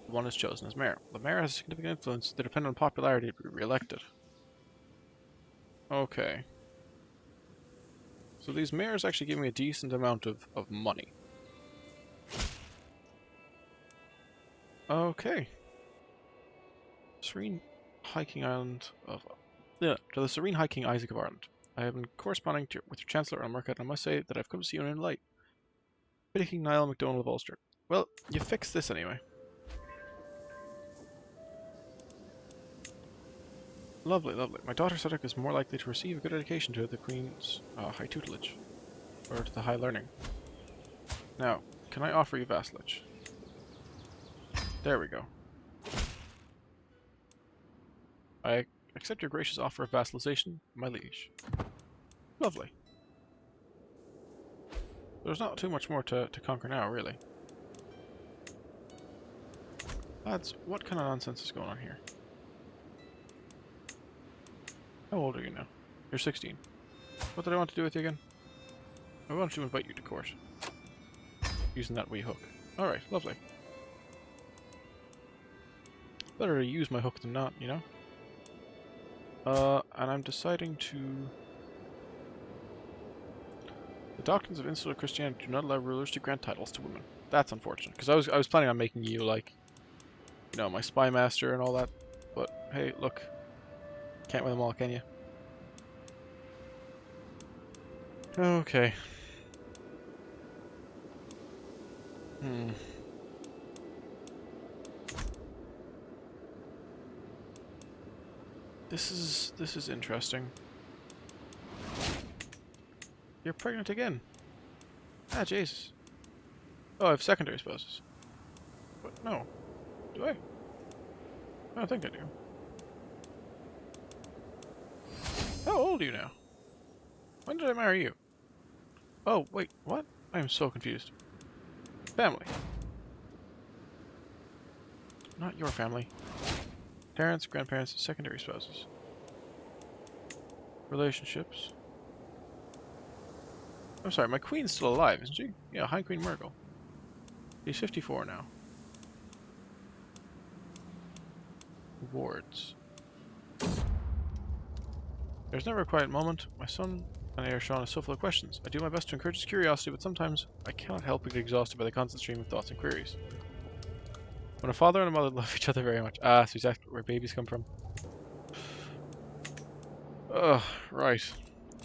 one is chosen as mayor. The mayor has significant influence. They depend on popularity to be re-elected. Okay. So these mayors actually give me a decent amount of money. Okay. Serene Hiking Island of... Yeah, to the Serene Hiking Isaac of Ireland. I have been corresponding with your Chancellor on Murkot, and I must say that I've come to see you in a new light. Petty King Niall MacDonald of Ulster. Well, you fixed this anyway. Lovely, lovely. My daughter Cedric is more likely to receive a good education to the Queen's high tutelage. Or to the high learning. Now, can I offer you vassalage? There we go. I accept your gracious offer of vassalization, my liege. Lovely. There's not too much more to conquer now, really. Lads, what kind of nonsense is going on here? How old are you now? You're 16. What did I want to do with you again? I wanted to invite you to court. Using that wee hook. Alright, lovely. Better to use my hook than not, you know? And I'm deciding to... The doctrines of insular Christianity do not allow rulers to grant titles to women. That's unfortunate, because I was planning on making you, like, you know, my spy master and all that. But, hey, look. Can't win them all, can you? Okay. This is interesting. You're pregnant again. Ah, Jesus. Oh, I have secondary spouses. But no. Do I? I don't think I do. How old are you now? When did I marry you? Oh, wait, what? I am so confused. Family. Not your family. Parents, grandparents, secondary spouses. Relationships. I'm sorry, my queen's still alive, isn't she? Yeah, High Queen Murgle. She's 54 now. Awards. There's never a quiet moment. My son and heir Sean is so full of questions. I do my best to encourage his curiosity, but sometimes I cannot help but get exhausted by the constant stream of thoughts and queries. When a father and a mother love each other very much. Ah, so exactly where babies come from. Ugh, right.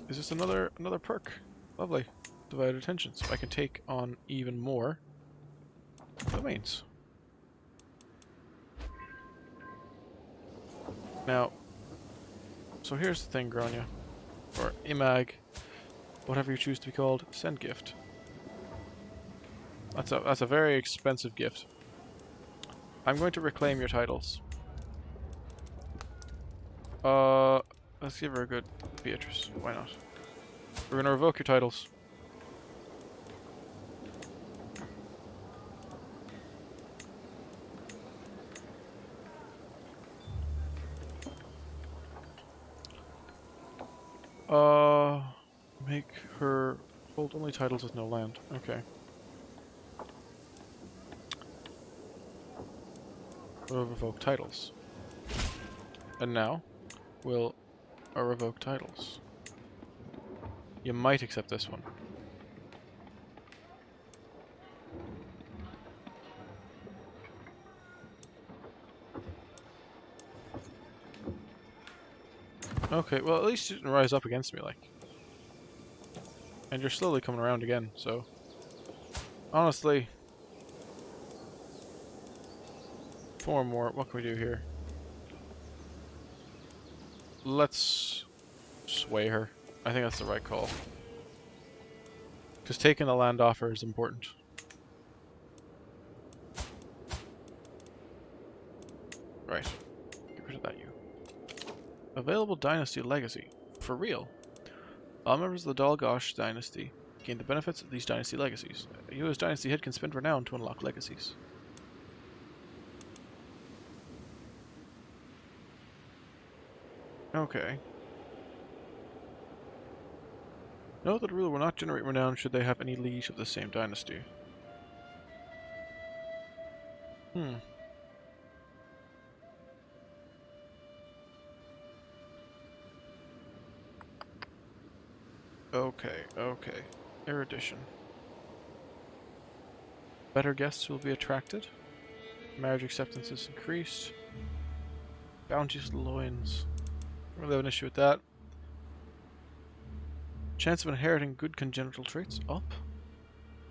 Is this another perk? Lovely. Divided attention, so I can take on even more domains. Now, so here's the thing, Grania. Or Imag, whatever you choose to be called, send gift. That's a very expensive gift. I'm going to reclaim your titles. Let's give her a good Beatrice. Why not? We're gonna revoke your titles. Make her hold only titles with no land. Okay. We'll revoke titles. And now, we'll revoke titles. You might accept this one. Okay, well at least you didn't rise up against me, like. And you're slowly coming around again, so... Honestly... 4 more, what can we do here? Let's... sway her. I think that's the right call. Because taking the land off her is important. Right. Get rid of that, you. Available dynasty legacy. For real. All members of the Dalgosh dynasty gain the benefits of these dynasty legacies. You as dynasty head can spend renown to unlock legacies. Okay. Note that a ruler will not generate renown should they have any liege of the same dynasty. Okay. Erudition. Better guests will be attracted. Marriage acceptance is increased. Bounteous loins. I don't really have an issue with that. Chance of inheriting good congenital traits up.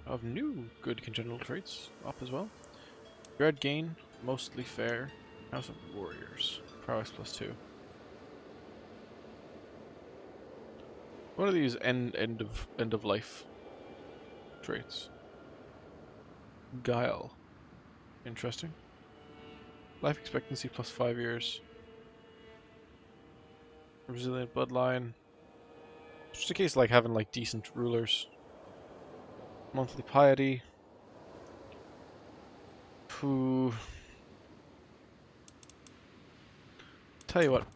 Of new good congenital traits up as well. Dread gain, mostly fair. House of Warriors. Prowess +2. What are these end of life traits? Guile. Interesting. Life expectancy +5 years. Resilient bloodline. Just a case of like having like decent rulers. Monthly piety. Who? Tell you what.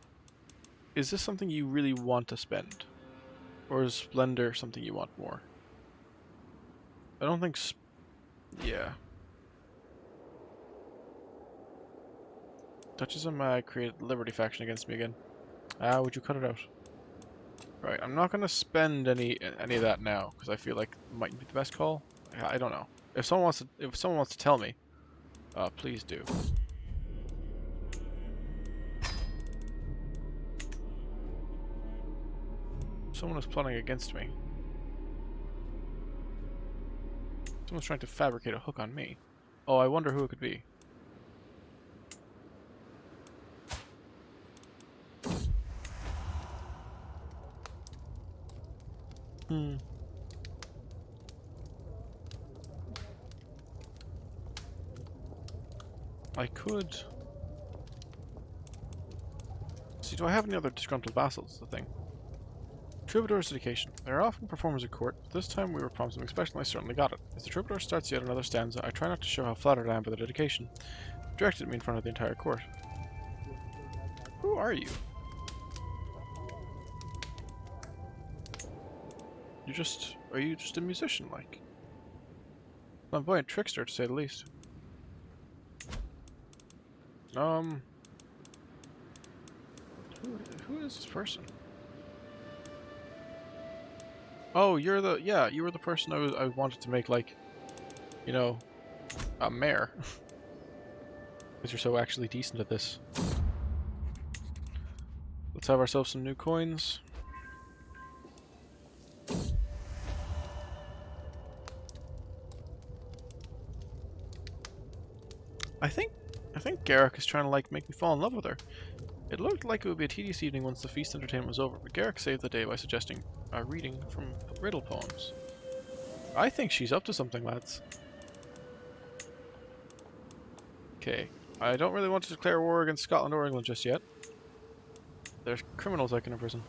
Is this something you really want to spend? Or is Splendor something you want more? I don't think... yeah. Touches on my created Liberty faction against me again. Ah, would you cut it out? Right, I'm not gonna spend any of that now because I feel like it might be the best call. I don't know. If someone wants to tell me, please do. Someone is plotting against me. Someone's trying to fabricate a hook on me. Oh, I wonder who it could be. I could... see, do I have any other disgruntled vassals? The thing. Troubadour's dedication. They are often performers at court, but this time we were promised something special and I certainly got it. As the troubadour starts yet another stanza, I try not to show how flattered I am by the dedication. He directed at me in front of the entire court. Who are you? Are you just a musician, like? Flamboyant trickster, to say the least. Who is this person? Oh, you were the person I wanted to make, like, you know, a mayor. Because you're so actually decent at this. Let's have ourselves some new coins. I think Garrick is trying to, like, make me fall in love with her. It looked like it would be a tedious evening once the feast entertainment was over, but Garrick saved the day by suggesting a reading from riddle poems. I think she's up to something, lads. Okay. I don't really want to declare war against Scotland or England just yet. There's criminals I can imprison.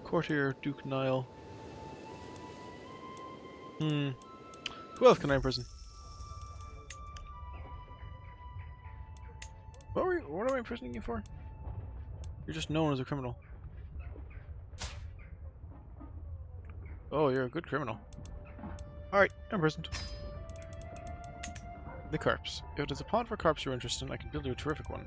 Courtier, Duke Nile. Who else can I imprison? What am I imprisoning you for? You're just known as a criminal. Oh, you're a good criminal. Alright, imprisoned. The corpse. If it is a plot for corpse you're interested in, I can build you a terrific one.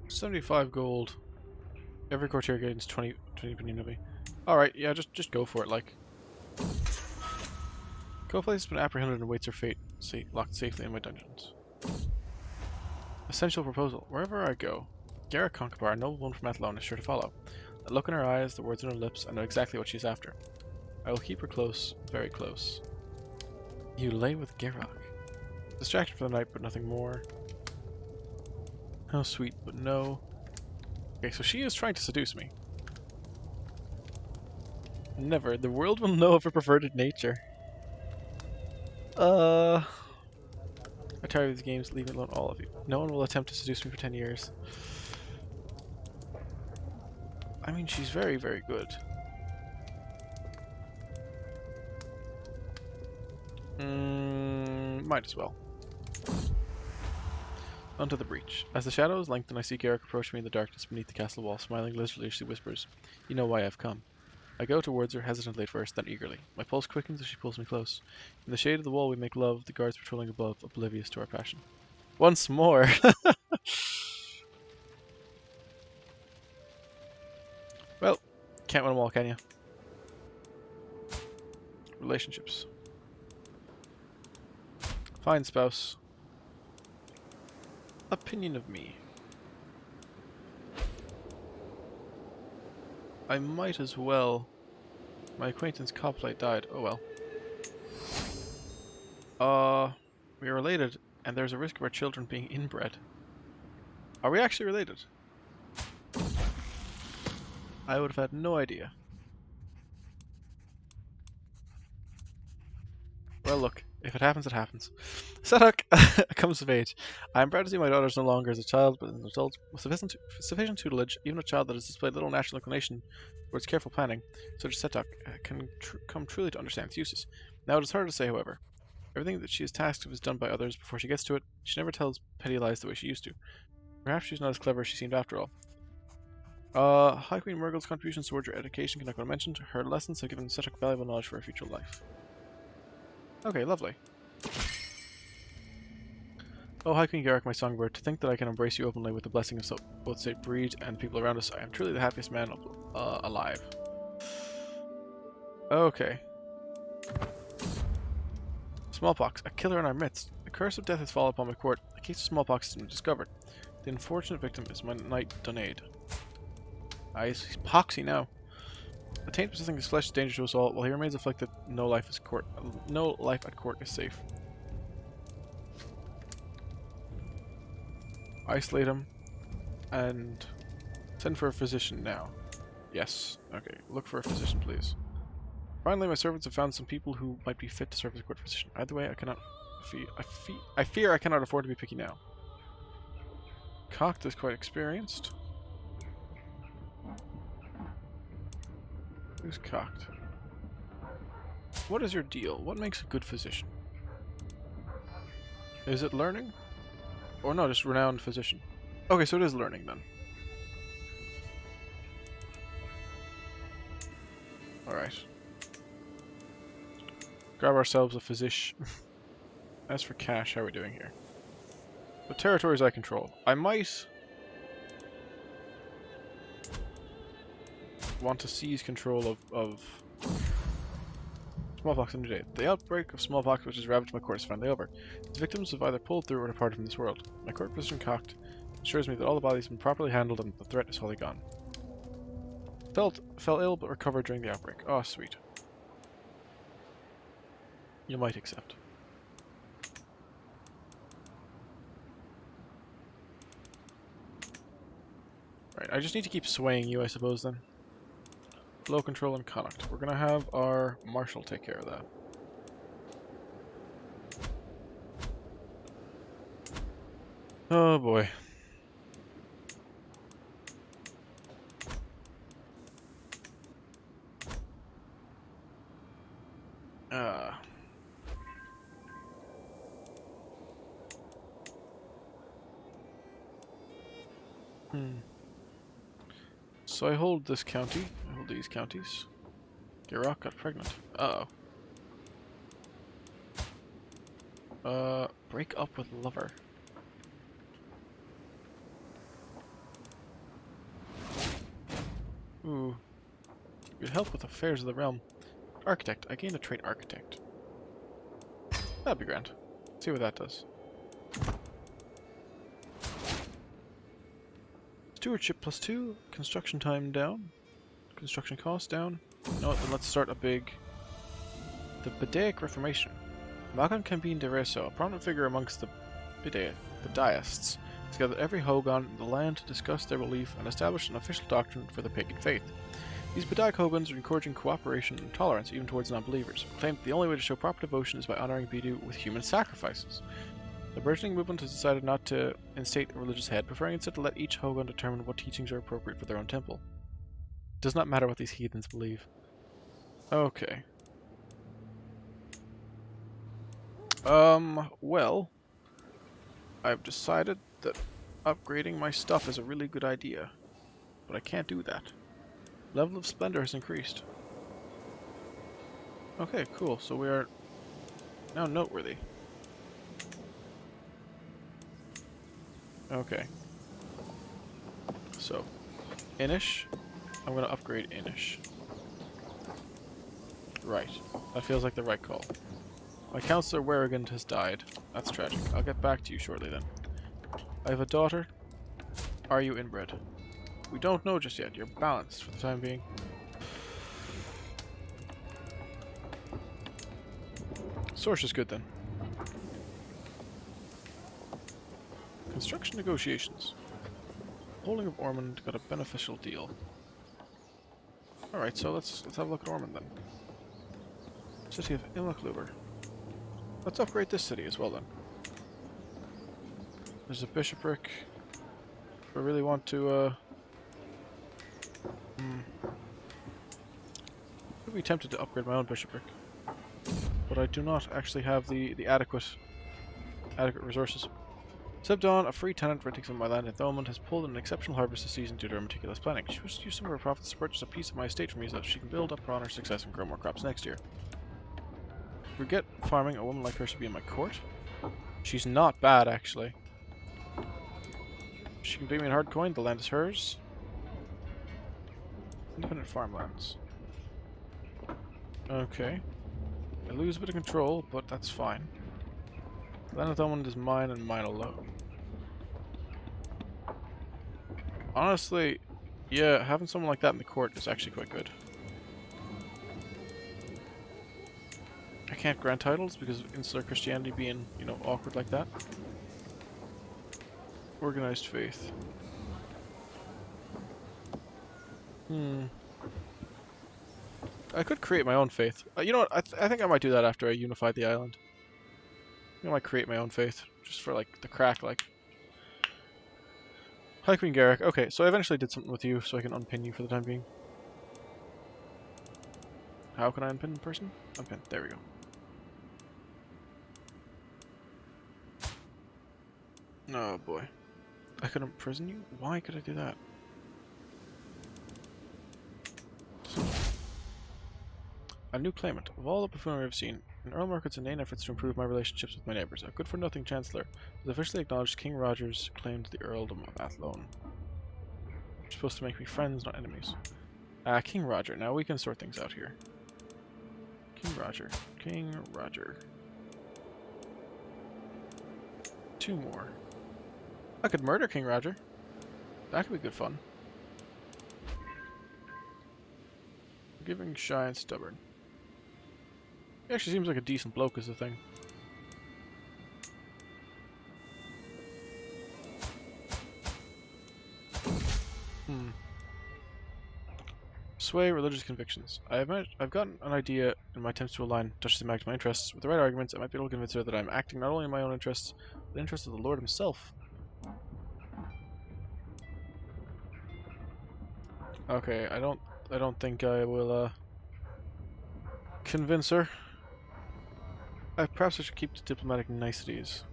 75 gold. Every courtier gains 20 opinion of me. Alright, yeah, just go for it, like. Co-place has been apprehended and awaits her fate, locked safely in my dungeons. Essential proposal. Wherever I go, Garrett Concobar, a noblewoman from Athlone, is sure to follow. The look in her eyes, the words in her lips, I know exactly what she's after. I will keep her close, very close. You lay with Garrock. Distracted for the night, but nothing more. How sweet, but no. Okay, so she is trying to seduce me. Never. The world will know of her perverted nature. I'm tired of these games. Leave me alone, all of you. No one will attempt to seduce me for 10 years. I mean, she's very, very good. Might as well. Onto the breach. As the shadows lengthen, I see Garrick approach me in the darkness beneath the castle wall, smiling lizardly as she whispers, "You know why I've come." I go towards her, hesitantly at first, then eagerly. My pulse quickens as she pulls me close. In the shade of the wall we make love, the guards patrolling above, oblivious to our passion. Once more! Well, can't win them all, can you? Relationships. Fine spouse. Opinion of me. I might as well. My acquaintance Coplite died. Oh well. We are related, and there's a risk of our children being inbred. Are we actually related? I would have had no idea. Well, look, if it happens, it happens. Sedok comes of age. I am proud to see my daughters no longer as a child, but an adult with sufficient tutelage. Even a child that has displayed little natural inclination towards careful planning, such as Sedok, can come truly to understand its uses. Now, it is hard to say, however. Everything that she is tasked with is done by others before she gets to it. She never tells petty lies the way she used to. Perhaps she's not as clever as she seemed after all. High Queen Murgle's contributions towards her education cannot go unmentioned. Her lessons have given Sedok valuable knowledge for her future life. Okay, lovely. Oh, High Queen Garrick, my songbird, to think that I can embrace you openly with the blessing of both St. Breed and people around us, I am truly the happiest man alive. Okay. Smallpox, a killer in our midst. The curse of death has fallen upon my court. A case of smallpox has been discovered. The unfortunate victim is my knight Dunade. He's poxy now. The taint possessing his flesh is dangerous to us all. While he remains afflicted, no life at court is safe. Isolate him and send for a physician now. Yes. Okay. Look for a physician, please. Finally, my servants have found some people who might be fit to serve as a court physician. Either way, I cannot. I fear I cannot afford to be picky now. Cocked is quite experienced. Who's cocked? What is your deal? What makes a good physician? Is it learning? Or no, just renowned physician. Okay, so it is learning then. Alright. Grab ourselves a physician. As for cash, how are we doing here? The territories I control. I might want to seize control of smallpox in today. The outbreak of smallpox which has ravaged my court is finally over. Its victims have either pulled through or departed from this world. My court physician cocked assures me that all the bodies have been properly handled and the threat is wholly gone. Fell ill but recovered during the outbreak. Oh, sweet. You might accept. Right, I just need to keep swaying you, I suppose, then. Low control and connacht. We're gonna have our marshal take care of that. Oh boy. So I hold this county. I hold these counties. Iraq got pregnant. Uh-oh. Break up with lover. Ooh. You'd help with affairs of the realm. Architect. I gained the trait architect. That'd be grand. See what that does. Stewardship +2. Construction time down. Construction cost down. No, then let's start a big... The Bedaic Reformation. Magan Cambine de Reso, a prominent figure amongst the Bedaists, has gathered every Hogan in the land to discuss their belief and establish an official doctrine for the pagan faith. These Bedaic Hogans are encouraging cooperation and tolerance even towards non-believers, and claim that the only way to show proper devotion is by honoring Bidu with human sacrifices. The burgeoning movement has decided not to instate a religious head, preferring instead to let each Hogan determine what teachings are appropriate for their own temple. It does not matter what these heathens believe. Okay. Well, I've decided that upgrading my stuff is a really good idea, but I can't do that. Level of Splendor has increased. Okay, cool, so we are now noteworthy. Okay. So, Inish. I'm gonna upgrade Inish. Right. That feels like the right call. My counselor Werrigand has died. That's tragic. I'll get back to you shortly then. I have a daughter. Are you inbred? We don't know just yet. You're balanced for the time being. Source is good then. Construction negotiations. Holding of Ormond got a beneficial deal. Alright, so let's have a look at Ormond then. City of Imlachluber. Let's upgrade this city as well then. There's a bishopric. If I really want to I'd be tempted to upgrade my own bishopric. But I do not actually have the adequate resources. Sebdon, a free tenant renting some of my land in Thomond, has pulled an exceptional harvest this season due to her meticulous planning. She wishes to use some of her profits to purchase a piece of my estate from me so that she can build upon her success and grow more crops next year. Forget farming, a woman like her should be in my court. She's not bad, actually. She can pay me in hard coin, the land is hers. Independent farmlands. Okay. I lose a bit of control, but that's fine. The land of Thomond is mine and mine alone. Honestly, yeah, having someone like that in the court is actually quite good. I can't grant titles because of insular Christianity being, you know, awkward like that. Organized faith. I could create my own faith. You know what? I think I might do that after I unify the island. I might create my own faith, just for like the crack, like. Hi, Queen Garrick. Okay, so I eventually did something with you, so I can unpin you for the time being. How can I unpin the person? Unpin. There we go. Oh boy. I could imprison you? Why could I do that? A new claimant. Of all the buffoonery I've seen, an Earl Market's inane efforts to improve my relationships with my neighbours. A good-for-nothing Chancellor has officially acknowledged King Roger's claim to the Earldom of Athlone. You're supposed to make me friends, not enemies. King Roger. Now we can sort things out here. King Roger. King Roger. 2 more. I could murder King Roger. That could be good fun. Forgiving, shy, and stubborn. He actually seems like a decent bloke is the thing. Sway religious convictions. I've gotten an idea in my attempts to align Duchess of Mag to my interests. With the right arguments, I might be able to convince her that I'm acting not only in my own interests, but in the interests of the Lord himself. Okay, I don't think I will convince her. Perhaps I should keep to diplomatic niceties.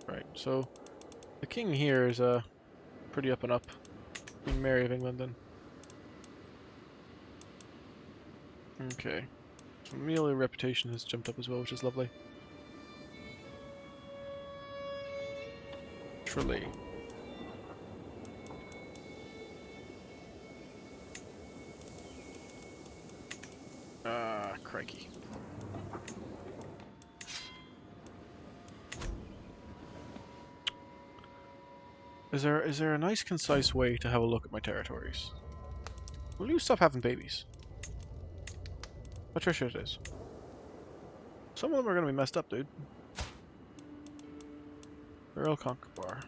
Right, so the king here is pretty up and up. Queen Mary of England then. Okay. Familial reputation has jumped up as well, which is lovely. Truly. Ah, crikey. Is there a nice, concise way to have a look at my territories? Will you stop having babies? Patricia it is. Some of them are going to be messed up, dude. Earl Conqueror.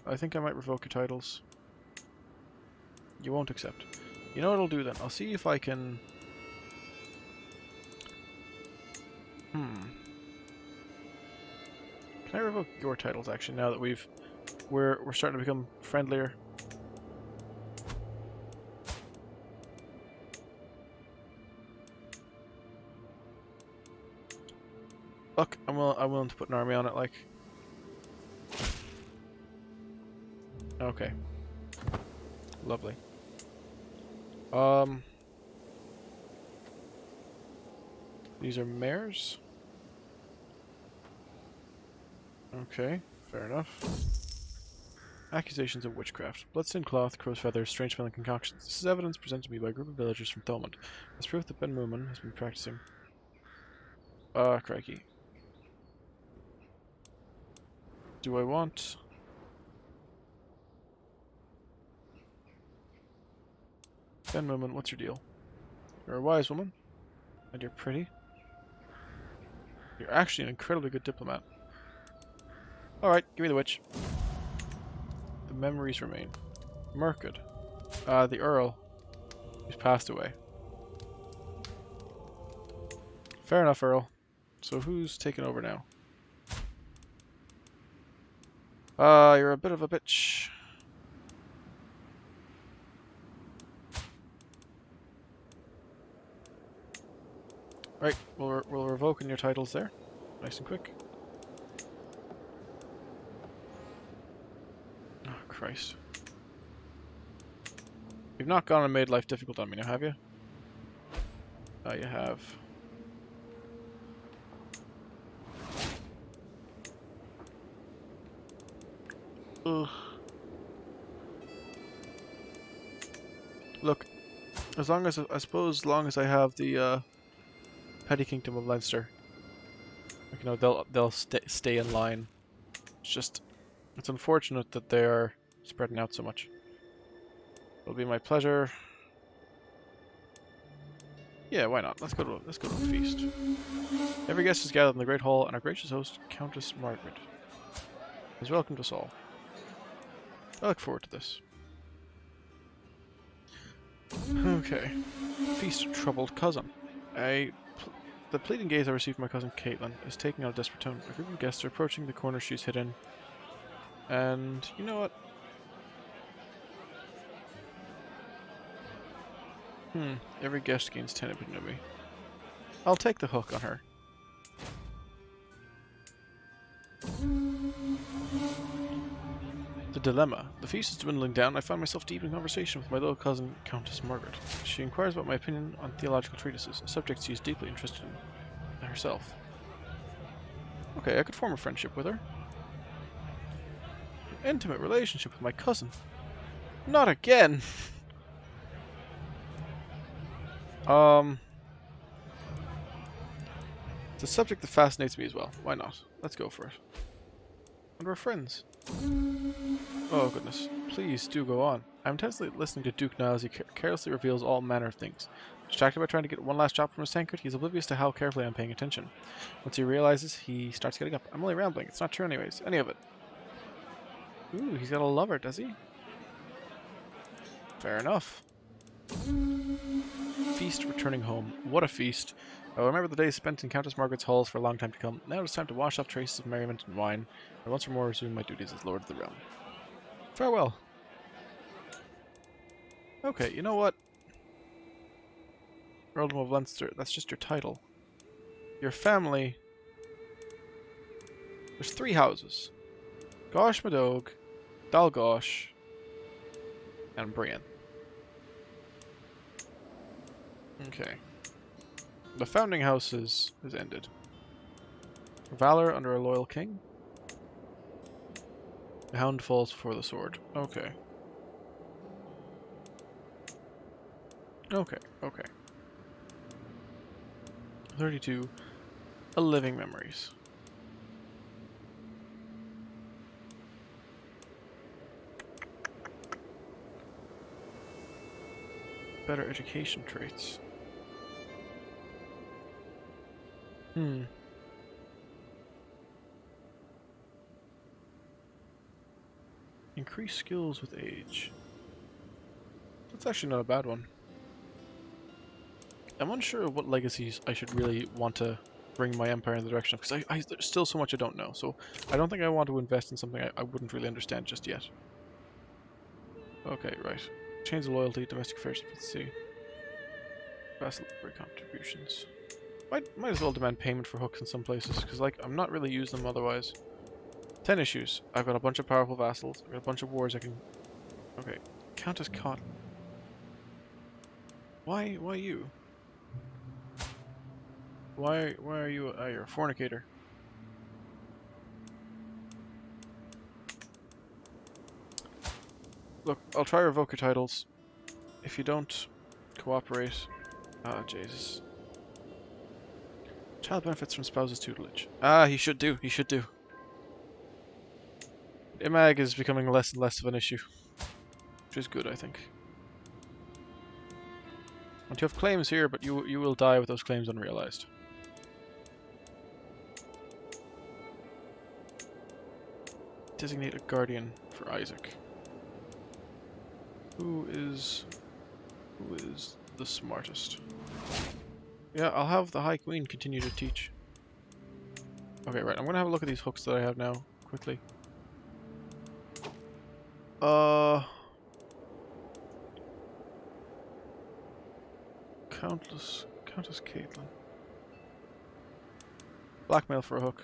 I think I might revoke your titles. You won't accept. You know what I'll do then? I'll see if I can... Can I revoke your titles actually now that we're starting to become friendlier? Look, I'm willing to put an army on it, like. Okay. Lovely. These are mares. Okay, fair enough. Accusations of witchcraft. Bloodstained cloth, crow's feathers, strange smelling concoctions. This is evidence presented to me by a group of villagers from Thomond. As proof that Ben Moomin has been practicing. Crikey. Do I want... Ben Moomin, what's your deal? You're a wise woman. And you're pretty. You're actually an incredibly good diplomat. Alright, give me the witch. The memories remain. Murked. The Earl. He's passed away. Fair enough, Earl. So who's taking over now? You're a bit of a bitch. Right, we'll revoke in your titles there. Nice and quick. Oh, Christ. You've not gone and made life difficult on me now, have you? Oh, you have. Ugh. Look, as long as as long as I have the Petty Kingdom of Leinster, like, you know, they'll stay in line. It's just, it's unfortunate that they are spreading out so much. It'll be my pleasure. Yeah, why not? Let's go to a feast. Every guest is gathered in the great hall, and our gracious host, Countess Margaret, is welcome to us all. I look forward to this. Okay. Feast troubled cousin. The pleading gaze I received from my cousin Caitlin is taking on a desperate tone. A group of guests are approaching the corner she's hidden. And you know what? Every guest gains 10 opinion of me. I'll take the hook on her. The dilemma. The feast is dwindling down. I find myself deep in conversation with my little cousin, Countess Margaret. She inquires about my opinion on theological treatises, a subject she is deeply interested in herself. Okay, I could form a friendship with her. An intimate relationship with my cousin. Not again! It's a subject that fascinates me as well. Why not? Let's go for it. And we're friends. Oh, goodness. Please do go on. I'm intensely listening to Duke now as he carelessly reveals all manner of things. Distracted by trying to get one last drop from his tankard, he's oblivious to how carefully I'm paying attention. Once he realizes, he starts getting up. I'm only rambling. It's not true anyways. Any of it. Ooh, he's got a lover, does he? Fair enough. Feast returning home. What a feast. I remember the days spent in Countess Margaret's halls for a long time to come. Now it is time to wash off traces of merriment and wine, and once more resume my duties as Lord of the Realm. Farewell. Okay, you know what? Earldom of Leinster, that's just your title. Your family... There's 3 houses. Gosh Madog, Dalgosh, and Brian. Okay. The founding house is ended. Valor under a loyal king. The hound falls before the sword. Okay. Okay, okay. 32. A living memories. Better education traits. Increase skills with age. That's actually not a bad one. I'm unsure of what legacies I should really want to bring my empire in the direction of, because there's still so much I don't know, so I don't think I want to invest in something I wouldn't really understand just yet. Okay, right. Chains of loyalty, domestic affairs, let's see. Vassal contributions. Might as well demand payment for hooks in some places, because like I'm not really using them otherwise. 10 issues. I've got a bunch of powerful vassals. I've got a bunch of wars I can... Okay. Countess Cotton. Why you? Why are you... you're a fornicator. Look, I'll try to revoke your titles. If you don't cooperate... Ah, Jesus. Child benefits from spouse's tutelage. Ah, he should do. He should do. Imag is becoming less and less of an issue. Which is good, I think. And you have claims here, but you will die with those claims unrealized. Designate a guardian for Isaac. Who is the smartest? Yeah, I'll have the High Queen continue to teach. Okay, right. I'm gonna have a look at these hooks that I have now quickly. Countess Caitlin. Blackmail for a hook.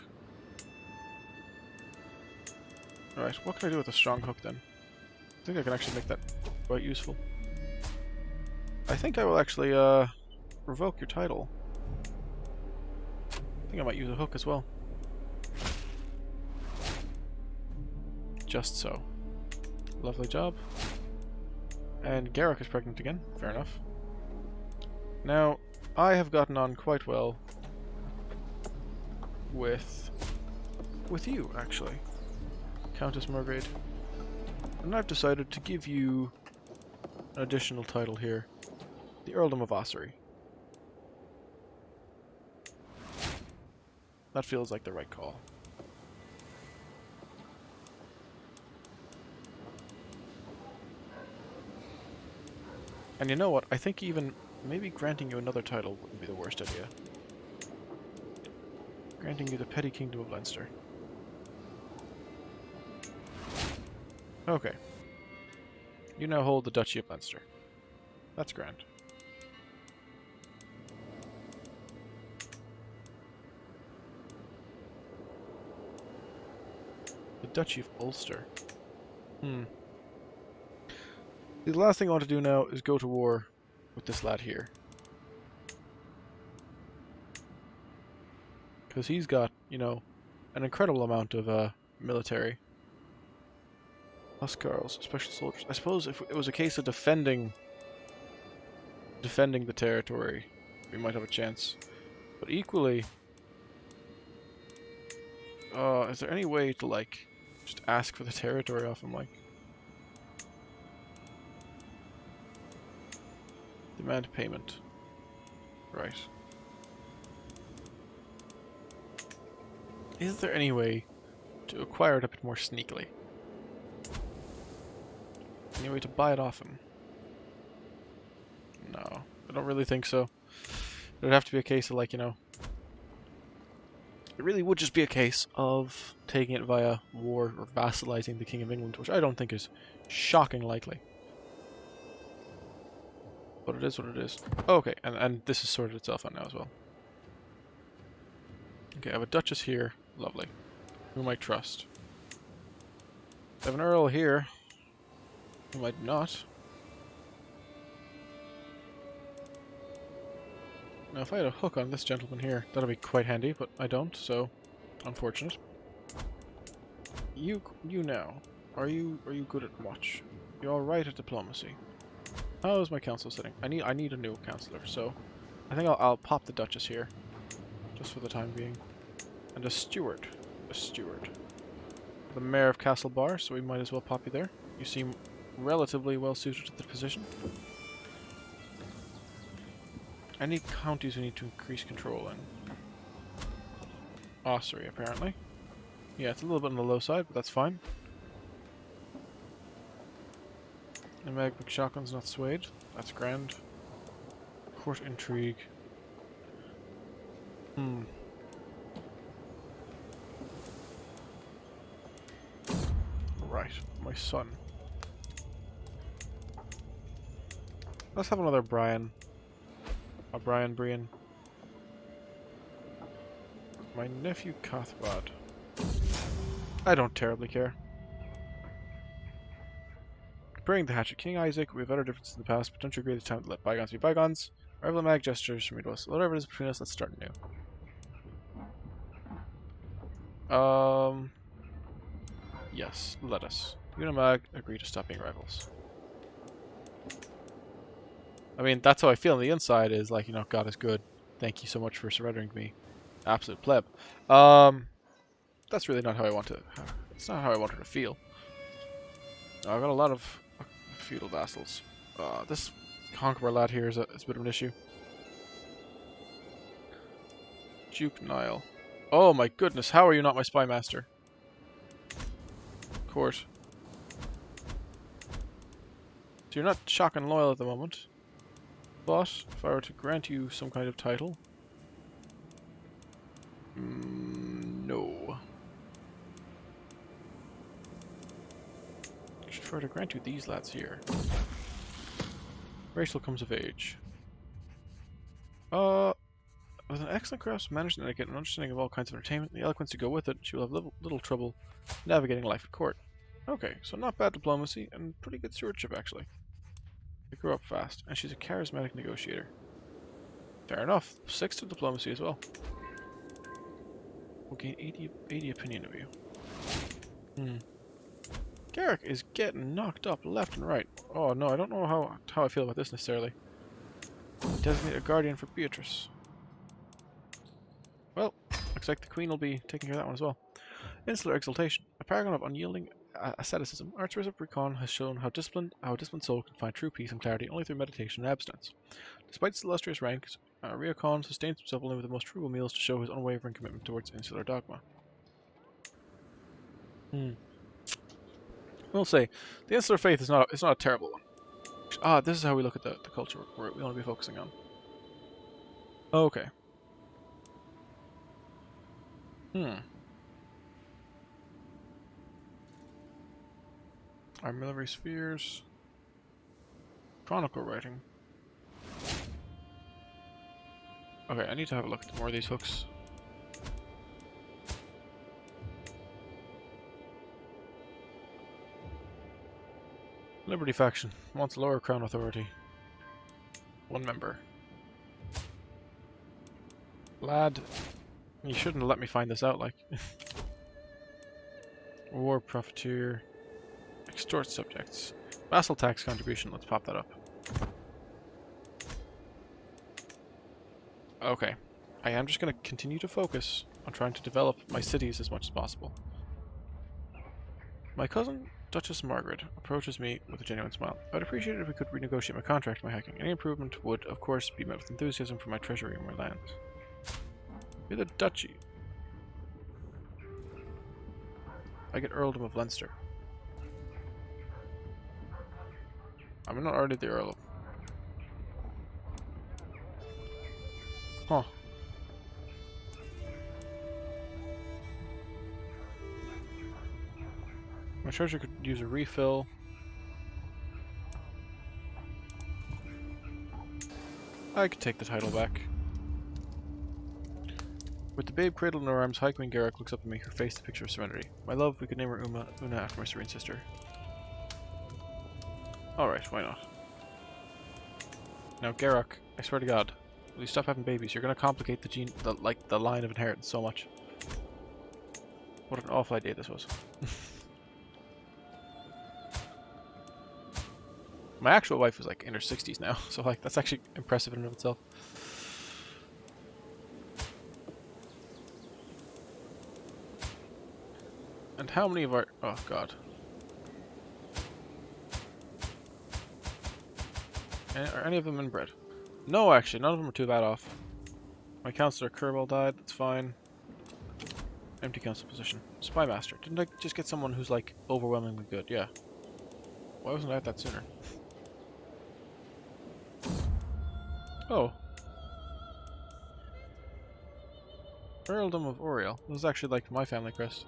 Alright, what can I do with a strong hook then? I think I can actually make that quite useful. I think I will actually revoke your title. I think I might use a hook as well. Just so. Lovely job. And Garrick is pregnant again. Fair enough. Now, I have gotten on quite well with you, actually, Countess Margaret. And I've decided to give you an additional title here. The Earldom of Ossory. That feels like the right call. And you know what? I think even maybe granting you another title wouldn't be the worst idea. Granting you the Petty Kingdom of Leinster. Okay. You now hold the Duchy of Leinster. That's grand. The Duchy of Ulster. The last thing I want to do now is go to war with this lad here. Because he's got, you know, an incredible amount of military. Huscarls, special soldiers. I suppose if it was a case of defending the territory, we might have a chance. But equally, is there any way to, like, just ask for the territory off him, like? Demand payment. Right. Is there any way to acquire it a bit more sneakily? Any way to buy it off him? No, I don't really think so. It would have to be a case of, like, you know... It really would just be a case of taking it via war or vassalizing the King of England, which I don't think is shocking likely. But it is what it is. Oh, okay, and this has sorted itself out now as well. Okay, I have a Duchess here. Lovely. Who might trust? I have an Earl here. Who might not. Now, if I had a hook on this gentleman here, that'd be quite handy, but I don't, so unfortunate. You now. Are you good at watch? You're all right at diplomacy. How is my council sitting? I need a new councillor, so I think I'll pop the Duchess here, just for the time being, and a steward. The Mayor of Castlebar, so we might as well pop you there. You seem relatively well suited to the position. Any counties we need to increase control in? Ossory, apparently. Yeah, it's a little bit on the low side, but that's fine. And Meg McShotgun's not swayed. That's grand. Court intrigue. Right, my son. Let's have another Brian. A Brian. My nephew Cathbad. I don't terribly care. Comparing the Hatchet King Isaac, we have other differences in the past, but don't you agree it's time to let bygones be bygones? Our emblematic gestures from me to us. Whatever it is between us, let's start new. Yes, let us. You and Mag agree to stop being rivals. I mean, that's how I feel on the inside, is like, you know, God is good. Thank you so much for surrendering to me. Absolute pleb. That's really not how I want to... It's not how I want her to feel. I've got a lot of feudal vassals. This Conqueror lad here is a bit of an issue. Duke Niall. Oh my goodness, how are you not my spy master? Court. So you're not shocking loyal at the moment. But if I were to grant you some kind of title... no. I should prefer to grant you these lads here. Rachel comes of age. With an excellent grasp of management etiquette and understanding of all kinds of entertainment, and the eloquence to go with it, she will have little trouble navigating life at court. Okay, so not bad diplomacy, and pretty good stewardship, actually. They grew up fast, and she's a charismatic negotiator. Fair enough. 6 to diplomacy as well. We'll gain 80 opinion of you. Garrick is getting knocked up left and right. Oh no, I don't know how I feel about this necessarily. Designate a guardian for Beatrice. Well, looks like the Queen will be taking care of that one as well. Insular exaltation. A paragon of unyielding asceticism, Archbishop Recon has shown how a disciplined soul can find true peace and clarity only through meditation and abstinence. Despite his illustrious ranks, Riacon sustains himself only with the most frugal meals to show his unwavering commitment towards insular dogma. We'll say, the insular faith is not a terrible one. This is how we look at the culture we want to be focusing on. Okay. Armillary spheres. Chronicle writing. Okay, I need to have a look at more of these hooks. Liberty faction wants lower crown authority. 1 member. Lad, you shouldn't have let me find this out, like. War profiteer. Extort subjects. Vassal tax contribution, let's pop that up. Okay. I am just going to continue to focus on trying to develop my cities as much as possible. My cousin, Duchess Margaret, approaches me with a genuine smile. I'd appreciate it if we could renegotiate my contract by hacking. Any improvement would, of course, be met with enthusiasm for my treasury and my lands. You're the duchy. I get Earldom of Leinster. I'm not already the Earl. Huh. My treasure could use a refill. I could take the title back. With the babe cradled in her arms, High Queen Garrick looks up at me, her face the picture of serenity. My love, we could name her Una after my serene sister. Alright, why not? Now, Garrick, I swear to God, will you stop having babies? You're gonna complicate the line of inheritance so much. What an awful idea this was. My actual wife is like in her 60s now, so like that's actually impressive in and of itself. And how many of our... Oh, God. Are any of them inbred? No, actually. None of them are too bad off. My counselor Kerbal died. That's fine. Empty council position. Spy master. Didn't I just get someone who's, like, overwhelmingly good? Yeah. Why wasn't I at that sooner? Oh. Earldom of Oriel. This is actually, like, my family crest.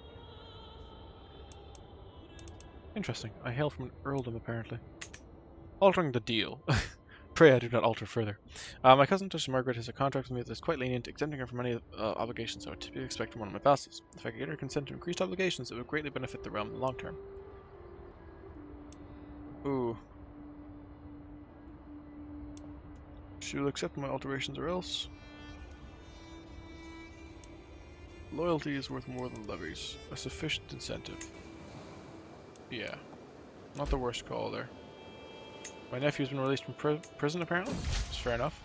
Interesting. I hail from an earldom, apparently. Altering the deal. Pray I do not alter further. My cousin, Duchess Margaret, has a contract with me that is quite lenient, exempting her from any obligations I would typically expect from one of my vassals. If I could get her consent to increased obligations, it would greatly benefit the realm in the long term. Ooh. She will accept my alterations or else. Loyalty is worth more than levies. A sufficient incentive. Yeah. Not the worst call there. My nephew's been released from prison, apparently. It's fair enough.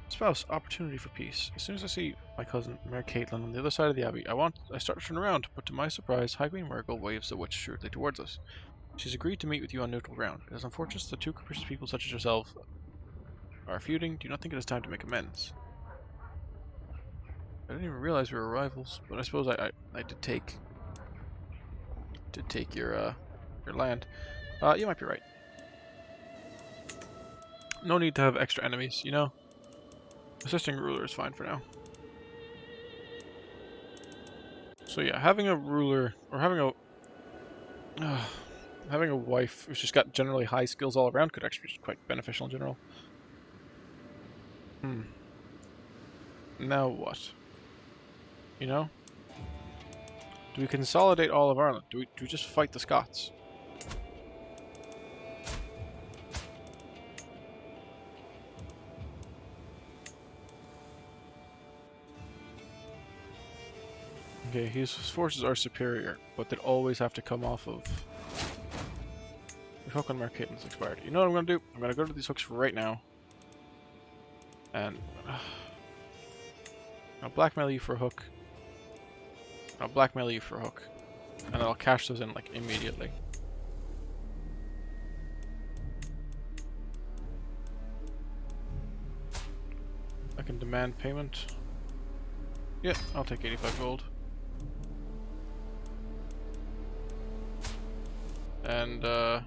Spouse, opportunity for peace. As soon as I see my cousin, Mare Caitlin, on the other side of the abbey, I start to turn around, but to my surprise, High Queen Murgle waves the witch shrewdly towards us. She's agreed to meet with you on neutral ground. It is unfortunate that two capricious people such as yourself are feuding. Do you not think it is time to make amends? I didn't even realize we were rivals, but I suppose I did take your land. You might be right. No need to have extra enemies, you know? Assisting ruler is fine for now. So yeah, having a ruler, or having a wife who's just got generally high skills all around could actually be quite beneficial in general. Now what? You know? Do we consolidate all of Ireland? Do we just fight the Scots? Okay, his forces are superior, but they'd always have to come off of... The hook on Mare Caitlin's expired. You know what I'm gonna do? I'm gonna go to these hooks right now. And... I'll blackmail you for a hook. I'll blackmail you for a hook. And I'll cash those in, like, immediately. I can demand payment. Yeah, I'll take 85 gold. And, okay,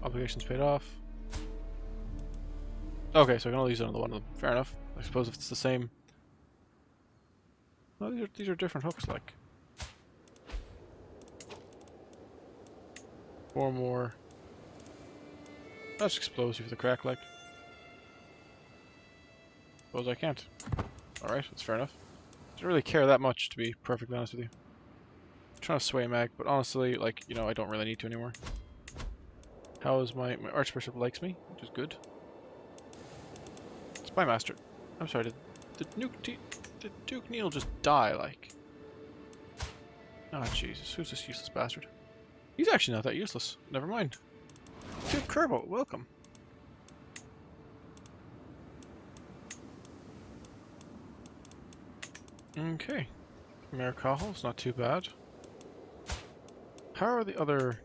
obligations paid off. Okay, so I can only use another one of them. Fair enough. I suppose if it's the same... Well, these are different hooks, like. 4 more. That's explosive with the crack, like. Suppose I can't. Alright, that's fair enough. I don't really care that much, to be perfectly honest with you. I'm trying to sway mag, but honestly, like, you know, I don't really need to anymore. How is my Archbishop likes me, which is good. Spy Master. I'm sorry, did Duke Neil just die, like? Oh, Jesus, who's this useless bastard? He's actually not that useless. Never mind. Duke Kerbal, welcome. Okay. Mayor Cahill's not too bad. How are the other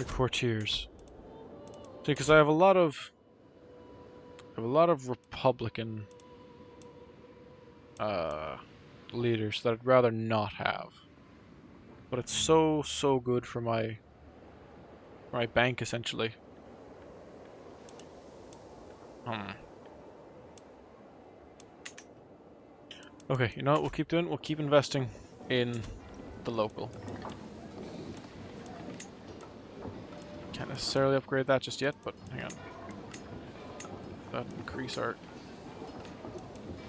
courtiers? See, because I have a lot of Republican leaders that I'd rather not have. But it's so good for my My bank, essentially. Okay, you know what we'll keep doing? We'll keep investing in the local. Can't necessarily upgrade that just yet, but hang on. That increase our...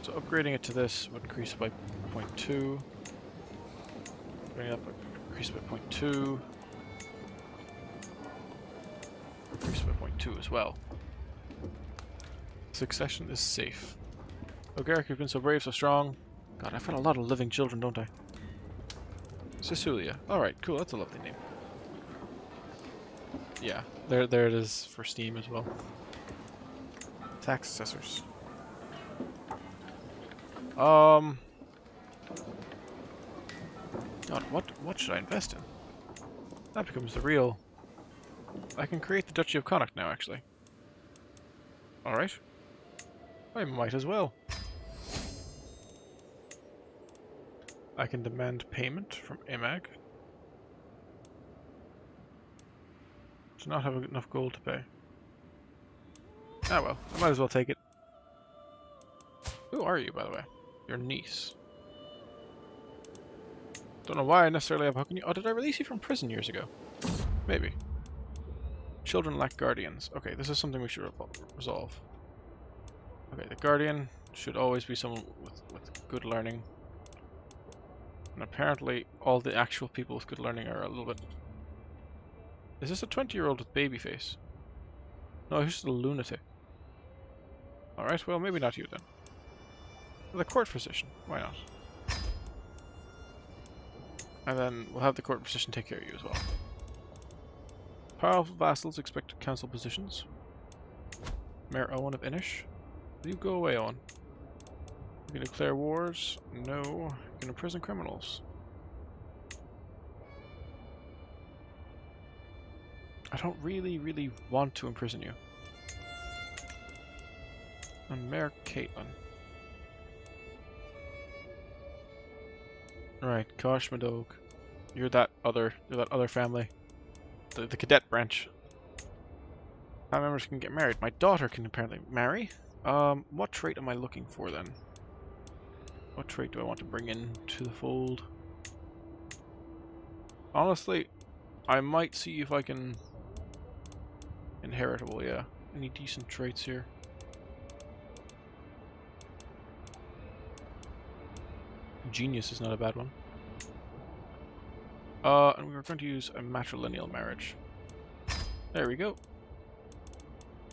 So upgrading it to this would increase it by 0.2. Bring it up, increase it by 0.2. Increase it by 0.2 as well. Succession is safe. Ogaric, you've been so brave, so strong. God, I've got a lot of living children, don't I? Sicilia. Alright, cool, that's a lovely name. Yeah, there it is for Steam as well. Tax assessors. God, what should I invest in? That becomes the real... I can create the Duchy of Connacht now, actually. Alright. I might as well. I can demand payment from Imag. To not have enough gold to pay. Ah well, I might as well take it. Who are you, by the way? Your niece. Don't know why I necessarily have a hook on you. Oh, did I release you from prison years ago? Maybe. Children lack guardians. Okay, this is something we should resolve. Okay, the guardian should always be someone with good learning. And apparently all the actual people with good learning are a little bit... Is this a 20-year-old with baby face? No, he's just a lunatic. Alright, well maybe not you then. The court physician, why not? And then we'll have the court physician take care of you as well. Powerful vassals expect council positions. Mayor Owen of Inish. Will you go away, Owen? You can declare wars. No. You can imprison criminals. I don't really want to imprison you. And Mayor Caitlin. Right, Kosh Madog. You're that other family. The cadet branch. Family members can get married. My daughter can apparently marry. What trait am I looking for then? What trait do I want to bring into the fold? Honestly, I might see if I can... Inheritable, yeah. Any decent traits here? Genius is not a bad one. And we were going to use a matrilineal marriage. There we go.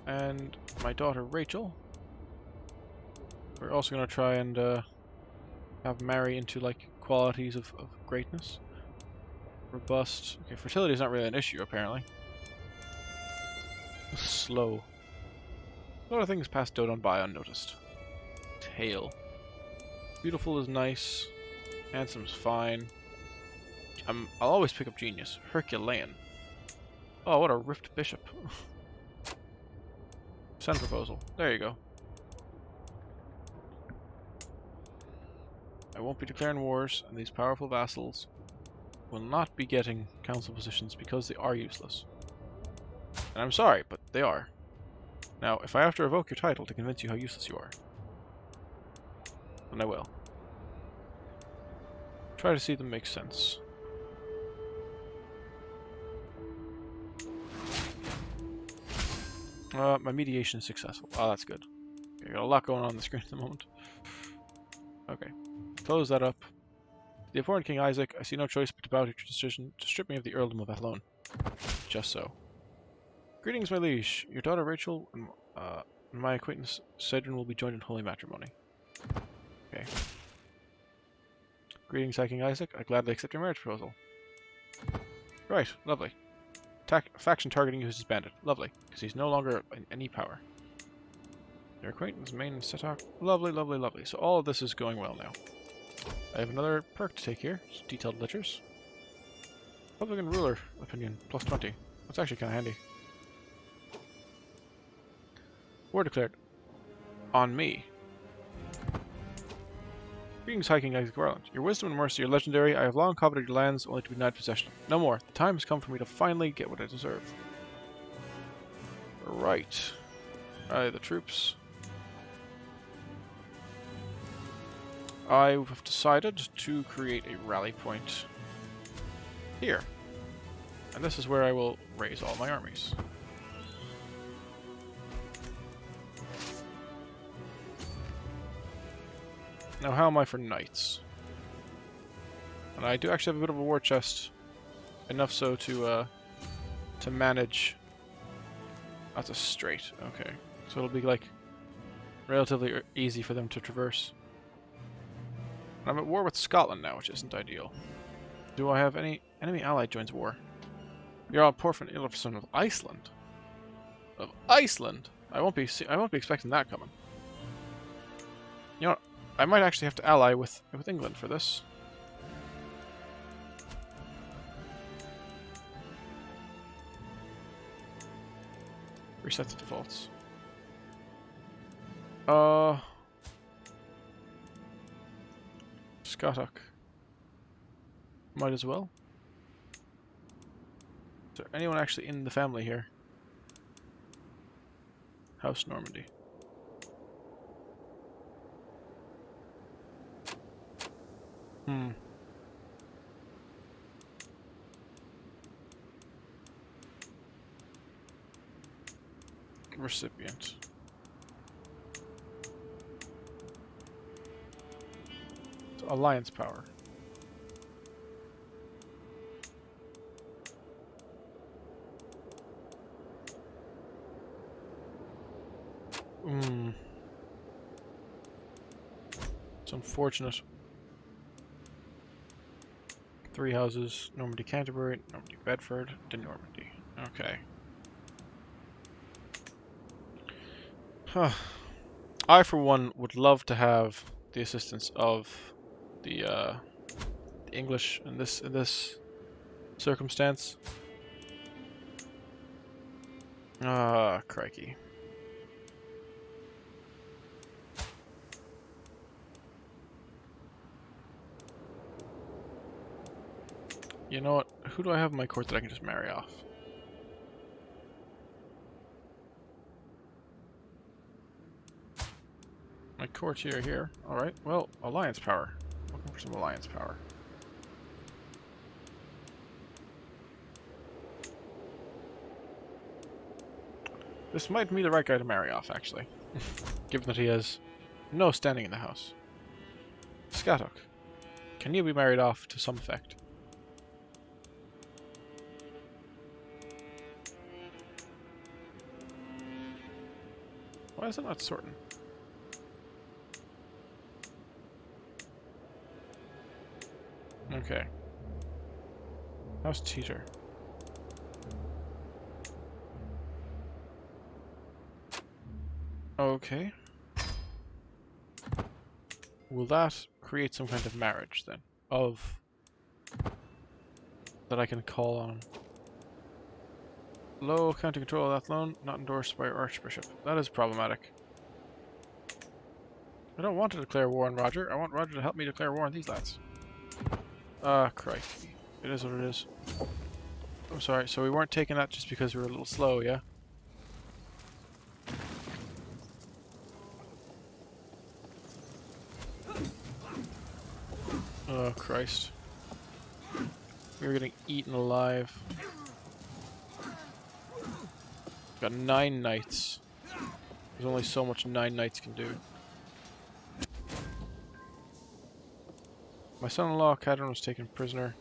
And my daughter Rachel. We're also going to try and have marry into like qualities of greatness. Robust. Okay, fertility is not really an issue apparently. Slow. A lot of things pass Dodon by unnoticed. Tail. Beautiful is nice. Handsome's fine. I'll always pick up genius. Herculean. Oh, what a ripped bishop. Send proposal. There you go. I won't be declaring wars, and these powerful vassals will not be getting council positions because they are useless. And I'm sorry, but they are. Now, if I have to revoke your title to convince you how useless you are, then I will. Try to see them make sense. My mediation is successful. Oh, that's good. Okay, got a lot going on the screen at the moment. Okay. Close that up. The important King Isaac, I see no choice but to bow to your decision to strip me of the earldom of Athlone. Just so. Greetings, my liege. Your daughter Rachel and my acquaintance Cedrin will be joined in holy matrimony. Okay. Greetings, High King Isaac. I gladly accept your marriage proposal. Right, lovely. Faction targeting you is disbanded. Lovely, because he's no longer in any power. Your acquaintance, main Setok. Lovely, lovely, lovely. So all of this is going well now. I have another perk to take here. It's detailed ledgers. Republican ruler opinion, plus 20. That's actually kind of handy. War declared. On me. Greetings, High King Isaac of Ireland. Your wisdom and mercy are legendary. I have long coveted your lands only to be denied possession. No more. The time has come for me to finally get what I deserve. Right. Rally the troops. I have decided to create a rally point here. And this is where I will raise all my armies. Now, how am I for knights? And I do actually have a bit of a war chest. Enough so to manage. That's a straight. Okay. So it'll be like relatively easy for them to traverse. I'm at war with Scotland now, which isn't ideal. Do I have any enemy ally joins war? You're on Porphin Ilfson of Iceland. Of Iceland? I won't be expecting that coming. You know what? I might actually have to ally with England for this. Reset the defaults. Scotok. Might as well. Is there anyone actually in the family here? House Normandy. Recipient. So, alliance power. It's unfortunate. 3 houses. Normandy Canterbury, Normandy Bedford, to Normandy. Okay. I, for one, would love to have the assistance of the English in this circumstance. Ah, crikey. You know what? Who do I have in my court that I can just marry off? My courtier here. Alright, well, alliance power. Looking for some alliance power. This might be the right guy to marry off, actually. Given that he has no standing in the house. Scotok. Can you be married off to some effect? Why is it not sorting? Okay. How's Teeter? Okay. Will that create some kind of marriage then? That I can call on? Low county control of that loan, not endorsed by our Archbishop. That is problematic. I don't want to declare war on Roger. I want Roger to help me declare war on these lads. Crikey. It is what it is. I'm sorry, so we weren't taking that just because we were a little slow, yeah? Oh, Christ. We were getting eaten alive. Got 9 knights. There's only so much 9 knights can do. My son-in-law, Cadron, was taken prisoner.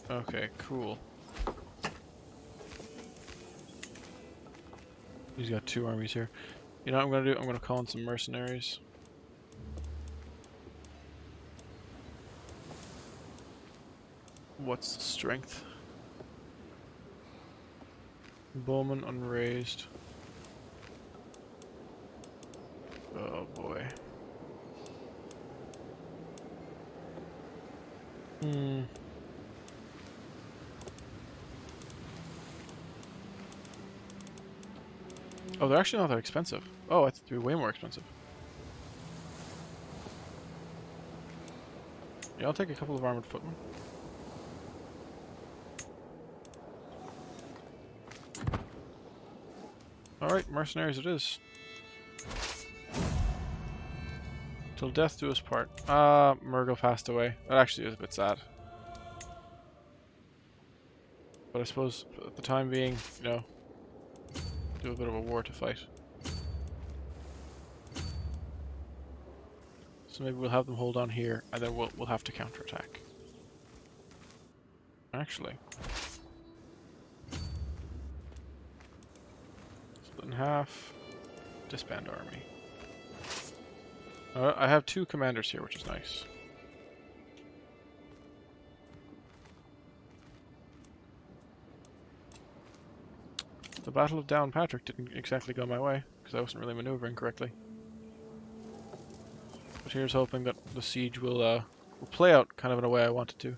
Okay, cool. He's got 2 armies here. You know what I'm gonna do? I'm gonna call in some mercenaries. What's the strength? Bowman unraised. Oh boy. Oh, they're actually not that expensive. Oh, I thought they'd be way more expensive. Yeah, I'll take a couple of armored footmen. Alright, mercenaries it is. Till death do us part. Murgle passed away. That actually is a bit sad. But I suppose, at the time being, you know, do a bit of a war to fight. So maybe we'll have them hold on here, and then we'll have to counterattack. Actually. Split in half. Disband army. I have 2 commanders here, which is nice. The Battle of Downpatrick didn't exactly go my way, because I wasn't really maneuvering correctly. But here's hoping that the siege will play out kind of in a way I want it to.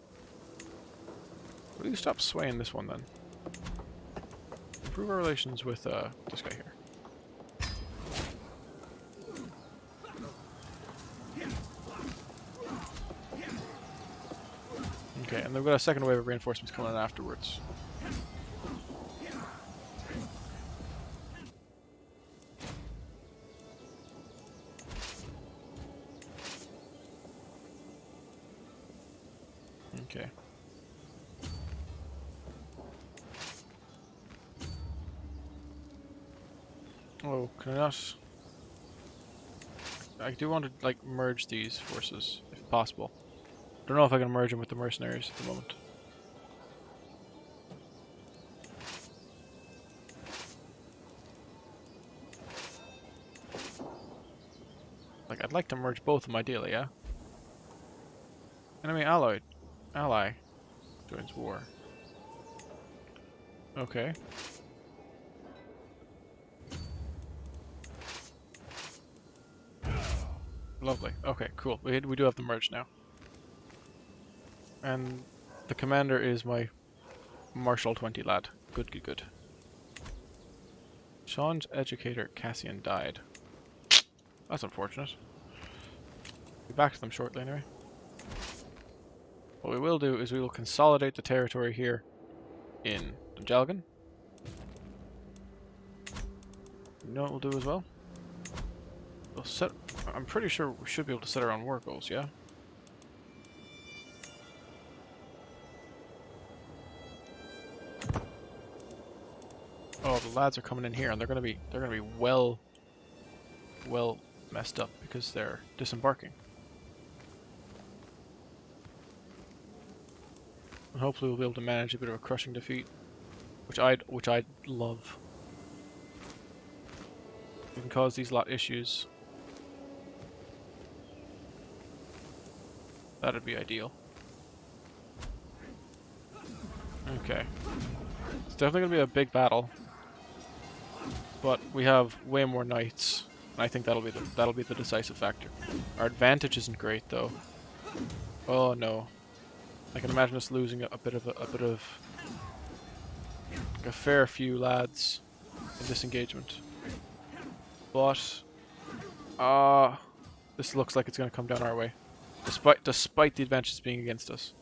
Will you stop swaying this one then? Improve our relations with this guy here. Okay, and they've got a second wave of reinforcements coming in afterwards. Okay. Oh, can I not? I do want to, like, merge these forces, if possible. Don't know if I can merge them with the mercenaries at the moment. Like, I'd like to merge both of them ideally, yeah? Enemy ally joins war. Okay. Lovely. Okay, cool. We do have them merged now. And the commander is my Marshal 20 lad. Good, good, good. Sean's educator, Cassian, died. That's unfortunate. Be back to them shortly anyway. What we will do is we will consolidate the territory here in Jalgan. You know what we'll do as well? We'll set... I'm pretty sure we should be able to set our own war goals, yeah? Oh, the lads are coming in here, and they're gonna be well messed up because they're disembarking. And hopefully we'll be able to manage a bit of a crushing defeat, which I'd love. We can cause these lot issues. That'd be ideal. Okay. It's definitely gonna be a big battle. But we have way more knights, and I think that'll be the decisive factor. Our advantage isn't great though. Oh no. I can imagine us losing a bit of like a fair few lads in this engagement. But this looks like it's gonna come down our way. Despite the advantages being against us.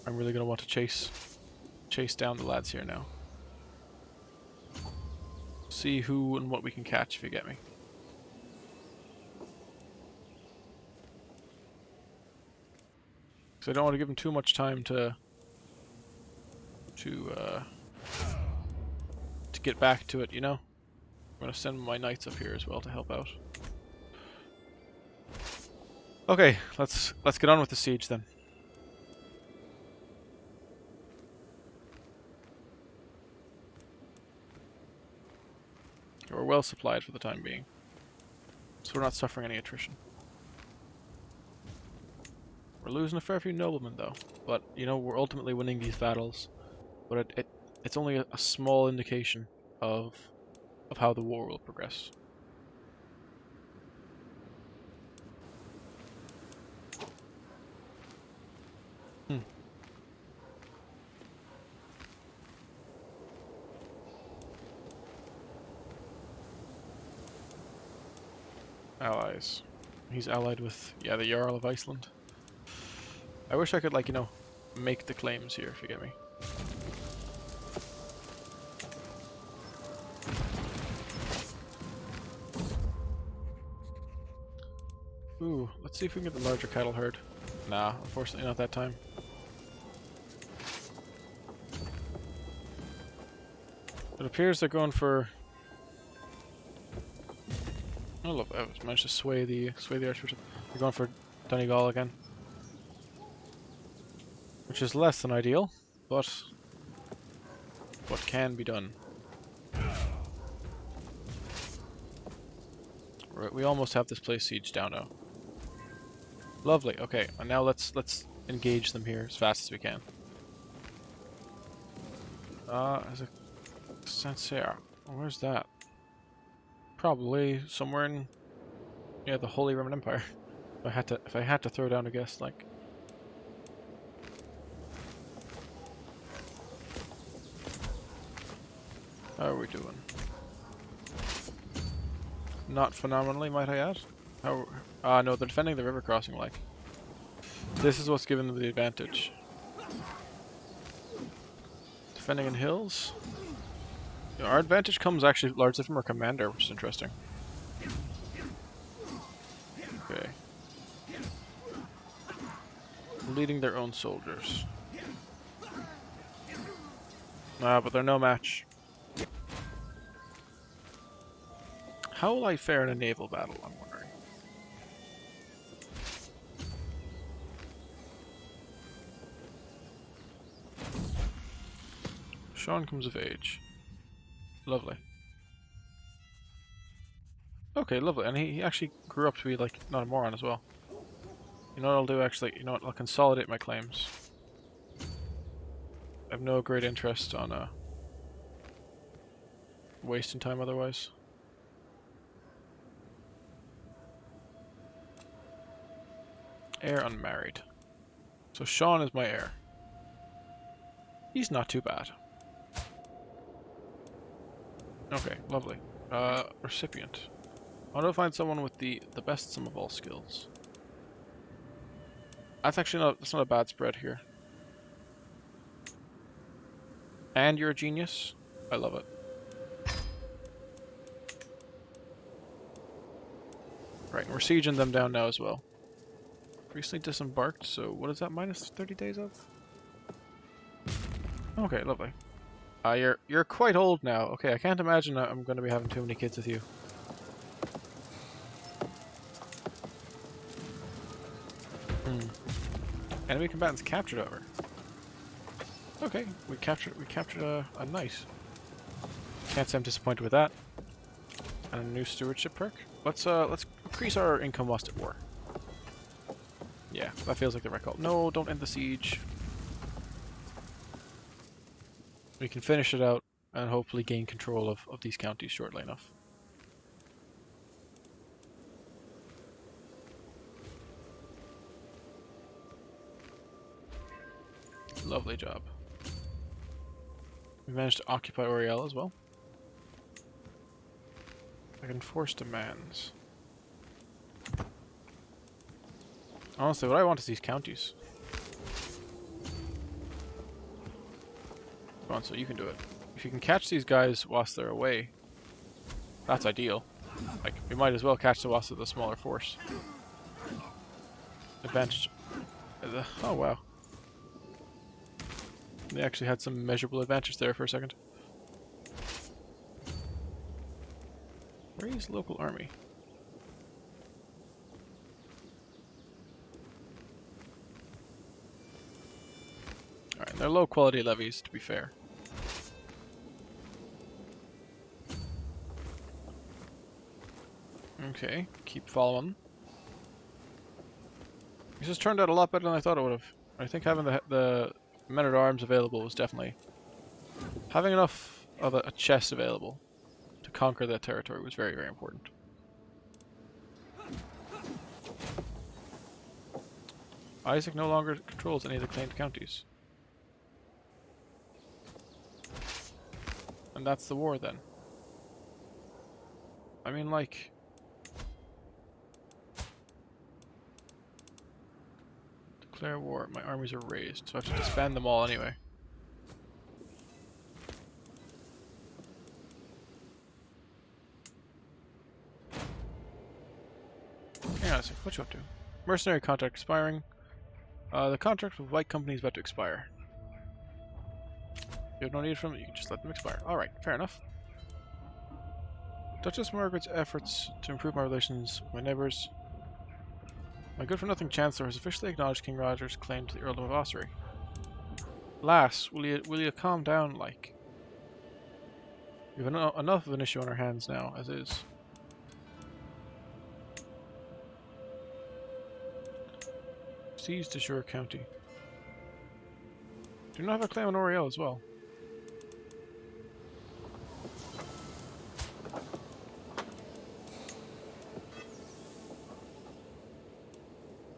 I'm really gonna want to chase down the lads here now. See who and what we can catch, if you get me. So I don't want to give them too much time to get back to it, you know? I'm gonna send my knights up here as well to help out. Okay, let's get on with the siege then. We're well supplied for the time being, so we're not suffering any attrition. We're losing a fair few noblemen though, but you know, we're ultimately winning these battles. But it's only a small indication of how the war will progress. Allies. He's allied with, yeah, the Jarl of Iceland. I wish I could, like, you know, make the claims here, if you get me. Ooh, let's see if we can get the larger cattle herd. Nah, unfortunately not that time. It appears they're going for... Oh look, I managed to sway the archbishop. They're going for Donegal again. Which is less than ideal, but what can be done. Right, we almost have this place sieged down now. Lovely, okay, and now let's engage them here as fast as we can. There's a Sancerre. Where's that? Probably somewhere in the Holy Roman Empire. If I had to throw down a guess, like. How are we doing? Not phenomenally, might I add. How? No, they're defending the river crossing. Like, this is what's giving them the advantage. Defending in hills. Our advantage comes actually largely from our commander, which is interesting. Okay. Leading their own soldiers. But they're no match. How will I fare in a naval battle, I'm wondering. Sean comes of age. Lovely. Okay, lovely. And he actually grew up to be, like, not a moron as well. You know what I'll do, actually? You know what? I'll consolidate my claims. I have no great interest on, wasting time otherwise. Heir unmarried. So Sean is my heir. He's not too bad. Okay, lovely. Recipient. I want to find someone with the best sum of all skills. That's not a bad spread here. And you're a genius? I love it. Right, and we're sieging them down now as well. Recently disembarked, so what is that, minus 30 days of? Okay, lovely. You're quite old now. Okay, I can't imagine I'm going to be having too many kids with you. Enemy combatants captured over. Okay, we captured a knight. Can't say I'm disappointed with that. And a new stewardship perk. Let's increase our income whilst at war. Yeah, that feels like the right call. No, don't end the siege. We can finish it out and hopefully gain control of these counties shortly enough. Lovely job. We managed to occupy Oriel as well. I can force demands. Honestly, what I want is these counties. Come on, so you can do it. If you can catch these guys whilst they're away, that's ideal. Like, we might as well catch the whilst with a smaller force. Advantage. Oh, wow. They actually had some measurable advantage there for a second. Raise local army. Alright, they're low quality levies, to be fair. Okay, keep following. This has turned out a lot better than I thought it would have. I think having the men-at-arms available was definitely... Having enough of a chest available to conquer that territory was very, very important. Isaac no longer controls any of the claimed counties. And that's the war then. I mean, like... Declare war. My armies are raised, so I have to disband them all anyway. Yeah, Classic. What you up to? Mercenary contract expiring. The contract with White Company is about to expire. You have no need from it, you can just let them expire. Alright, fair enough. Duchess Margaret's efforts to improve my relations with my neighbours. My good-for-nothing Chancellor has officially acknowledged King Roger's claim to the Earldom of Ossory. Lass, will you calm down, like? We have enough of an issue on our hands now, as is. Seize de Jure County. Do not have a claim on Oriel as well.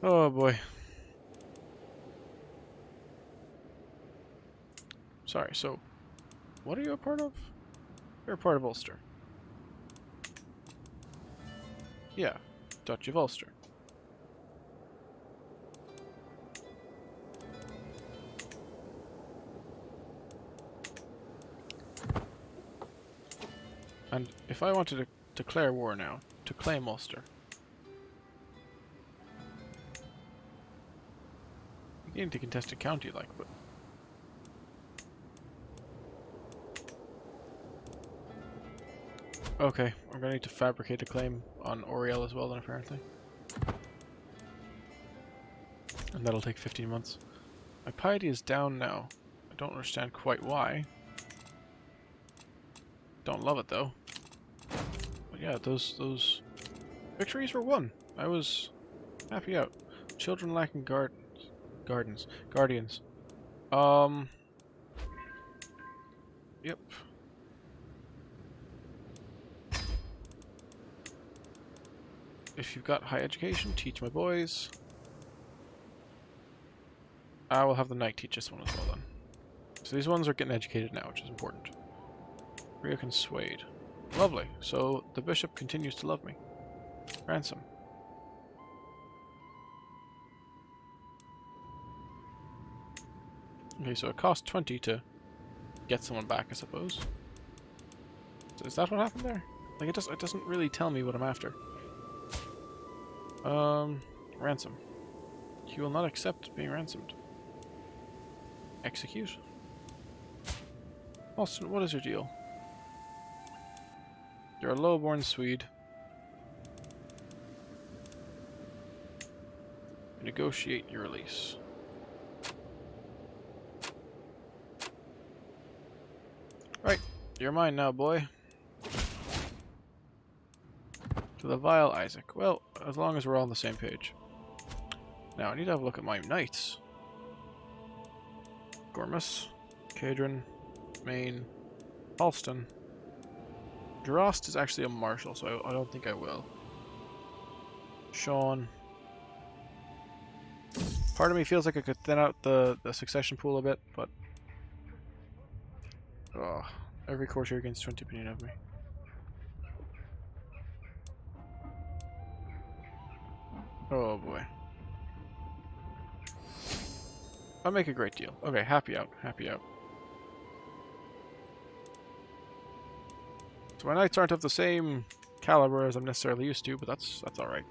Oh boy. Sorry, so what are you a part of? You're a part of Ulster. Yeah, Duchy of Ulster. And if I wanted to declare war now, to claim Ulster, you get into contested county, like, but okay, I'm gonna need to fabricate a claim on Oriel as well then, apparently. And that'll take 15 months. My piety is down now. I don't understand quite why. Don't love it though. But yeah, those victories were won. I was happy out. Children lacking guardians. Yep. If you've got high education, teach my boys. I will have the knight teach this one as well then. So these ones are getting educated now, which is important. Rhea can swayed. Lovely. So the bishop continues to love me. Ransom. Okay, so it costs 20 to get someone back, I suppose. So is that what happened there? Like, it doesn't really tell me what I'm after. Ransom. He will not accept being ransomed. Execute. Austin, what is your deal? You're a low-born Swede. Negotiate your release. Right, you're mine now, boy. To the vile Isaac. Well, as long as we're all on the same page. Now, I need to have a look at my knights. Gormus, Cadron, Maine, Halston. Drost is actually a marshal, so I don't think I will. Sean. Part of me feels like I could thin out the succession pool a bit, but... oh, every courtier gains 20 opinion of me. Oh boy. I'll make a great deal. Okay, happy out, happy out. So my knights aren't of the same caliber as I'm necessarily used to, but that's alright.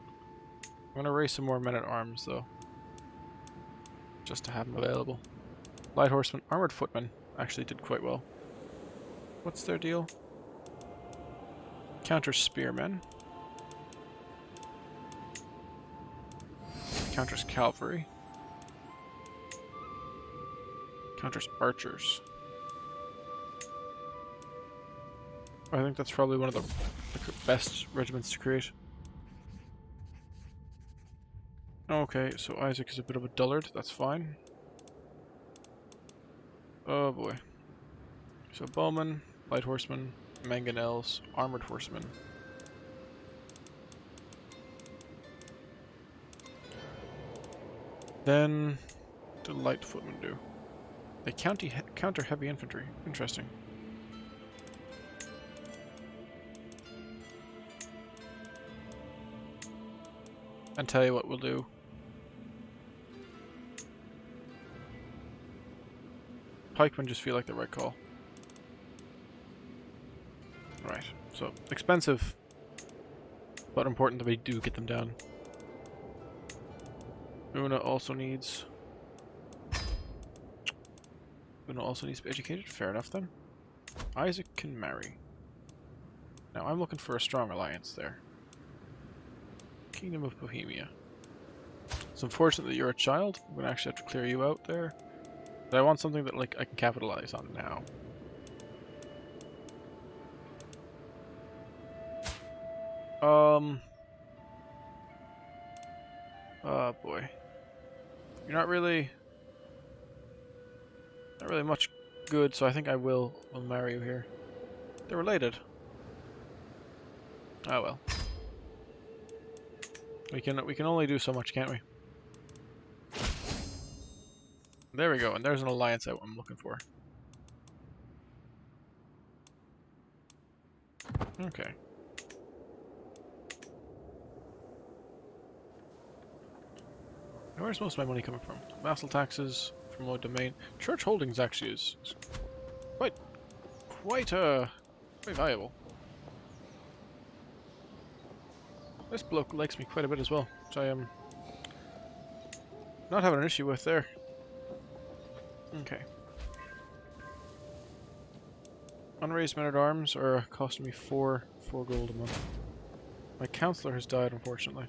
I'm gonna raise some more men-at-arms though. Just to have them available. Light horsemen, armored footmen actually did quite well. What's their deal? Counter spearmen. Counters cavalry. Counters archers. I think that's probably one of the best regiments to create. Okay, so Isaac is a bit of a dullard, that's fine. Oh boy. So bowmen, light horsemen, mangonels, armored horsemen. Then, what do light footmen do? They counter heavy infantry. Interesting. And tell you what we'll do. Pikemen just feel like the right call. Right, so expensive, but important that we do get them down. Una also needs... Una also needs to be educated. Fair enough then. Isaac can marry. Now I'm looking for a strong alliance there. Kingdom of Bohemia. It's unfortunate that you're a child. I'm gonna actually have to clear you out there. But I want something that like I can capitalize on now. Oh boy. You're not really much good, so I think I will marry you here. They're related. Oh well. We can only do so much, can't we? There we go, and there's an alliance I'm looking for. Okay. Where's most of my money coming from? Vassal taxes from Lord Domain. Church holdings actually is quite valuable. This bloke likes me quite a bit as well, which I am not having an issue with there. Okay. Unraised men-at-arms are costing me four gold a month. My counselor has died, unfortunately.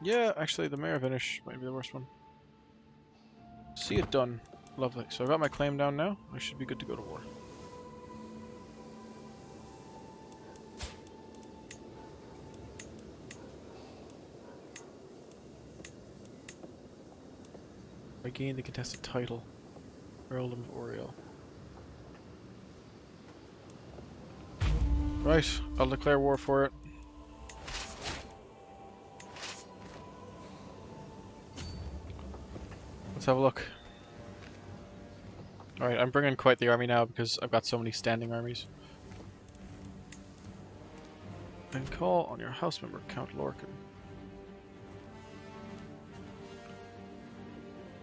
Yeah, actually, the Mayor of Inish might be the worst one. See it done. Lovely. So I've got my claim down now. I should be good to go to war. I gained the contested title. Earldom of Oriel. Right, I'll declare war for it. Let's have a look. Alright, I'm bringing quite the army now because I've got so many standing armies. And call on your house member, Count Lorcan.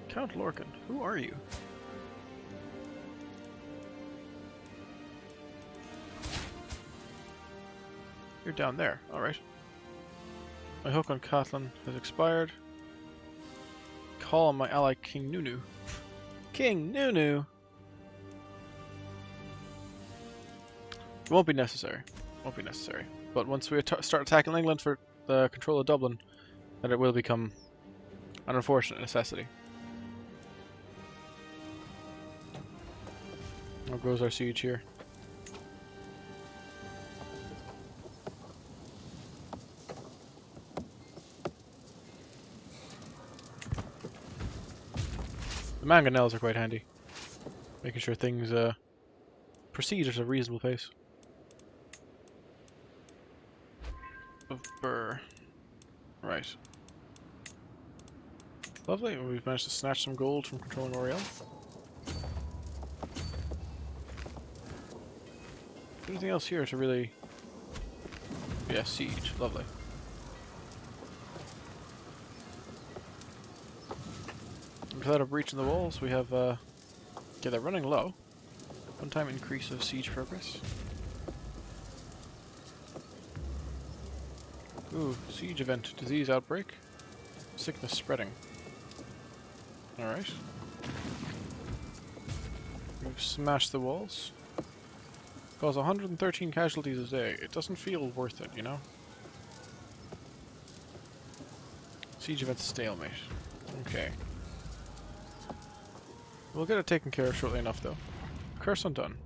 Count Lorcan, who are you? You're down there, alright. My hook on Catelyn has expired. Call on my ally King Nunu. King Nunu! It won't be necessary. Won't be necessary. But once we start attacking England for the control of Dublin, then it will become an unfortunate necessity. How goes our siege here? The mangonels are quite handy, making sure things proceed at a reasonable pace. Of Burr. Right. Lovely, we've managed to snatch some gold from controlling Oriel. Anything else here to really... Yeah, siege. Lovely. Without a breach in the walls, we have, yeah, they're running low. One-time increase of siege progress. Ooh, siege event. Disease outbreak. Sickness spreading. Alright. We've smashed the walls. Cause 113 casualties a day. It doesn't feel worth it, you know? Siege event stalemate. Okay. We'll get it taken care of shortly enough, though. Curse undone.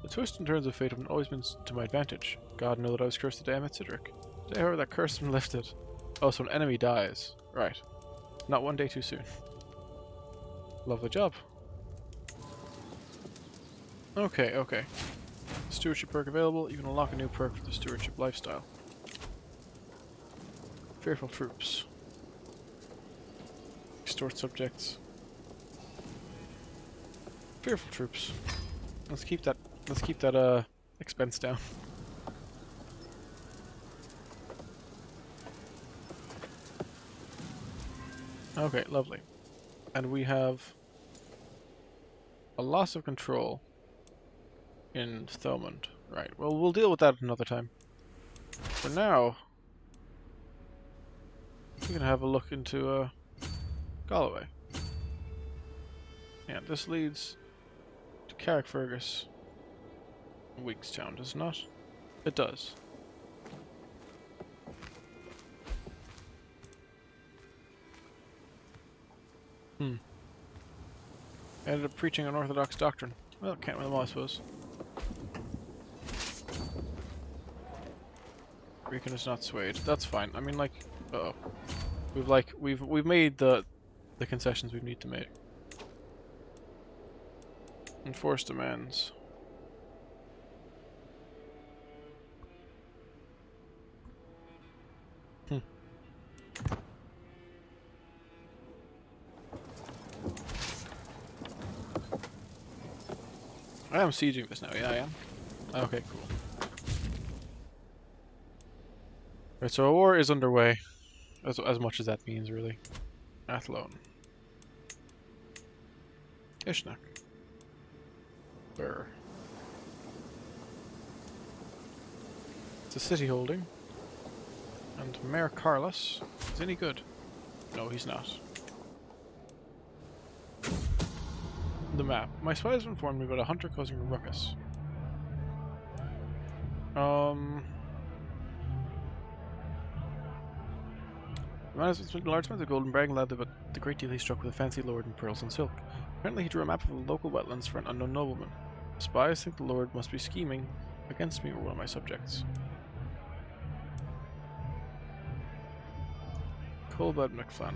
The twists and turns of fate have always been to my advantage. God knew that I was cursed today I met Cedric. Today, however, that curse has been lifted. Oh, so an enemy dies. Right. Not one day too soon. Lovely job. Okay, okay. Stewardship perk available. You can unlock a new perk for the stewardship lifestyle. Fearful troops. Extort subjects. Fearful troops. Let's keep that expense down. Okay, lovely. And we have a loss of control in Thomond. Right, well, we'll deal with that another time. For now, We can have a look into Galloway. Yeah, this leads to Carrickfergus, Weekstown, does it not? It does. I ended up preaching an orthodox doctrine. Well, can't win them all, I suppose. Rican is not swayed. That's fine. I mean, like, uh-oh. We've made the concessions we need to make. Enforced demands. I am sieging this now. Yeah, I am. Okay, cool. Right, so a war is underway. As much as that means, really. Athlone. Ishnak. Burr. It's a city holding. And Mayor Carlos is any good? No, he's not. The map. My spies have informed me about a hunter causing a ruckus. The man has spent large amounts of gold and bragging loudly about the great deal he struck with a fancy lord in pearls and silk. Apparently he drew a map of the local wetlands for an unknown nobleman. The spies think the lord must be scheming against me or one of my subjects. Colbert McFlanagan.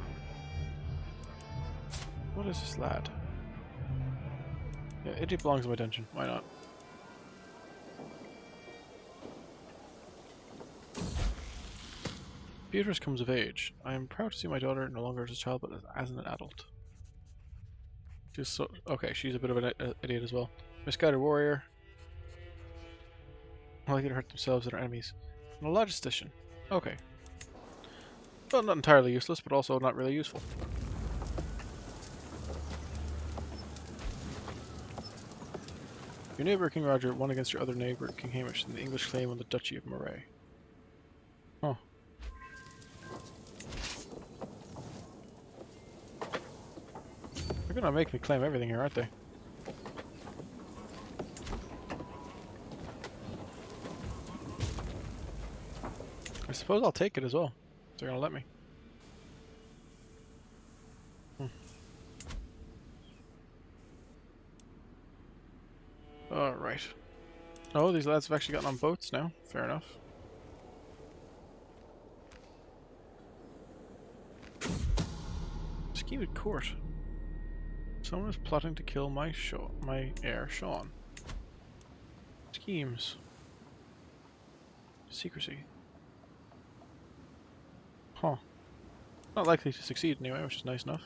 What is this lad? Yeah, it belongs to my dungeon. Why not? Beatrice comes of age. I am proud to see my daughter no longer as a child, but as an adult. She's so okay. She's a bit of an idiot as well. Misguided warrior. Likely to hurt themselves and their enemies. And a logistician. Okay. Well, not entirely useless, but also not really useful. Your neighbor, King Roger, won against your other neighbor, King Hamish, in the English claim on the Duchy of Moray. Huh. They're gonna make me claim everything here, aren't they? I suppose I'll take it as well. If they're gonna let me. Alright. Oh, these lads have actually gotten on boats now. Fair enough. Scheme at court. Someone is plotting to kill my heir, Sean. Schemes. Secrecy. Huh. Not likely to succeed anyway, which is nice enough.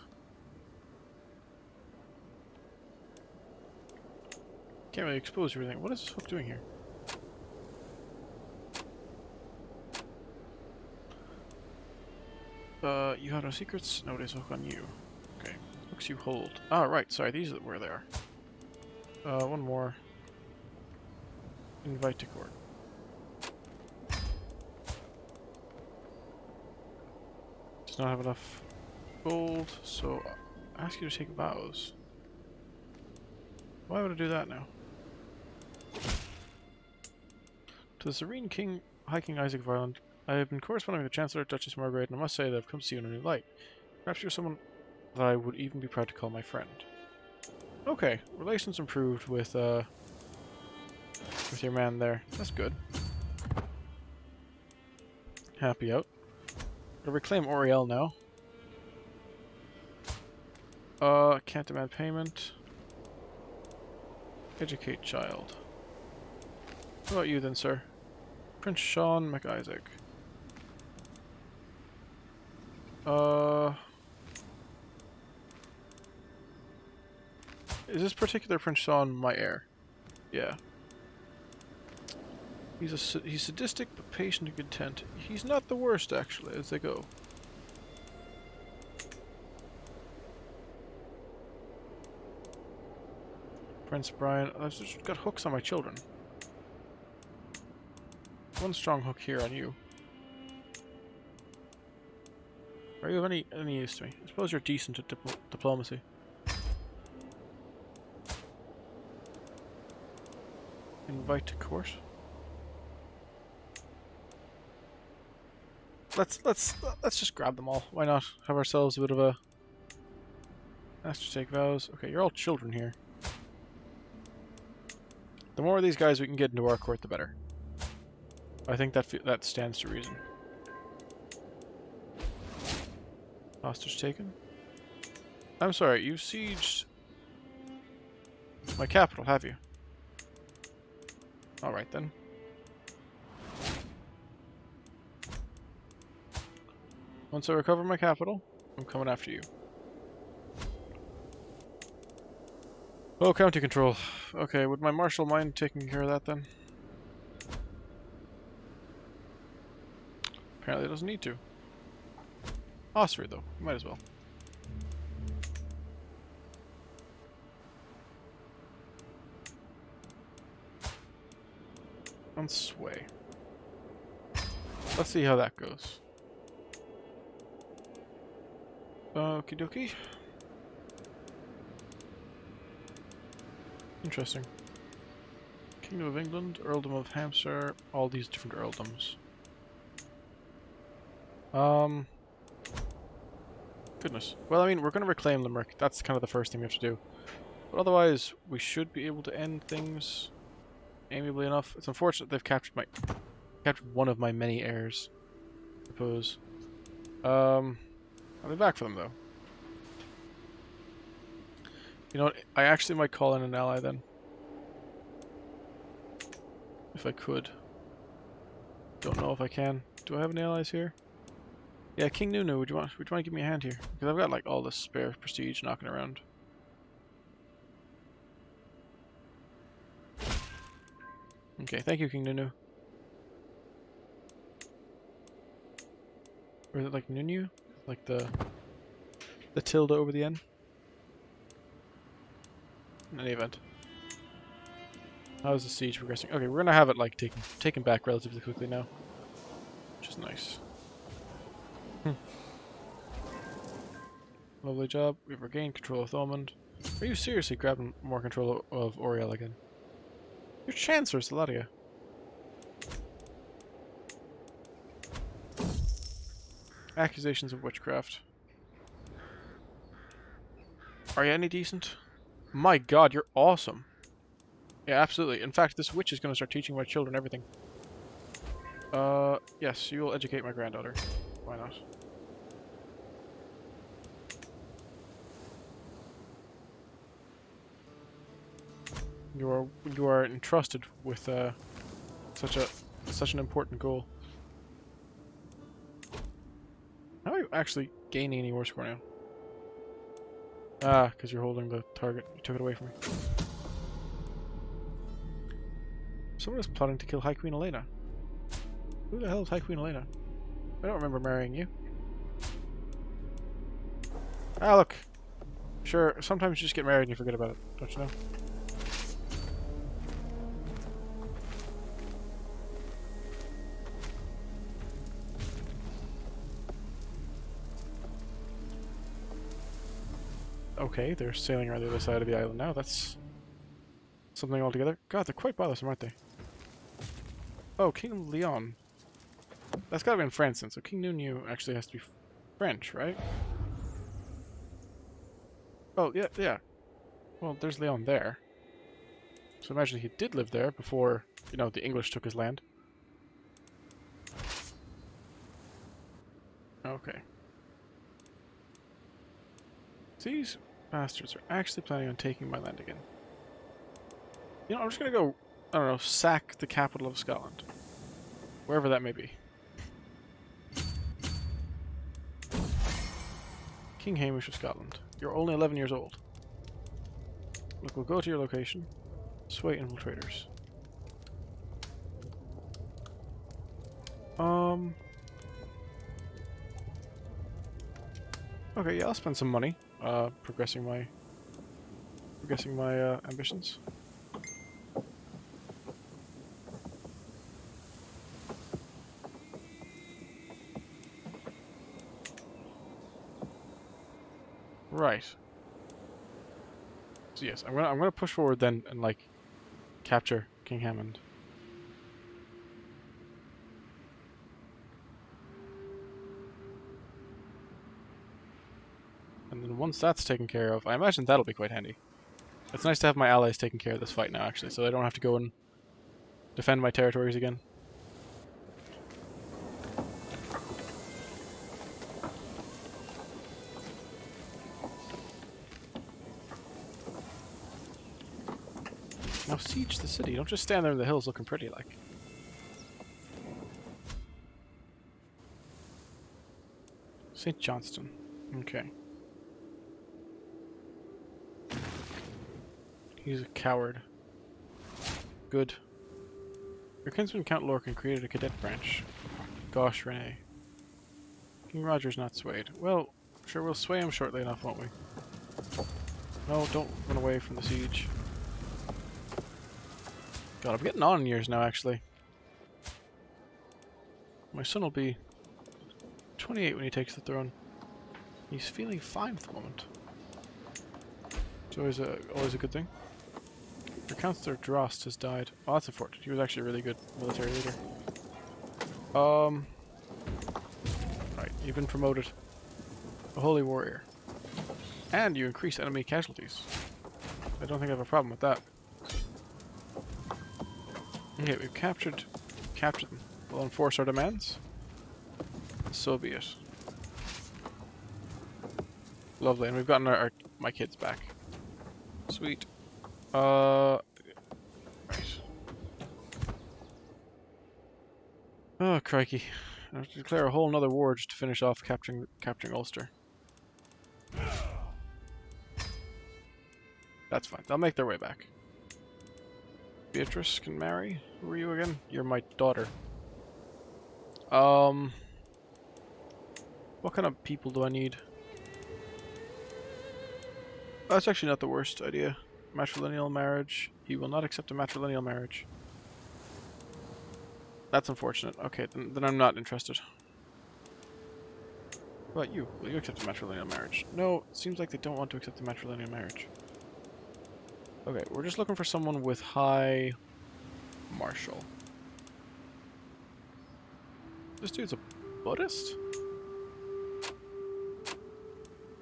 Can't really expose everything. What is this hook doing here? You have no secrets? Nobody's hook on you. Okay. Hooks you hold. Ah, right. Sorry, these are where they are. One more. Invite to court. Does not have enough gold, so I ask you to take vows. Why would I do that now? To the Serene King, High King Isaac of Ireland, I have been corresponding with the Chancellor, Duchess Margaret, and I must say that I've come to see you in a new light. Perhaps you're someone that I would even be proud to call my friend. Okay, relations improved with your man there. That's good. Happy out. I'll reclaim Oriel now. Can't demand payment. Educate child. What about you then, sir? Prince Sean MacIsaac. Is this particular Prince Sean my heir? Yeah. He's sadistic but patient and content. He's not the worst, actually, as they go. Prince Brian. I've just got hooks on my children. One strong hook here on you. Are you of any use to me? I suppose you're decent at diplomacy. Invite to court. Let's just grab them all. Why not? Have ourselves a bit of a ask to take vows. Okay, you're all children here. The more of these guys we can get into our court, the better. I think that stands to reason. Hostage taken. I'm sorry, you've sieged my capital, have you? Alright then. Once I recover my capital, I'm coming after you. Oh, county control. Okay, would my marshal mind taking care of that then? Apparently it doesn't need to. Austria though, might as well. On sway. Let's see how that goes. Okie dokie. Interesting. Kingdom of England, Earldom of Hampshire, all these different earldoms. Goodness. Well, I mean, we're going to reclaim Limerick. That's kind of the first thing we have to do. But otherwise, we should be able to end things amiably enough. It's unfortunate they've captured one of my many heirs, I suppose. I'll be back for them though. You know what? I actually might call in an ally then, if I could. Don't know if I can. Do I have any allies here? Yeah, King Nunu. Would you want to give me a hand here? Because I've got like all this spare prestige knocking around. Okay, thank you, King Nunu. Or is it like Nunu? Like the tilde over the N? In any event. How is the siege progressing? Okay, we're gonna have it like taken back relatively quickly now. Which is nice. Lovely job. We've regained control of Thomond. Are you seriously grabbing more control of Oriel again? You're Chancellor, Saladia. Accusations of witchcraft. Are you any decent? My god, you're awesome. Yeah, absolutely. In fact, this witch is going to start teaching my children everything. Yes, you will educate my granddaughter. Why not? You are entrusted with such an important goal. How are you actually gaining any war score now? Ah, because you're holding the target. You took it away from me. Someone is plotting to kill High Queen Elena. Who the hell is High Queen Elena? I don't remember marrying you. Ah, look. Sure, sometimes you just get married and you forget about it, don't you know? Okay, they're sailing around the other side of the island now. That's something altogether. God, they're quite bothersome, aren't they? Oh, King Leon. That's gotta be in France then, so King Nunu actually has to be French, right? Oh, yeah, yeah. Well, there's Leon there. So imagine he did live there before, you know, the English took his land. Okay. These bastards are actually planning on taking my land again. You know, I'm just gonna go, I don't know, sack the capital of Scotland. Wherever that may be. King Hamish of Scotland. You're only 11 years old. Look, we'll go to your location. Sway infiltrators. Okay, yeah, I'll spend some money, progressing my ambitions. Right. So yes, I'm gonna push forward then and like capture King Hammond. And then once that's taken care of, I imagine that'll be quite handy. It's nice to have my allies taking care of this fight now, actually, so I don't have to go and defend my territories again. Now siege the city. Don't just stand there in the hills looking pretty like. St. Johnston. Okay. He's a coward. Good. Your kinsman Count Lorcan created a cadet branch. Gosh, Renee. King Roger's not swayed. Well, sure we'll sway him shortly enough, won't we? No, don't run away from the siege. God, I'm getting on in years now, actually. My son will be 28 when he takes the throne. He's feeling fine at the moment. It's always a good thing. Your Councillor Drost has died. Oh, that's unfortunate. He was actually a really good military leader. Right, you've been promoted. A holy warrior. And you increase enemy casualties. I don't think I have a problem with that. Okay, we've captured them. We'll enforce our demands. So be it. Lovely, and we've gotten my kids back. Sweet. Right. Oh, crikey. I have to declare a whole nother war just to finish off capturing Ulster. That's fine. They'll make their way back. Beatrice can marry? Who are you again? You're my daughter. What kind of people do I need? That's actually not the worst idea. Matrilineal marriage. He will not accept a matrilineal marriage. That's unfortunate. Okay, then I'm not interested. What about you? Will you accept a matrilineal marriage? No, it seems like they don't want to accept a matrilineal marriage. Okay, we're just looking for someone with high martial. This dude's a Buddhist?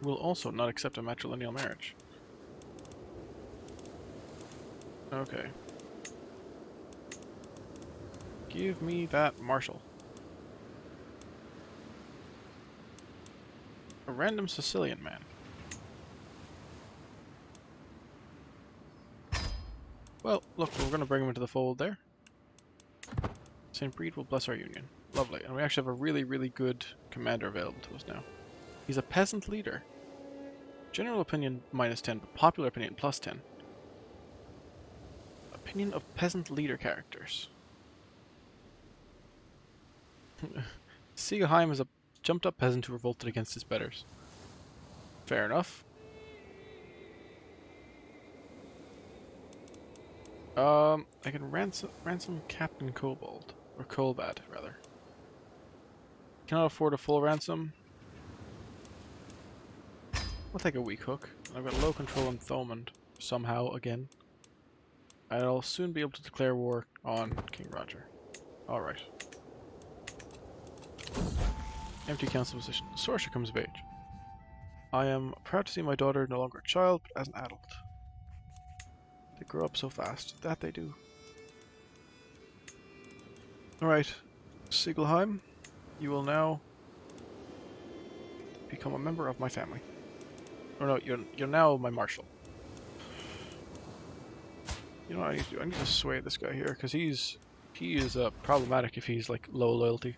Will also not accept a matrilineal marriage. Okay. Give me that marshal. A random Sicilian man. Well, look, we're going to bring him into the fold there. St. Breed will bless our union. Lovely. And we actually have a really, really good commander available to us now. He's a peasant leader. General opinion -10, but popular opinion +10. Opinion of peasant leader characters. Siegheim is a jumped up peasant who revolted against his betters. Fair enough. I can ransom Captain Kobold. Or Kolbad, rather. Cannot afford a full ransom. I'll take a weak hook. I've got low control on Thomond, somehow, again. I'll soon be able to declare war on King Roger. Alright. Empty council position. Sorcerer comes of age. I am proud to see my daughter no longer a child, but as an adult. They grow up so fast. That they do. Alright. Siegelheim, you will now become a member of my family. Or no, you're now my marshal. You know what I need to do? I need to sway this guy here, because he is problematic if he's like low loyalty.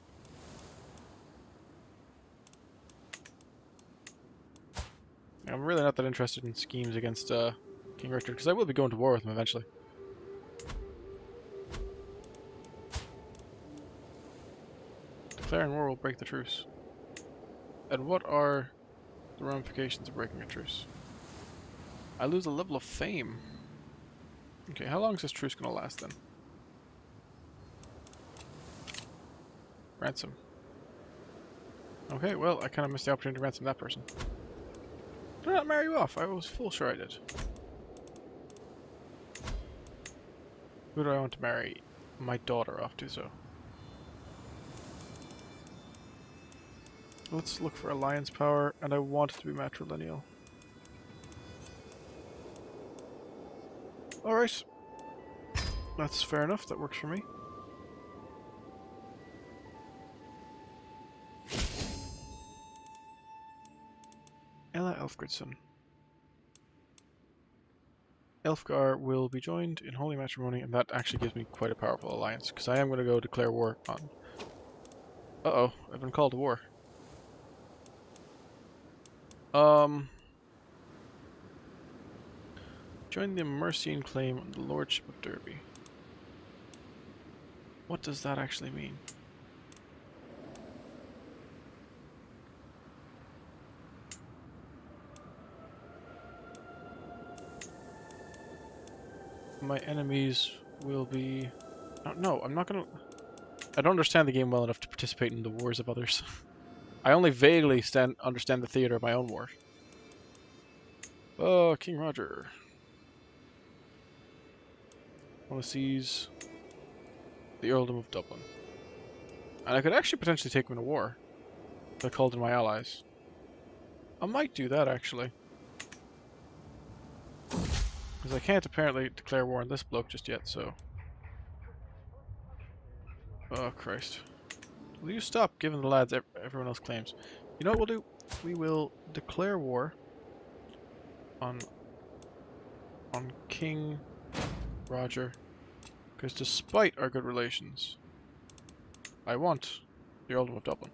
I'm really not that interested in schemes against King Richard, because I will be going to war with him eventually. Declaring war will break the truce. And what are the ramifications of breaking a truce? I lose a level of fame. Okay, how long is this truce going to last then? Ransom. Okay, well, I kind of missed the opportunity to ransom that person. Did I not marry you off? I was full sure I did. Who do I want to marry my daughter off to, so? Let's look for alliance power, and I want it to be matrilineal. Alright. That's fair enough, that works for me. Ella Elfgridson. Elfgar will be joined in holy matrimony, and that actually gives me quite a powerful alliance, because I am going to go declare war on... Uh-oh, I've been called to war. Join the Mercian claim on the Lordship of Derby. What does that actually mean? My enemies will be... Oh, no, I'm not gonna... I don't understand the game well enough to participate in the wars of others. I only vaguely understand the theater of my own war. Oh, King Roger. I want to seize the Earldom of Dublin. And I could actually potentially take him in a war if I called in my allies. I might do that, actually. Because I can't apparently declare war on this bloke just yet, so... Oh, Christ. Will you stop giving the lads everyone else claims? You know what we'll do? We will declare war on King Roger. Because despite our good relations, I want the Earldom of Dublin.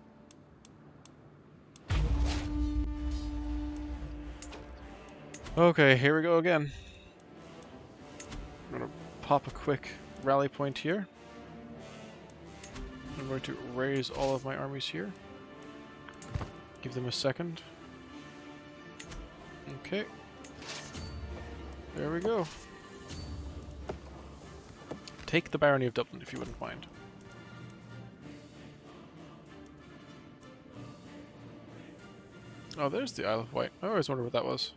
Okay, here we go again. I'm going to pop a quick rally point here. I'm going to raise all of my armies here. Give them a second. Okay. There we go. Take the Barony of Dublin, if you wouldn't mind. Oh, there's the Isle of Wight. I always wondered what that was.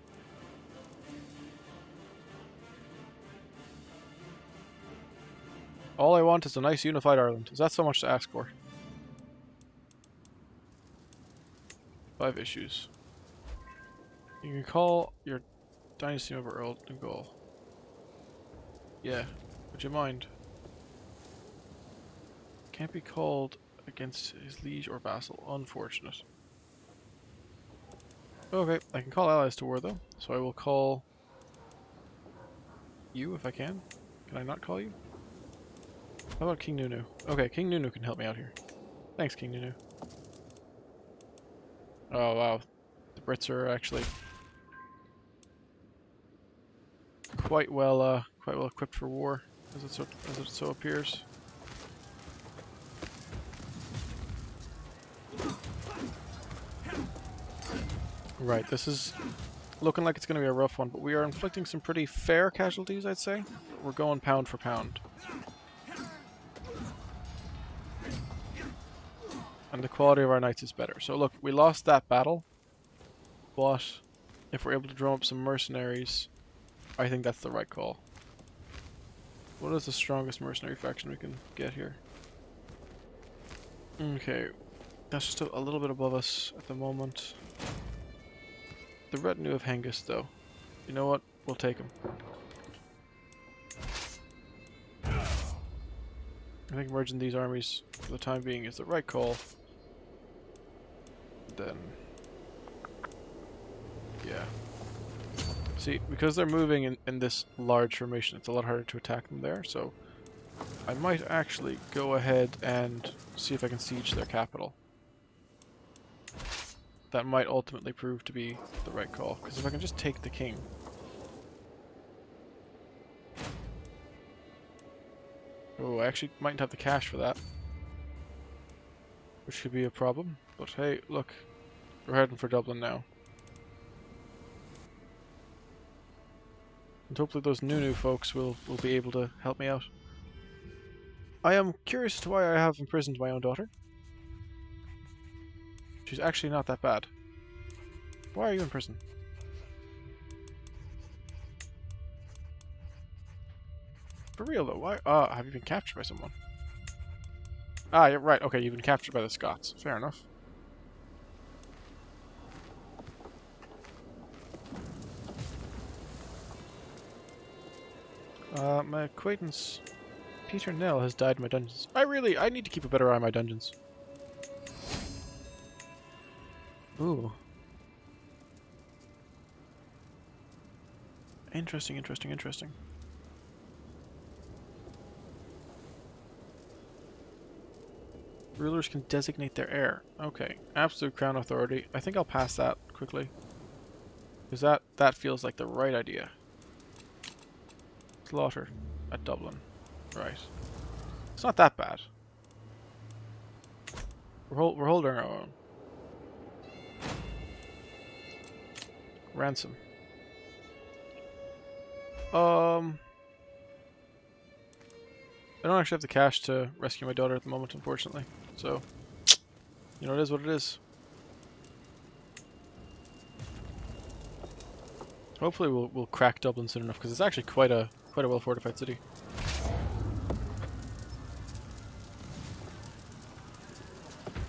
All I want is a nice unified Ireland. Is that so much to ask for? 5 issues. You can call your dynasty over Earl in Gaul. Yeah. Would you mind? Can't be called against his liege or vassal. Unfortunate. Okay, I can call allies to war though. So I will call you if I can. Can I not call you? How about King Nunu? Okay, King Nunu can help me out here. Thanks, King Nunu. Oh wow, the Brits are actually quite well equipped for war, as it so appears. Right, this is looking like it's going to be a rough one, but we are inflicting some pretty fair casualties, I'd say. We're going pound for pound. And the quality of our knights is better. So look, we lost that battle, but if we're able to drum up some mercenaries, I think that's the right call. What is the strongest mercenary faction we can get here? Okay, that's just a little bit above us at the moment. The retinue of Hengist, though. You know what? We'll take him. I think merging these armies for the time being is the right call. Then, yeah. See, because they're moving in this large formation, it's a lot harder to attack them there, so I might actually go ahead and see if I can siege their capital. That might ultimately prove to be the right call, because if I can just take the king... Oh, I actually mightn't have the cash for that. Which could be a problem, but hey, look, we're heading for Dublin now. And hopefully those Nunu folks will be able to help me out. I am curious as to why I have imprisoned my own daughter. She's actually not that bad. Why are you in prison? For real though, why? Have you been captured by someone? Ah, you're right. Okay, you've been captured by the Scots. Fair enough. My acquaintance Peter Nell has died in my dungeons. I need to keep a better eye on my dungeons. Ooh. Interesting, interesting, interesting. Rulers can designate their heir. Okay. Absolute crown authority. I think I'll pass that quickly. Because that feels like the right idea. Slaughter at Dublin. Right. It's not that bad. We're holding our own. Ransom. I don't actually have the cash to rescue my daughter at the moment, unfortunately. So, you know, it is what it is. Hopefully we'll crack Dublin soon enough, because it's actually quite a well fortified city.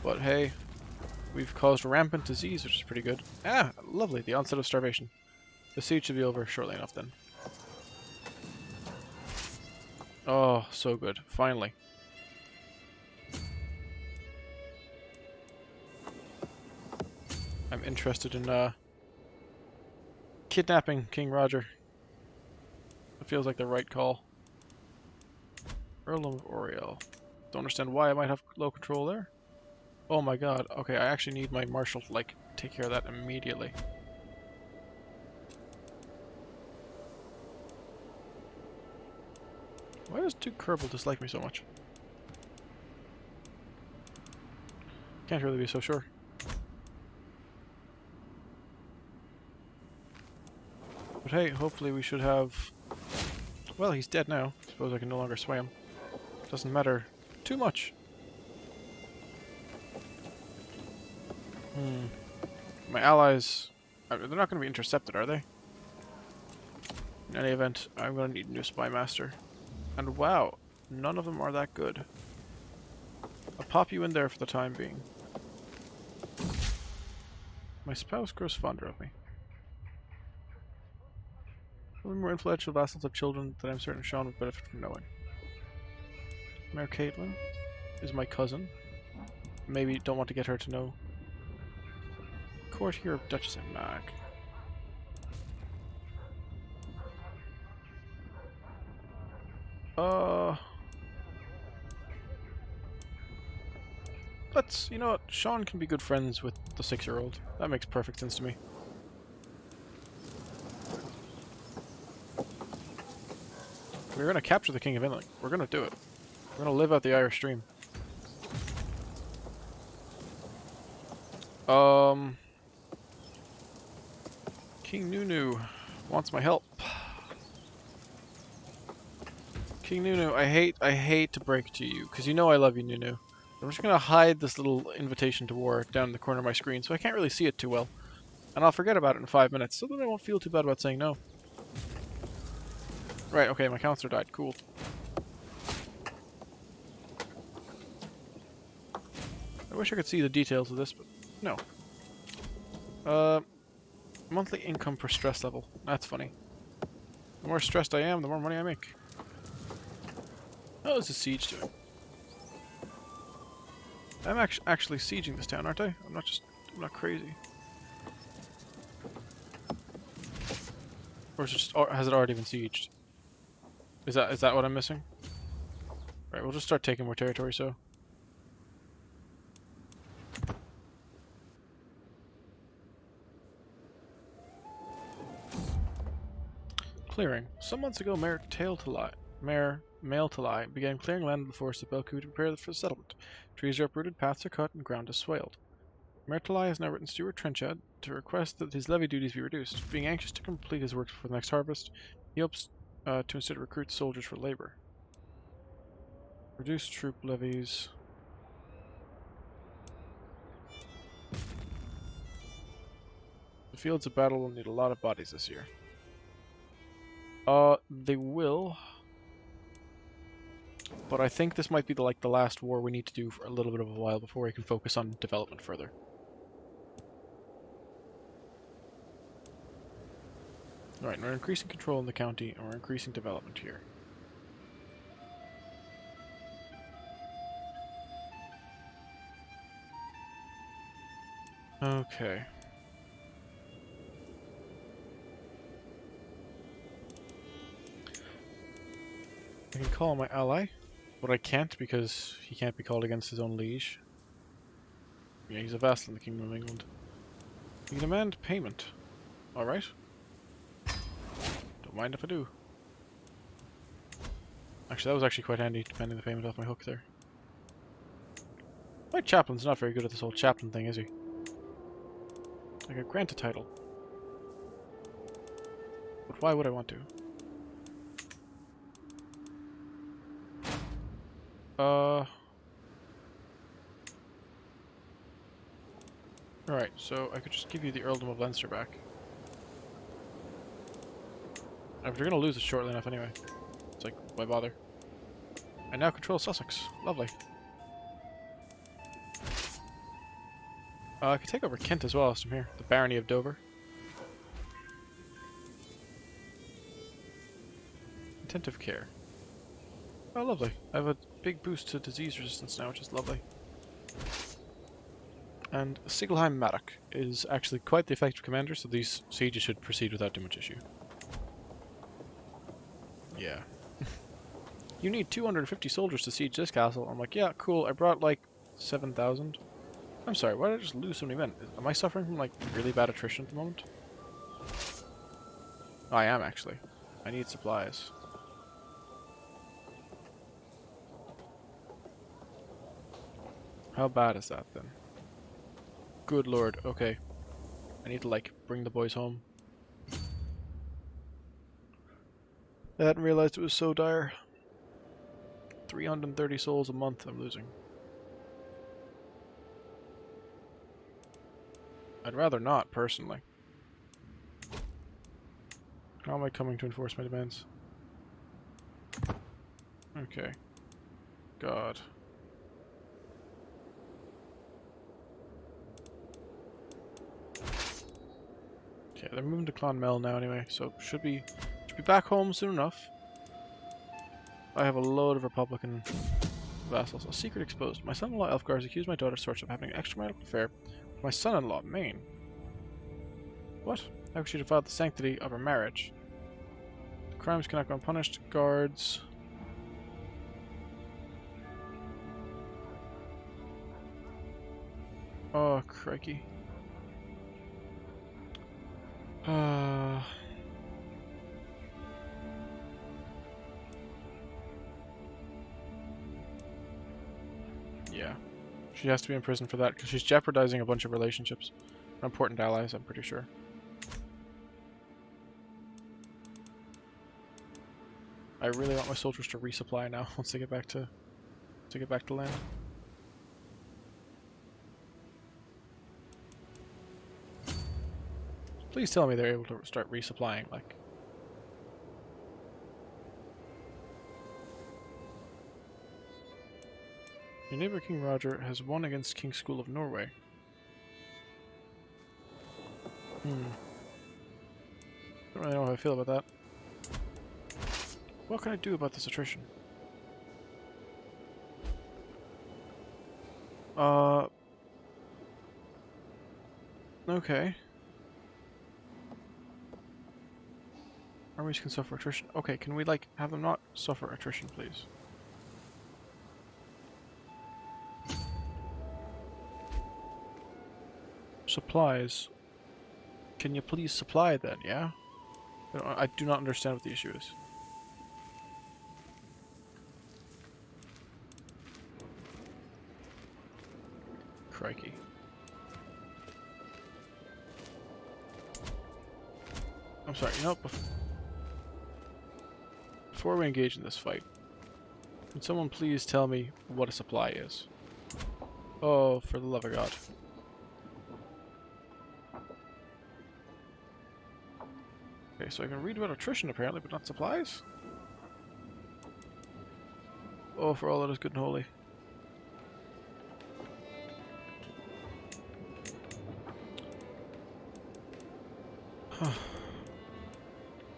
But hey, we've caused rampant disease, which is pretty good. Ah, lovely, the onset of starvation. The siege should be over shortly enough then. Oh, so good. Finally. I'm interested in kidnapping King Roger. It feels like the right call. Earl of Oriel. Don't understand why I might have low control there. Oh my god. Okay, I actually need my marshal to, like, take care of that immediately. Why does Duke Kerbal dislike me so much? Can't really be so sure. But hey, hopefully we should have... Well, he's dead now. Suppose I can no longer sway him. Doesn't matter too much. My allies... they're not going to be intercepted, are they? In any event, I'm going to need a new spy master. And wow, none of them are that good. I'll pop you in there for the time being. My spouse grows fonder of me. How many more influential vassals have children that I'm certain Sean would benefit from knowing? Mayor Caitlin is my cousin. Maybe don't want to get her to know. Courtier of Duchess of Mag. You know what, Sean can be good friends with the 6-year-old. That makes perfect sense to me. We're gonna capture the King of Inland. We're gonna do it. We're gonna live out the Irish dream. King Nunu wants my help. King Nunu, I hate to break it to you, because you know I love you, Nunu. I'm just gonna hide this little invitation to war down in the corner of my screen, so I can't really see it too well. And I'll forget about it in 5 minutes, so then I won't feel too bad about saying no. Right, okay, my counselor died. Cool. I wish I could see the details of this, but no. Monthly income per stress level. That's funny. The more stressed I am, the more money I make. How is the siege doing? I'm actually sieging this town, aren't I? I'm not crazy. Or is it just, or has it already been sieged? Is that what I'm missing? Right, we'll just start taking more territory, so. Clearing. Some months ago, Mayor Mail to Lie began clearing land in the forest of Belku to prepare for the settlement. Trees are uprooted, paths are cut, and ground is swaled. Mayor to Lie has now written Stuart Trenchard to request that his levy duties be reduced. Being anxious to complete his work before the next harvest, he hopes to instead recruit soldiers for labor. Reduce troop levies. The fields of battle will need a lot of bodies this year. They will. But I think this might be the last war we need to do for a little bit of a while before we can focus on development further. Alright, we're increasing control in the county, and we're increasing development here. Okay. I can call my ally, but I can't because he can't be called against his own liege. Yeah, he's a vassal in the Kingdom of England. You can demand payment. Alright. Don't mind if I do. Actually, that was actually quite handy, depending the payment off my hook there. My chaplain's not very good at this whole chaplain thing, is he? I could grant a title. But why would I want to? Alright, so I could just give you the Earldom of Leinster back. If you're gonna lose it shortly enough anyway. It's like, why bother? I now control Sussex. Lovely. I could take over Kent as well whilst I'm here. The Barony of Dover. Attentive care. Oh, lovely. I have a big boost to disease resistance now, which is lovely. And Sigelheim Murdach is actually quite the effective commander, so these sieges should proceed without too much issue. Yeah. You need 250 soldiers to siege this castle. I'm like, yeah, cool. I brought like 7,000. I'm sorry, why did I just lose so many men? Am I suffering from like really bad attrition at the moment? Oh, I am actually. I need supplies. How bad is that then? Good lord, okay. I need to like bring the boys home. I hadn't realized it was so dire. 330 souls a month I'm losing. I'd rather not, personally. How am I coming to enforce my demands? Okay. God. Okay, they're moving to Clonmel now anyway, so should be back home soon enough. I have a load of Republican vassals. A secret exposed. My son-in-law Elfgar has accused my daughter Sorcha of having an extramarital affair with my son-in-law Maine. What? How could she defile the sanctity of her marriage? The crimes cannot go unpunished. Guards. Oh, crikey. Yeah. She has to be in prison for that, because she's jeopardizing a bunch of relationships. Important allies, I'm pretty sure. I really want my soldiers to resupply now, once they get back to land. Please tell me they're able to start resupplying, like... Your neighbor King Roger has won against King School of Norway. Don't really know how I feel about that. What can I do about this attrition? Okay. Armies can suffer attrition. Okay, can we, like, have them not suffer attrition, please? Supplies. Can you please supply then, yeah? I do not understand what the issue is. Crikey. I'm sorry, you know, before we engage in this fight, can someone please tell me what a supply is? Oh, for the love of God. Okay, so I can read about attrition apparently, but not supplies? Oh, for all that is good and holy.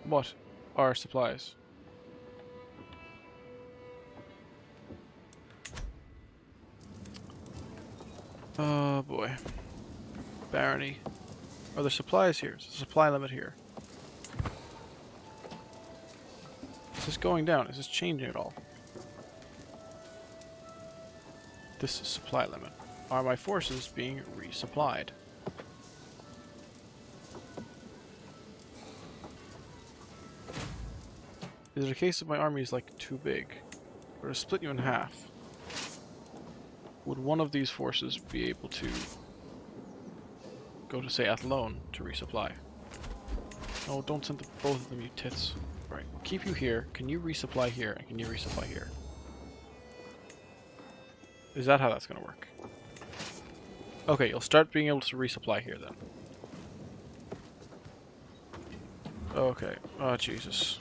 What are supplies? Oh boy. Barony. Are there supplies here? Is there a supply limit here? Is this going down? Is this changing at all? This is supply limit. Are my forces being resupplied? Is it a case of my army is like too big? Or to split you in half? Would one of these forces be able to go to, say, Athlone to resupply? No, don't send both of them, you tits. Right, we'll keep you here. Can you resupply here? And can you resupply here? Is that how that's going to work? Okay, you'll start being able to resupply here then. Okay. Oh, Jesus.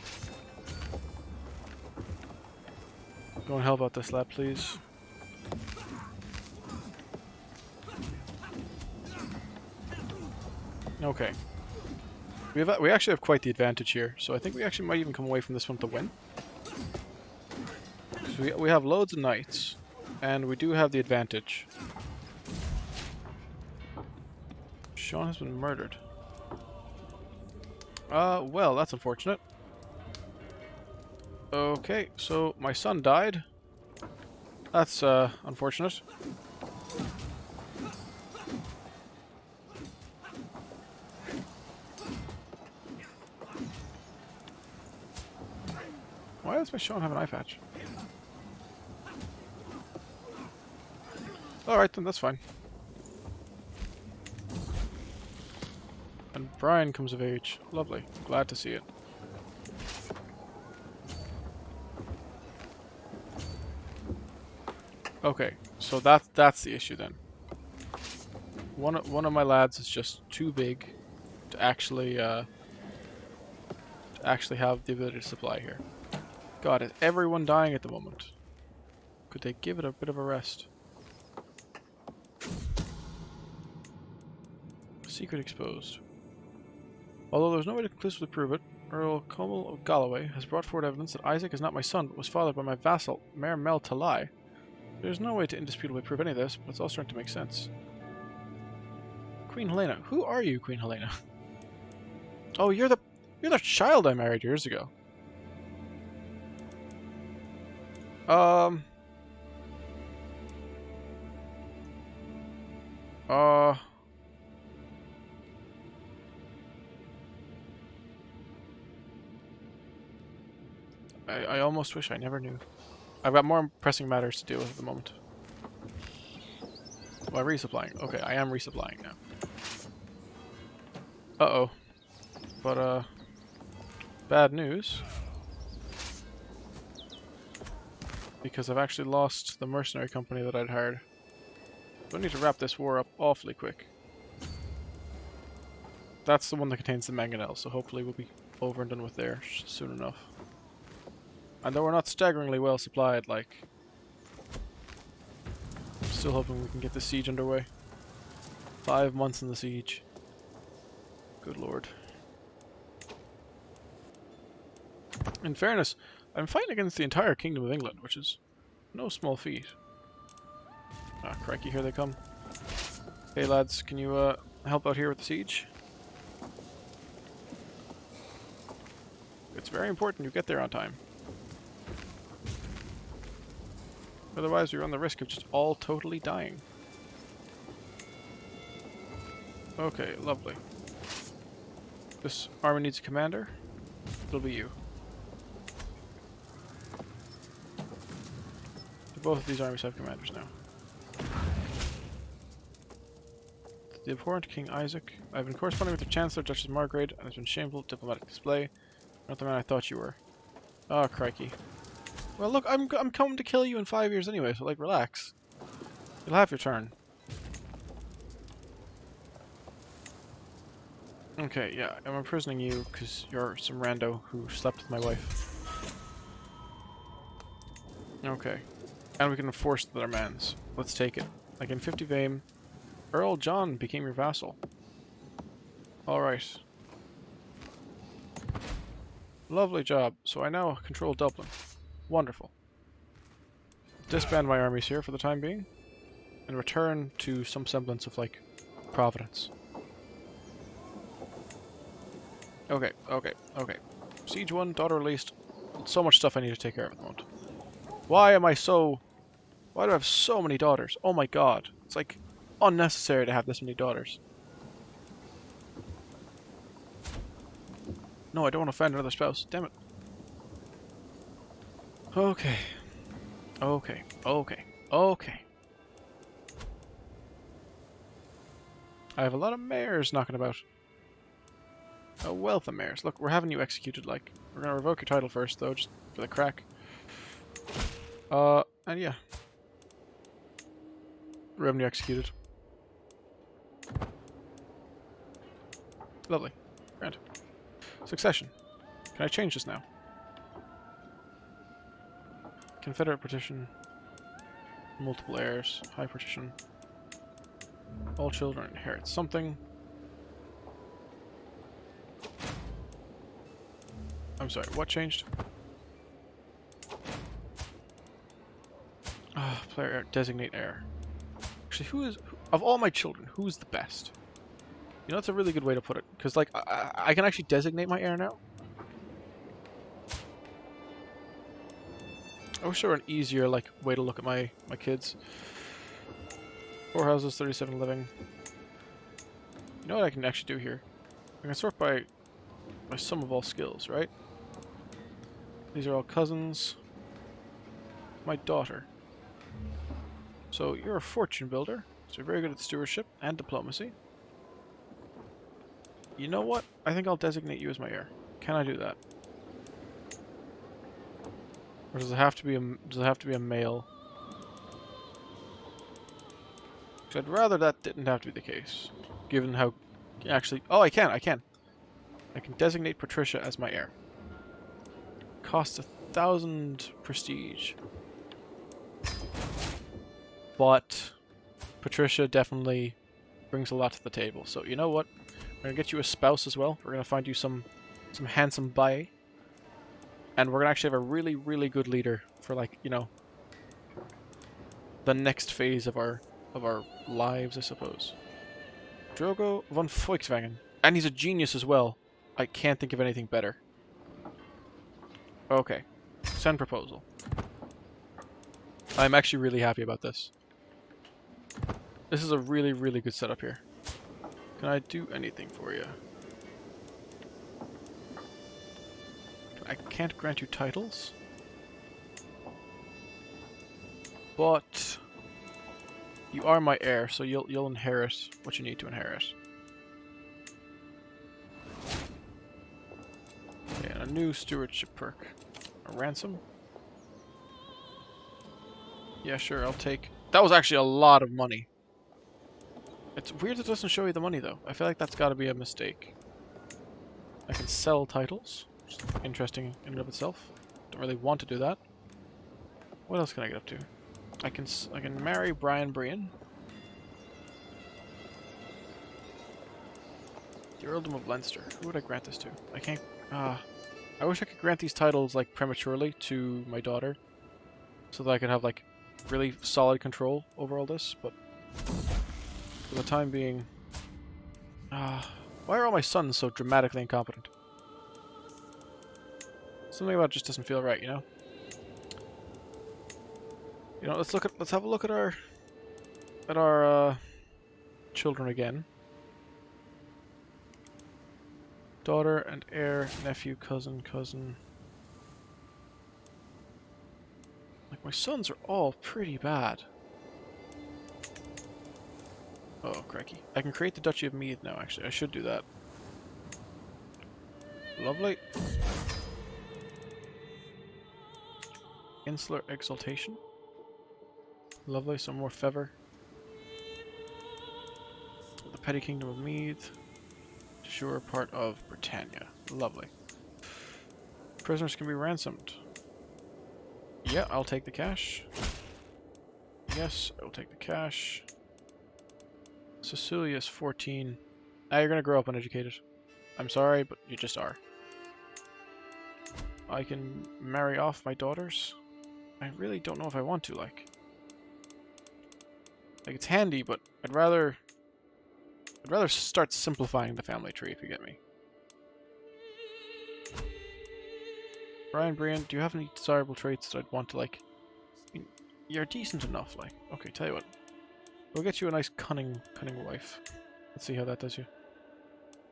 Go and help out this lad, please. Okay. We actually have quite the advantage here, so I think we actually might even come away from this one to win. We have loads of knights, and we do have the advantage. Sean has been murdered. Well, that's unfortunate. Okay, so my son died. That's, unfortunate. Why does my Sean have an eye patch? Alright then, that's fine. And Brian comes of age. Lovely. Glad to see it. Okay, so that's the issue then. One of my lads is just too big to actually have the ability to supply here. God, is everyone dying at the moment? Could they give it a bit of a rest? Secret exposed. Although there's no way to conclusively prove it, Earl Comel of Galloway has brought forward evidence that Isaac is not my son, but was fathered by my vassal, Mayor Mel Talai. There's no way to indisputably prove any of this, but it's all starting to make sense. Queen Helena. Who are you, Queen Helena? Oh, you're the child I married years ago. I almost wish I never knew. I've got more pressing matters to deal with at the moment. Well, resupplying. Okay, I am resupplying now. Uh-oh. But, bad news. Because I've actually lost the mercenary company that I'd hired. So I need to wrap this war up awfully quick. That's the one that contains the mangonel, so hopefully we'll be over and done with there soon enough. And though we're not staggeringly well supplied, like... I'm still hoping we can get the siege underway. 5 months in the siege. Good lord. In fairness, I'm fighting against the entire Kingdom of England, which is no small feat. Ah, crikey, here they come. Hey lads, can you help out here with the siege? It's very important you get there on time. Otherwise, we run the risk of just all totally dying. Okay, lovely. This army needs a commander. It'll be you. Both of these armies have commanders now. The abhorrent King Isaac. I've been corresponding with the Chancellor, Duchess Margaret, and it's been shameful diplomatic display. Not the man I thought you were. Oh, crikey. Well, look, I'm coming to kill you in 5 years anyway, so, like, relax. You'll have your turn. Okay, yeah, I'm imprisoning you because you're some rando who slept with my wife. Okay. And we can enforce their demands. Let's take it. I gain 50 fame. Earl John became your vassal. Alright. Lovely job. So I now control Dublin. Wonderful. Disband my armies here for the time being. And return to some semblance of, like, Providence. Okay. Siege 1, daughter released. So much stuff I need to take care of at the moment. Why do I have so many daughters? Oh my god. It's like unnecessary to have this many daughters. No, I don't want to find another spouse. Damn it. Okay. I have a lot of mayors knocking about. A wealth of mayors. Look, we're having you executed, like. We're gonna revoke your title first, though, just for the crack. And yeah. We're having you executed. Lovely. Grand. Succession. Can I change this now? Confederate partition. Multiple heirs. High partition. All children inherit something. I'm sorry, what changed? Player heir, designate heir. Actually, of all my children, who's the best? You know, that's a really good way to put it. Because, like, I can actually designate my heir now. I wish there were an easier, like, way to look at my kids. 4 houses, 37 living. You know what I can actually do here? I can sort by sum of all skills, right? These are all cousins. My daughter. So you're a fortune builder. So you're very good at stewardship and diplomacy. You know what? I think I'll designate you as my heir. Can I do that? Or does it have to be a male? I'd rather that didn't have to be the case, given how actually. Oh, I can. I can designate Patricia as my heir. Costs 1,000 prestige, but Patricia definitely brings a lot to the table. So you know what? We're gonna get you a spouse as well. We're gonna find you some handsome bae, and we're gonna actually have a really, really good leader for, like, you know, the next phase of our lives, I suppose. Drogo von Volkswagen. And he's a genius as well. I can't think of anything better. Okay. Send proposal. I'm actually really happy about this. This is a really, really good setup here. Can I do anything for you? I can't grant you titles. But you are my heir, so you'll inherit what you need to inherit. Okay, and a new stewardship perk. A ransom? Yeah, sure, I'll take... That was actually a lot of money. It's weird it doesn't show you the money, though. I feel like that's gotta be a mistake. I can sell titles, which is interesting in and of itself. Don't really want to do that. What else can I get up to? I can marry Brian Brian. The Earldom of Leinster. Who would I grant this to? I can't... I wish I could grant these titles, like, prematurely to my daughter, so that I could have, like, really solid control over all this, but for the time being... why are all my sons so dramatically incompetent? Something about it just doesn't feel right, you know? You know, let's have a look at our children again. Daughter and heir, nephew, cousin. Like, my sons are all pretty bad. Oh, cracky. I can create the Duchy of Meath now, actually. I should do that. Lovely. Insular Exaltation. Lovely, some more feather. The Petty Kingdom of Meath. Sure, part of Britannia. Lovely. Prisoners can be ransomed. Yeah, I'll take the cash. Yes, I will take the cash. Cecilia's 14. Now you're gonna grow up uneducated. I'm sorry, but you just are. I can marry off my daughters. I really don't know if I want to, like it's handy, but I'd rather start simplifying the family tree, if you get me. Brian, Brian, do you have any desirable traits that I'd want to, like... I mean, you're decent enough, like... Okay, tell you what. We'll get you a nice cunning wife. Let's see how that does you.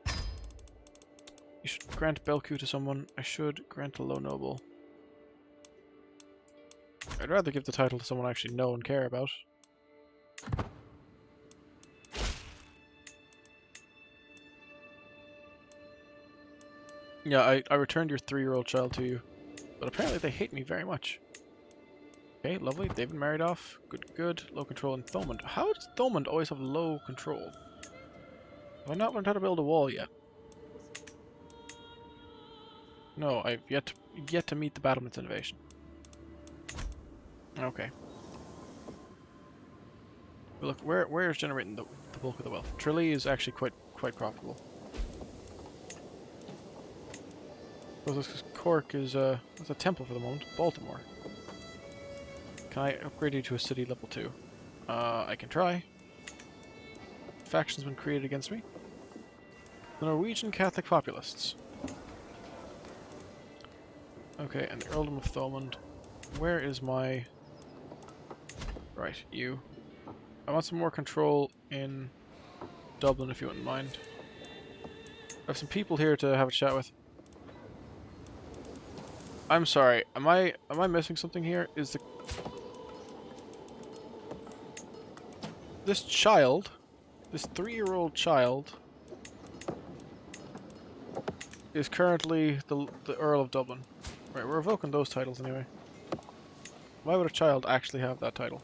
You should grant Belku to someone. I should grant a low noble. I'd rather give the title to someone I actually know and care about. Yeah, I returned your 3-year-old child to you. But apparently they hate me very much. Okay, lovely. They've been married off. Good, good. Low control in Thomond. How does Thomond always have low control? Have I not learned how to build a wall yet? No, I've yet to meet the battlements innovation. Okay. But look, where is generating the bulk of the wealth? Tralee is actually quite profitable. Because Cork is it's a temple for the moment. Baltimore. Can I upgrade you to a city level 2? I can try. Faction's been created against me. The Norwegian Catholic Populists. Okay, and the Earldom of Thomond. Where is my... Right, you. I want some more control in Dublin, if you wouldn't mind. I have some people here to have a chat with. I'm sorry, am I missing something here? Is the... This child, this 3-year-old child, is currently the Earl of Dublin. Right, we're revoking those titles anyway. Why would a child actually have that title?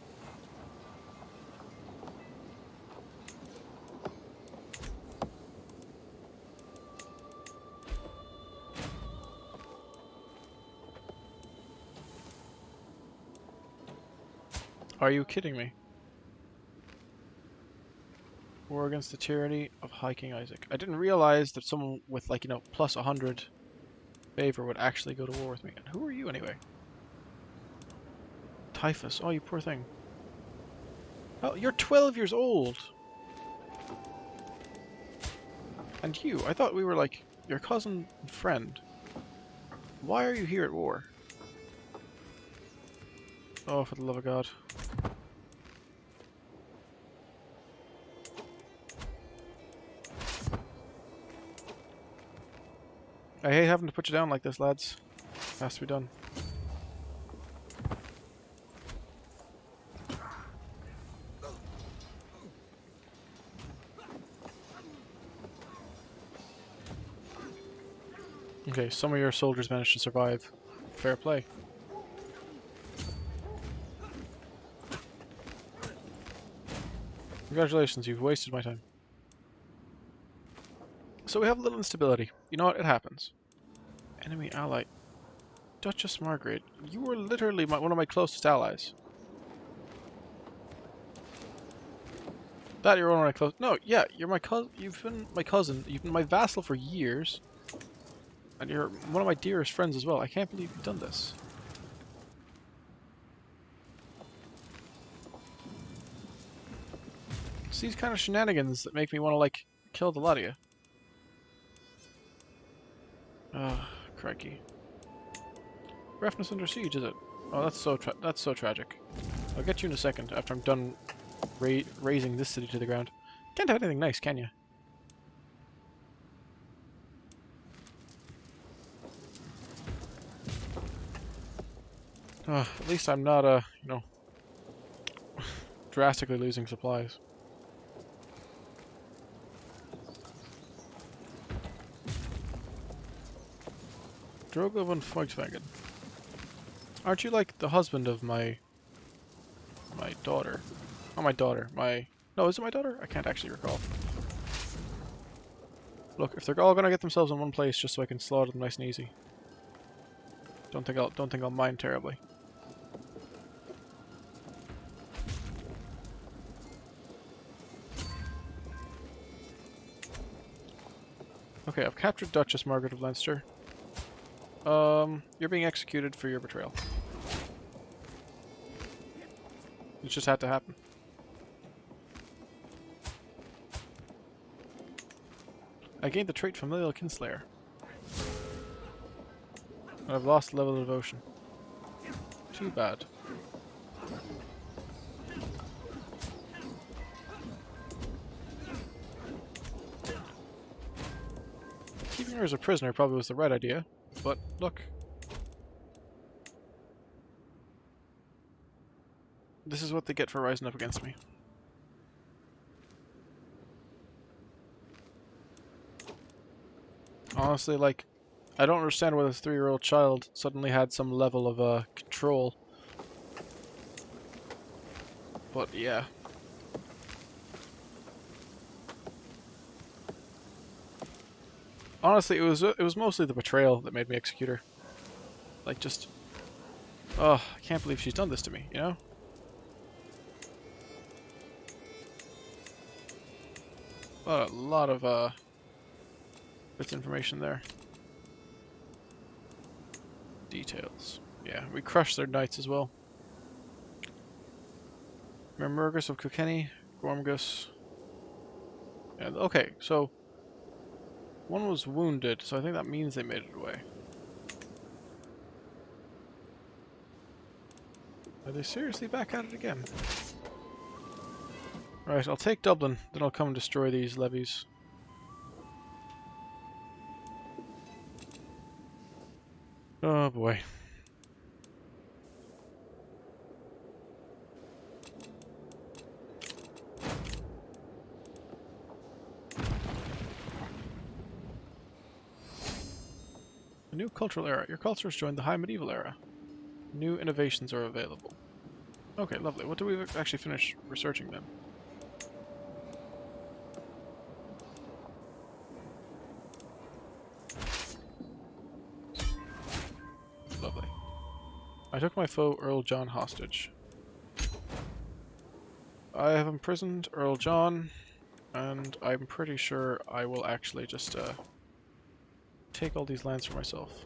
Are you kidding me? War against the tyranny of High King Isaac. I didn't realize that someone with, like, you know, plus 100 favor would actually go to war with me. And who are you anyway? Typhus. Oh, you poor thing. Oh, you're 12 years old! And you, I thought we were, like, your cousin and friend. Why are you here at war? Oh, for the love of God. I hate having to put you down like this, lads. Has to be done. Okay, some of your soldiers managed to survive. Fair play. Congratulations, you've wasted my time. So we have a little instability. You know what? It happens. Enemy ally. Duchess Margaret. You were literally one of my closest allies. That you're one of my close... No, yeah, you're my cousin. You've been my cousin. You've been my vassal for years. And you're one of my dearest friends as well. I can't believe you've done this. It's these kind of shenanigans that make me want to, like, kill the lot of you. Crikey. Reference under siege, is it? Oh, that's so tragic. I'll get you in a second after I'm done razing this city to the ground. Can't have anything nice, can you? At least I'm not, you know, drastically losing supplies. Drogo von Volkswagen. Aren't you like the husband of my daughter? Not my daughter, no, is it my daughter? I can't actually recall. Look, if they're all gonna get themselves in one place just so I can slaughter them nice and easy. Don't think I'll mind terribly. Okay, I've captured Duchess Margaret of Leinster. You're being executed for your betrayal. It just had to happen. I gained the trait Familial Kinslayer. And I've lost level of devotion. Too bad. Keeping her as a prisoner probably was the right idea, but look. This is what they get for rising up against me. Honestly, like, I don't understand why this 3-year-old child suddenly had some level of control. But yeah. Honestly, it was mostly the betrayal that made me execute her. Like, just, oh, I can't believe she's done this to me, you know? A lot of bits of information there. Details. Yeah, we crushed their knights as well. Mermurgus of Kilkenny, Gormgus. Yeah, okay, so one was wounded, so I think that means they made it away. Are they seriously back at it again? Right, I'll take Dublin, then I'll come and destroy these levies. Oh boy. A new cultural era. Your culture has joined the high medieval era. New innovations are available. Okay, lovely. What do we actually finish researching then? Lovely. I took my foe Earl John hostage. I have imprisoned Earl John, and I'm pretty sure I will actually just take all these lands for myself.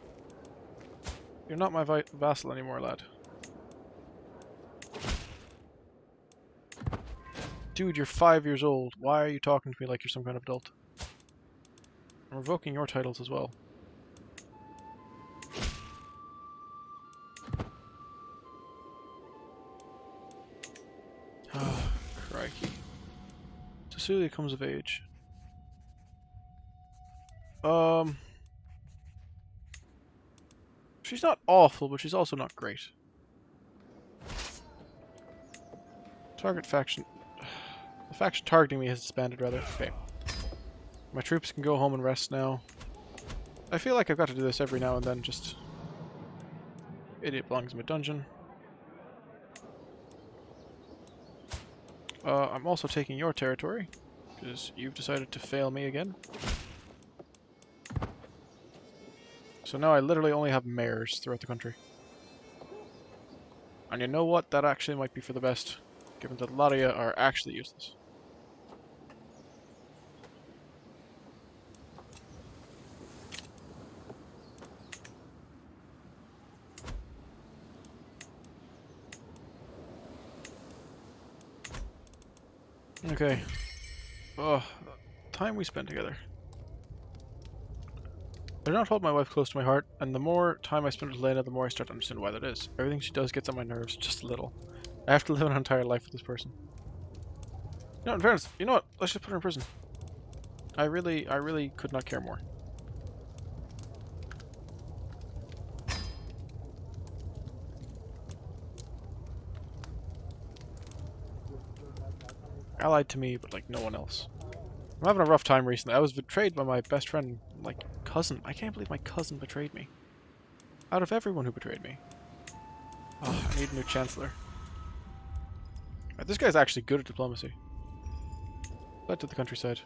You're not my vassal anymore, lad. Dude, you're 5 years old. Why are you talking to me like you're some kind of adult? I'm revoking your titles as well. Ah, crikey. Cecilia comes of age. She's not awful, but she's also not great. Target faction. The faction targeting me has disbanded, rather. Okay. My troops can go home and rest now. I feel like I've got to do this every now and then, just... Idiot belongs in my dungeon. I'm also taking your territory, because you've decided to fail me again. So now I literally only have mayors throughout the country. And you know what? That actually might be for the best, given that a lot of you are actually useless. Okay. Oh, the time we spend together. I do not hold my wife close to my heart, and the more time I spend with Lena, the more I start to understand why that is. Everything she does gets on my nerves, just a little. I have to live an entire life with this person. No, in fairness, you know what? Let's just put her in prison. I really could not care more. Allied to me, but like no one else. I'm having a rough time recently. I was betrayed by my best friend, like, cousin. I can't believe my cousin betrayed me. Out of everyone who betrayed me. Oh, I need a new chancellor. Right, this guy's actually good at diplomacy. Fled to the countryside.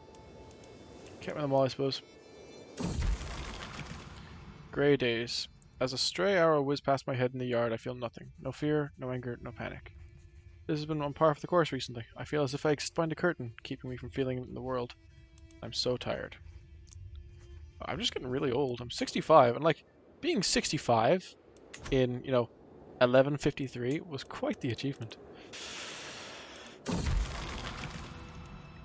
Can't win them all, I suppose. Grey days. As a stray arrow whizzed past my head in the yard, I feel nothing. No fear, no anger, no panic. This has been on par for the course recently. I feel as if I exist behind a curtain, keeping me from feeling it in the world. I'm so tired. I'm just getting really old. I'm 65, and like being 65 in 1153 was quite the achievement.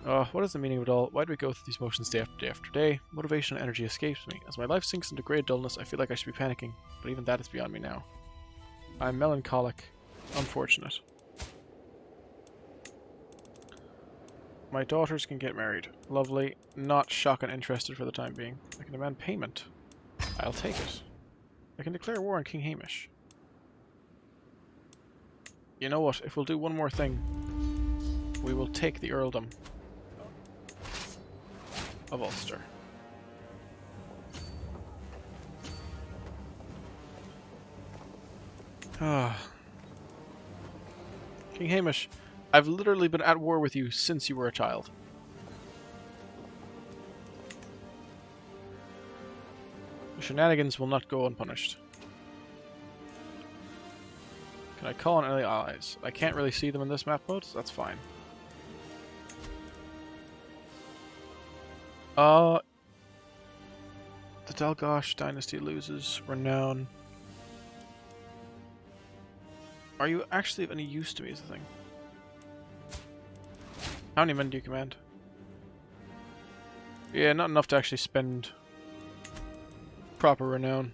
What is the meaning of it all? Why do we go through these motions day after day after day? Motivation and energy escapes me. As my life sinks into grey dullness, I feel like I should be panicking, but even that is beyond me now. I'm melancholic. Unfortunate. My daughters can get married. Lovely. Not shock and interested for the time being. I can demand payment. I'll take it. I can declare war on King Hamish. You know what? If we'll do one more thing, we will take the earldom of Ulster. King Hamish, I've literally been at war with you since you were a child. The shenanigans will not go unpunished. Can I call on any allies? I can't really see them in this map mode, so that's fine. The Dalgosh dynasty loses renown. Are you actually of any use to me is the thing? How many men do you command? Yeah, not enough to actually spend proper renown.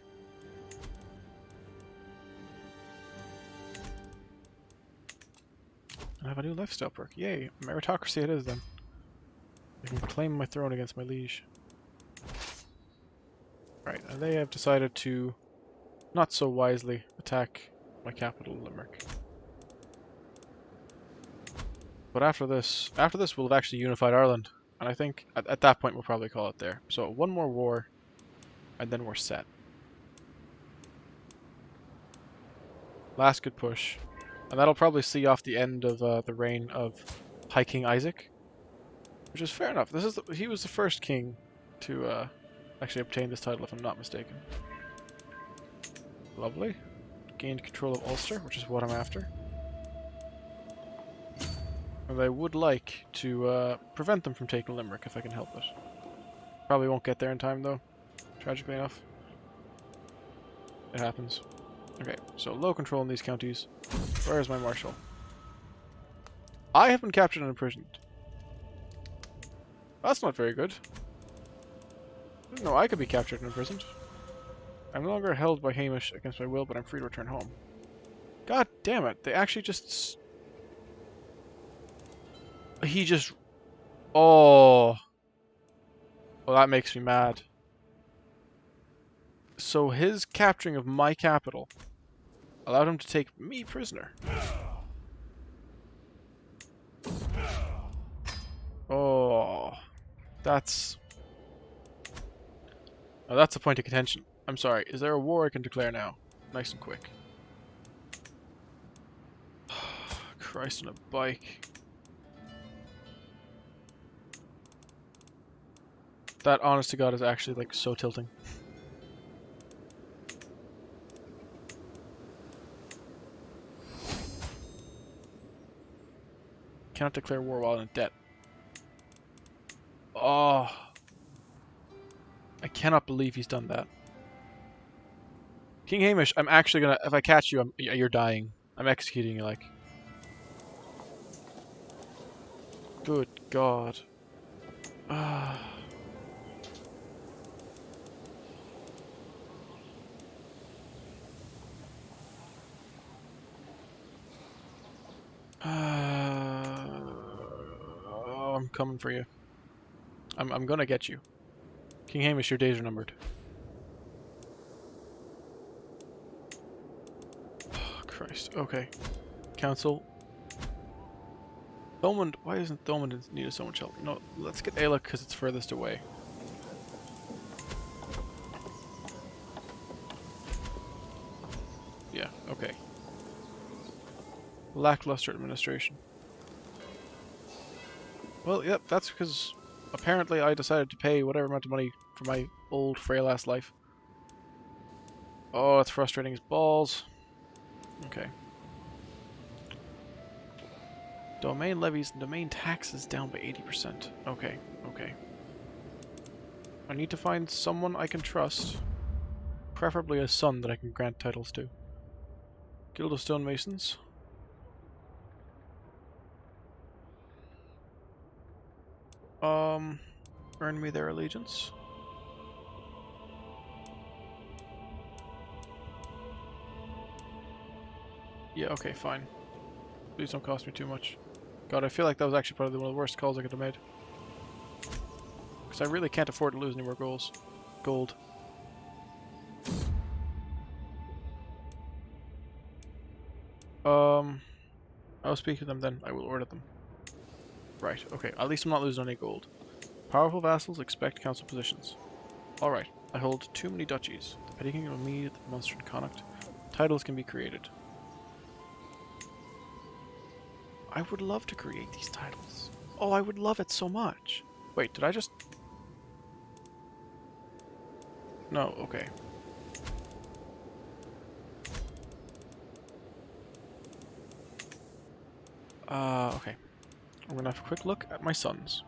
I have a new lifestyle perk. Yay, meritocracy it is then. I can claim my throne against my liege. Right, and they have decided to, not so wisely, attack my capital, Limerick. But after this we'll have actually unified Ireland. And I think at that point we'll probably call it there. So one more war, and then we're set. Last good push. And that'll probably see off the end of the reign of High King Isaac. Which is fair enough. He was the first king to actually obtain this title, if I'm not mistaken. Lovely. Gained control of Ulster, which is what I'm after. And I would like to prevent them from taking Limerick if I can help it. Probably won't get there in time though, tragically enough. It happens. Okay, so low control in these counties. Where is my marshal? I have been captured and imprisoned. That's not very good. I didn't know I could be captured and imprisoned. I'm no longer held by Hamish against my will, but I'm free to return home. God damn it, they actually just... He just... Oh. Well, that makes me mad. So his capturing of my capital allowed him to take me prisoner. Oh. That's... Oh, that's a point of contention. I'm sorry, is there a war I can declare now? Nice and quick. Christ on a bike. That, honest to God, is actually, like, so tilting. Cannot declare war while in debt. Oh. I cannot believe he's done that. King Hamish, I'm actually gonna... If I catch you, you're dying. I'm executing you, like... Good God. Oh, I'm coming for you. I'm gonna get you. King Hamish, your days are numbered. Oh, Christ. Okay. Council. Thomond. Why isn't Thomond needed so much help? No, let's get Ayla because it's furthest away. Yeah, okay. Lackluster administration. Well, yep, that's because apparently I decided to pay whatever amount of money for my old, frail-ass life. Oh, it's frustrating as balls. Okay. Domain levies and domain taxes down by 80%. Okay, okay. I need to find someone I can trust. Preferably a son that I can grant titles to. Guild of Stonemasons. Earn me their allegiance. Yeah, okay, fine. Please don't cost me too much. God, I feel like that was actually probably one of the worst calls I could have made. Because I really can't afford to lose any more gold. I'll speak to them then. I will order them. Right, okay. At least I'm not losing any gold. Powerful vassals expect council positions. Alright, I hold too many duchies. The Petty King of Mead, the Munster and Connacht. Titles can be created. I would love to create these titles. Oh, I would love it so much. Wait, did I just... No, okay. Okay. I'm gonna have a quick look at my sons.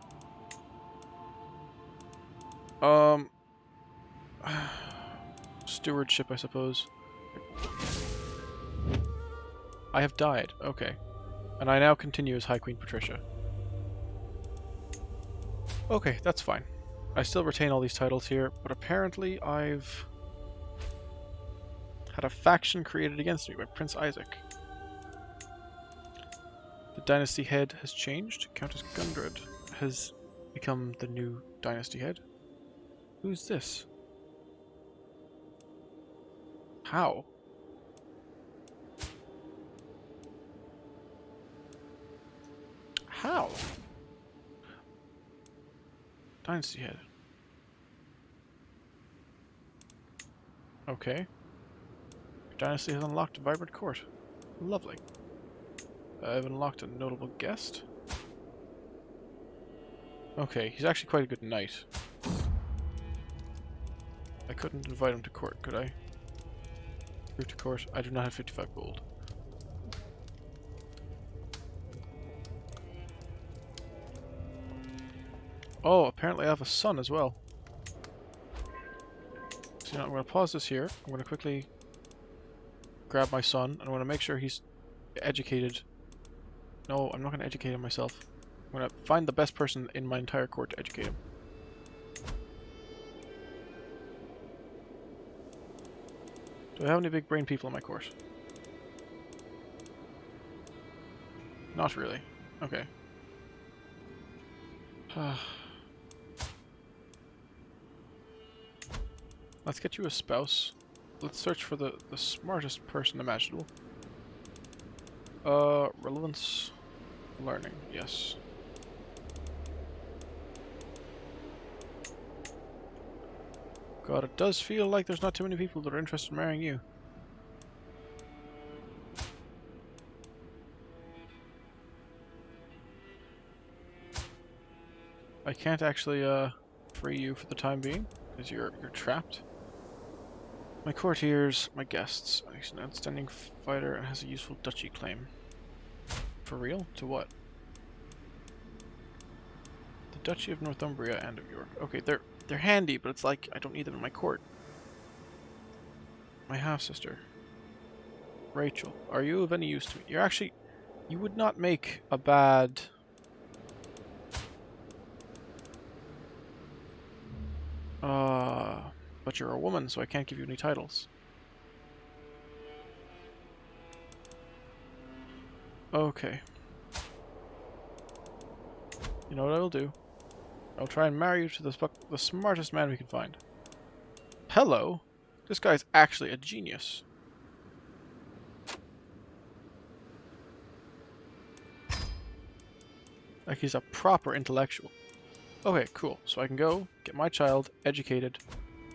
Stewardship, I suppose. I have died, okay. And I now continue as High Queen Patricia. Okay, that's fine. I still retain all these titles here, but apparently I've had a faction created against me by Prince Isaac. The dynasty head has changed. Countess Gundred has become the new dynasty head. Who's this? How? How? Dynasty head. Okay. Your dynasty has unlocked a vibrant court. Lovely. I've unlocked a notable guest. Okay, he's actually quite a good knight. I couldn't invite him to court, could I? Move to court. I do not have 55 gold. Oh, apparently I have a son as well. So, you know, I'm going to pause this here. I'm going to quickly grab my son, and I'm going to make sure he's educated. No, I'm not going to educate him myself. I'm going to find the best person in my entire court to educate him. Do I have any big brain people in my court? Not really. Okay. Let's get you a spouse. Let's search for the smartest person imaginable. Relevance. Learning, yes. God, it does feel like there's not too many people that are interested in marrying you. I can't actually, free you for the time being, because you're trapped. My courtiers, my guests. He's an outstanding fighter and has a useful duchy claim. For real? To what? The Duchy of Northumbria and of York. Okay, they're handy, but it's like I don't need them in my court. My half-sister. Rachel. Are you of any use to me? You're actually... You would not make a bad... But you're a woman, so I can't give you any titles. Okay. You know what I will do? I'll try and marry you to the smartest man we can find. Hello? This guy's actually a genius. Like he's a proper intellectual. Okay, cool. So I can go get my child educated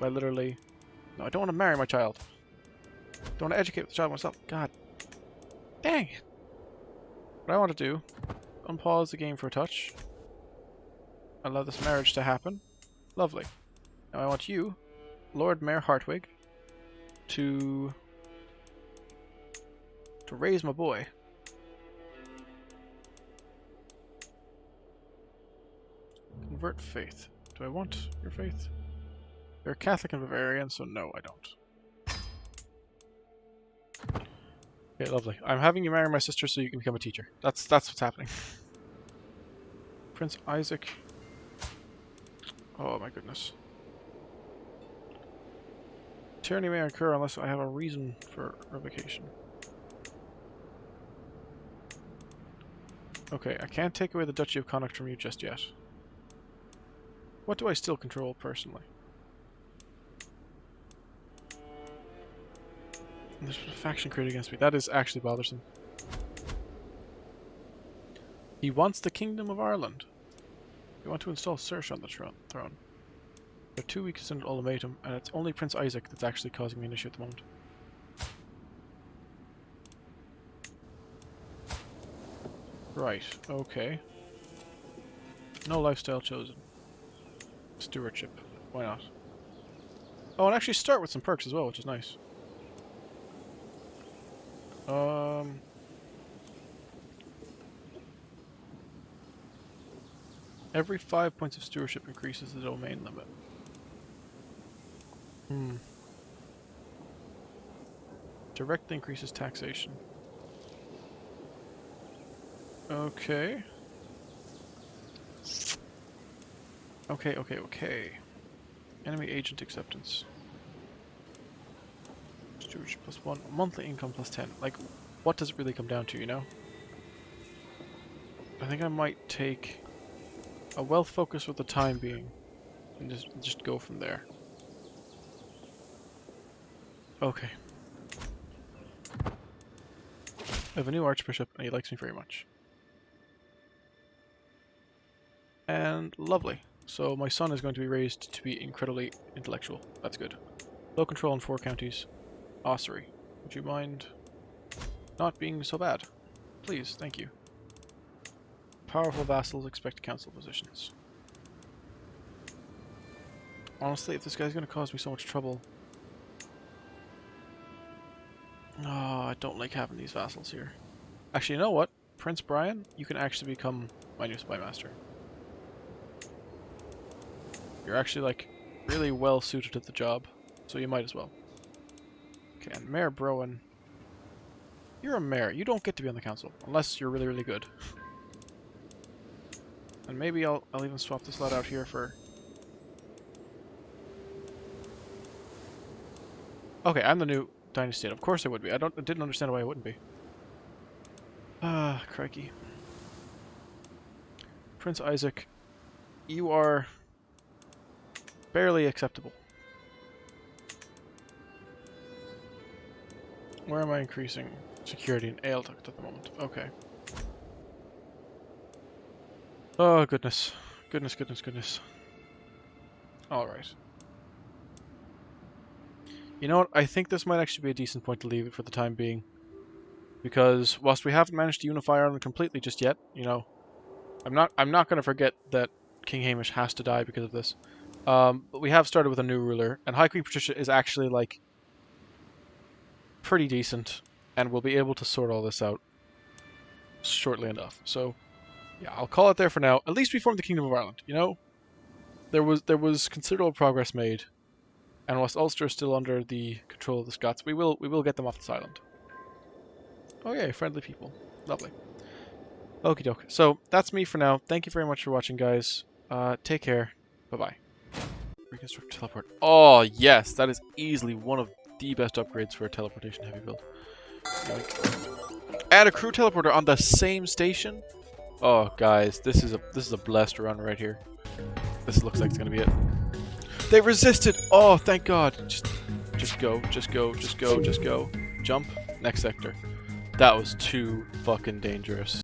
by literally... No, I don't want to marry my child. I don't want to educate the child myself. God. Dang it. What I want to do, unpause the game for a touch. Allow this marriage to happen. Lovely. Now I want you, Lord Mayor Hartwig, to raise my boy. Convert faith. Do I want your faith? You're Catholic and Bavarian, so no, I don't. Okay, lovely. I'm having you marry my sister so you can become a teacher. That's what's happening. Prince Isaac. Oh my goodness. Tyranny may occur unless I have a reason for revocation. Okay, I can't take away the Duchy of Connacht from you just yet. What do I still control personally? There's a faction created against me. That is actually bothersome. He wants the Kingdom of Ireland. We want to install Serge on the throne. There are 2 weeks in an ultimatum, and it's only Prince Isaac that's actually causing me an issue at the moment. Right, okay. No lifestyle chosen. Stewardship. Why not? Oh, and actually start with some perks as well, which is nice. Every 5 points of stewardship increases the domain limit. Directly increases taxation. Okay. Okay. Enemy agent acceptance. Stewardship +1. Monthly income +10. Like, what does it really come down to, you know? I think I might take a wealth focus for the time being. And just go from there. Okay. I have a new archbishop, and he likes me very much. And lovely. So my son is going to be raised to be incredibly intellectual. That's good. Low control in 4 counties. Ossuary. Would you mind not being so bad? Please, thank you. Powerful vassals expect council positions. Honestly, if this guy's going to cause me so much trouble... Oh, I don't like having these vassals here. Actually, you know what? Prince Brian, you can actually become my new spy master. You're actually, like, really well suited to the job, so you might as well. Okay, and Mayor Browan. You're a mayor. You don't get to be on the council, unless you're really, really good. And maybe I'll even swap this lad out here for... Okay, I'm the new dynasty. Of course I would be. I didn't understand why I wouldn't be. Ah, crikey. Prince Isaac, you are barely acceptable. Where am I increasing security in Aeltucht at the moment? Okay. Oh, goodness. Goodness. Alright. You know what? I think this might actually be a decent point to leave it for the time being. Because whilst we haven't managed to unify Ireland completely just yet, you know, I'm not going to forget that King Hamish has to die because of this. But we have started with a new ruler, and High Queen Patricia is actually, like, pretty decent, and we'll be able to sort all this out shortly enough. So, yeah, I'll call it there for now. At least we formed the Kingdom of Ireland, you know? There was considerable progress made, and whilst Ulster is still under the control of the Scots, we will get them off this island. Oh yeah, friendly people. Lovely. Okie doke. So, that's me for now. Thank you very much for watching, guys. Take care. Bye-bye. Reconstruct teleport. Oh, yes! That is easily one of the best upgrades for a teleportation heavy build. Add a crew teleporter on the same station? Oh, guys, this is a blessed run right here. This looks like it's gonna be it. They resisted! Oh, thank God! Just go. Jump. Next sector. That was too fucking dangerous.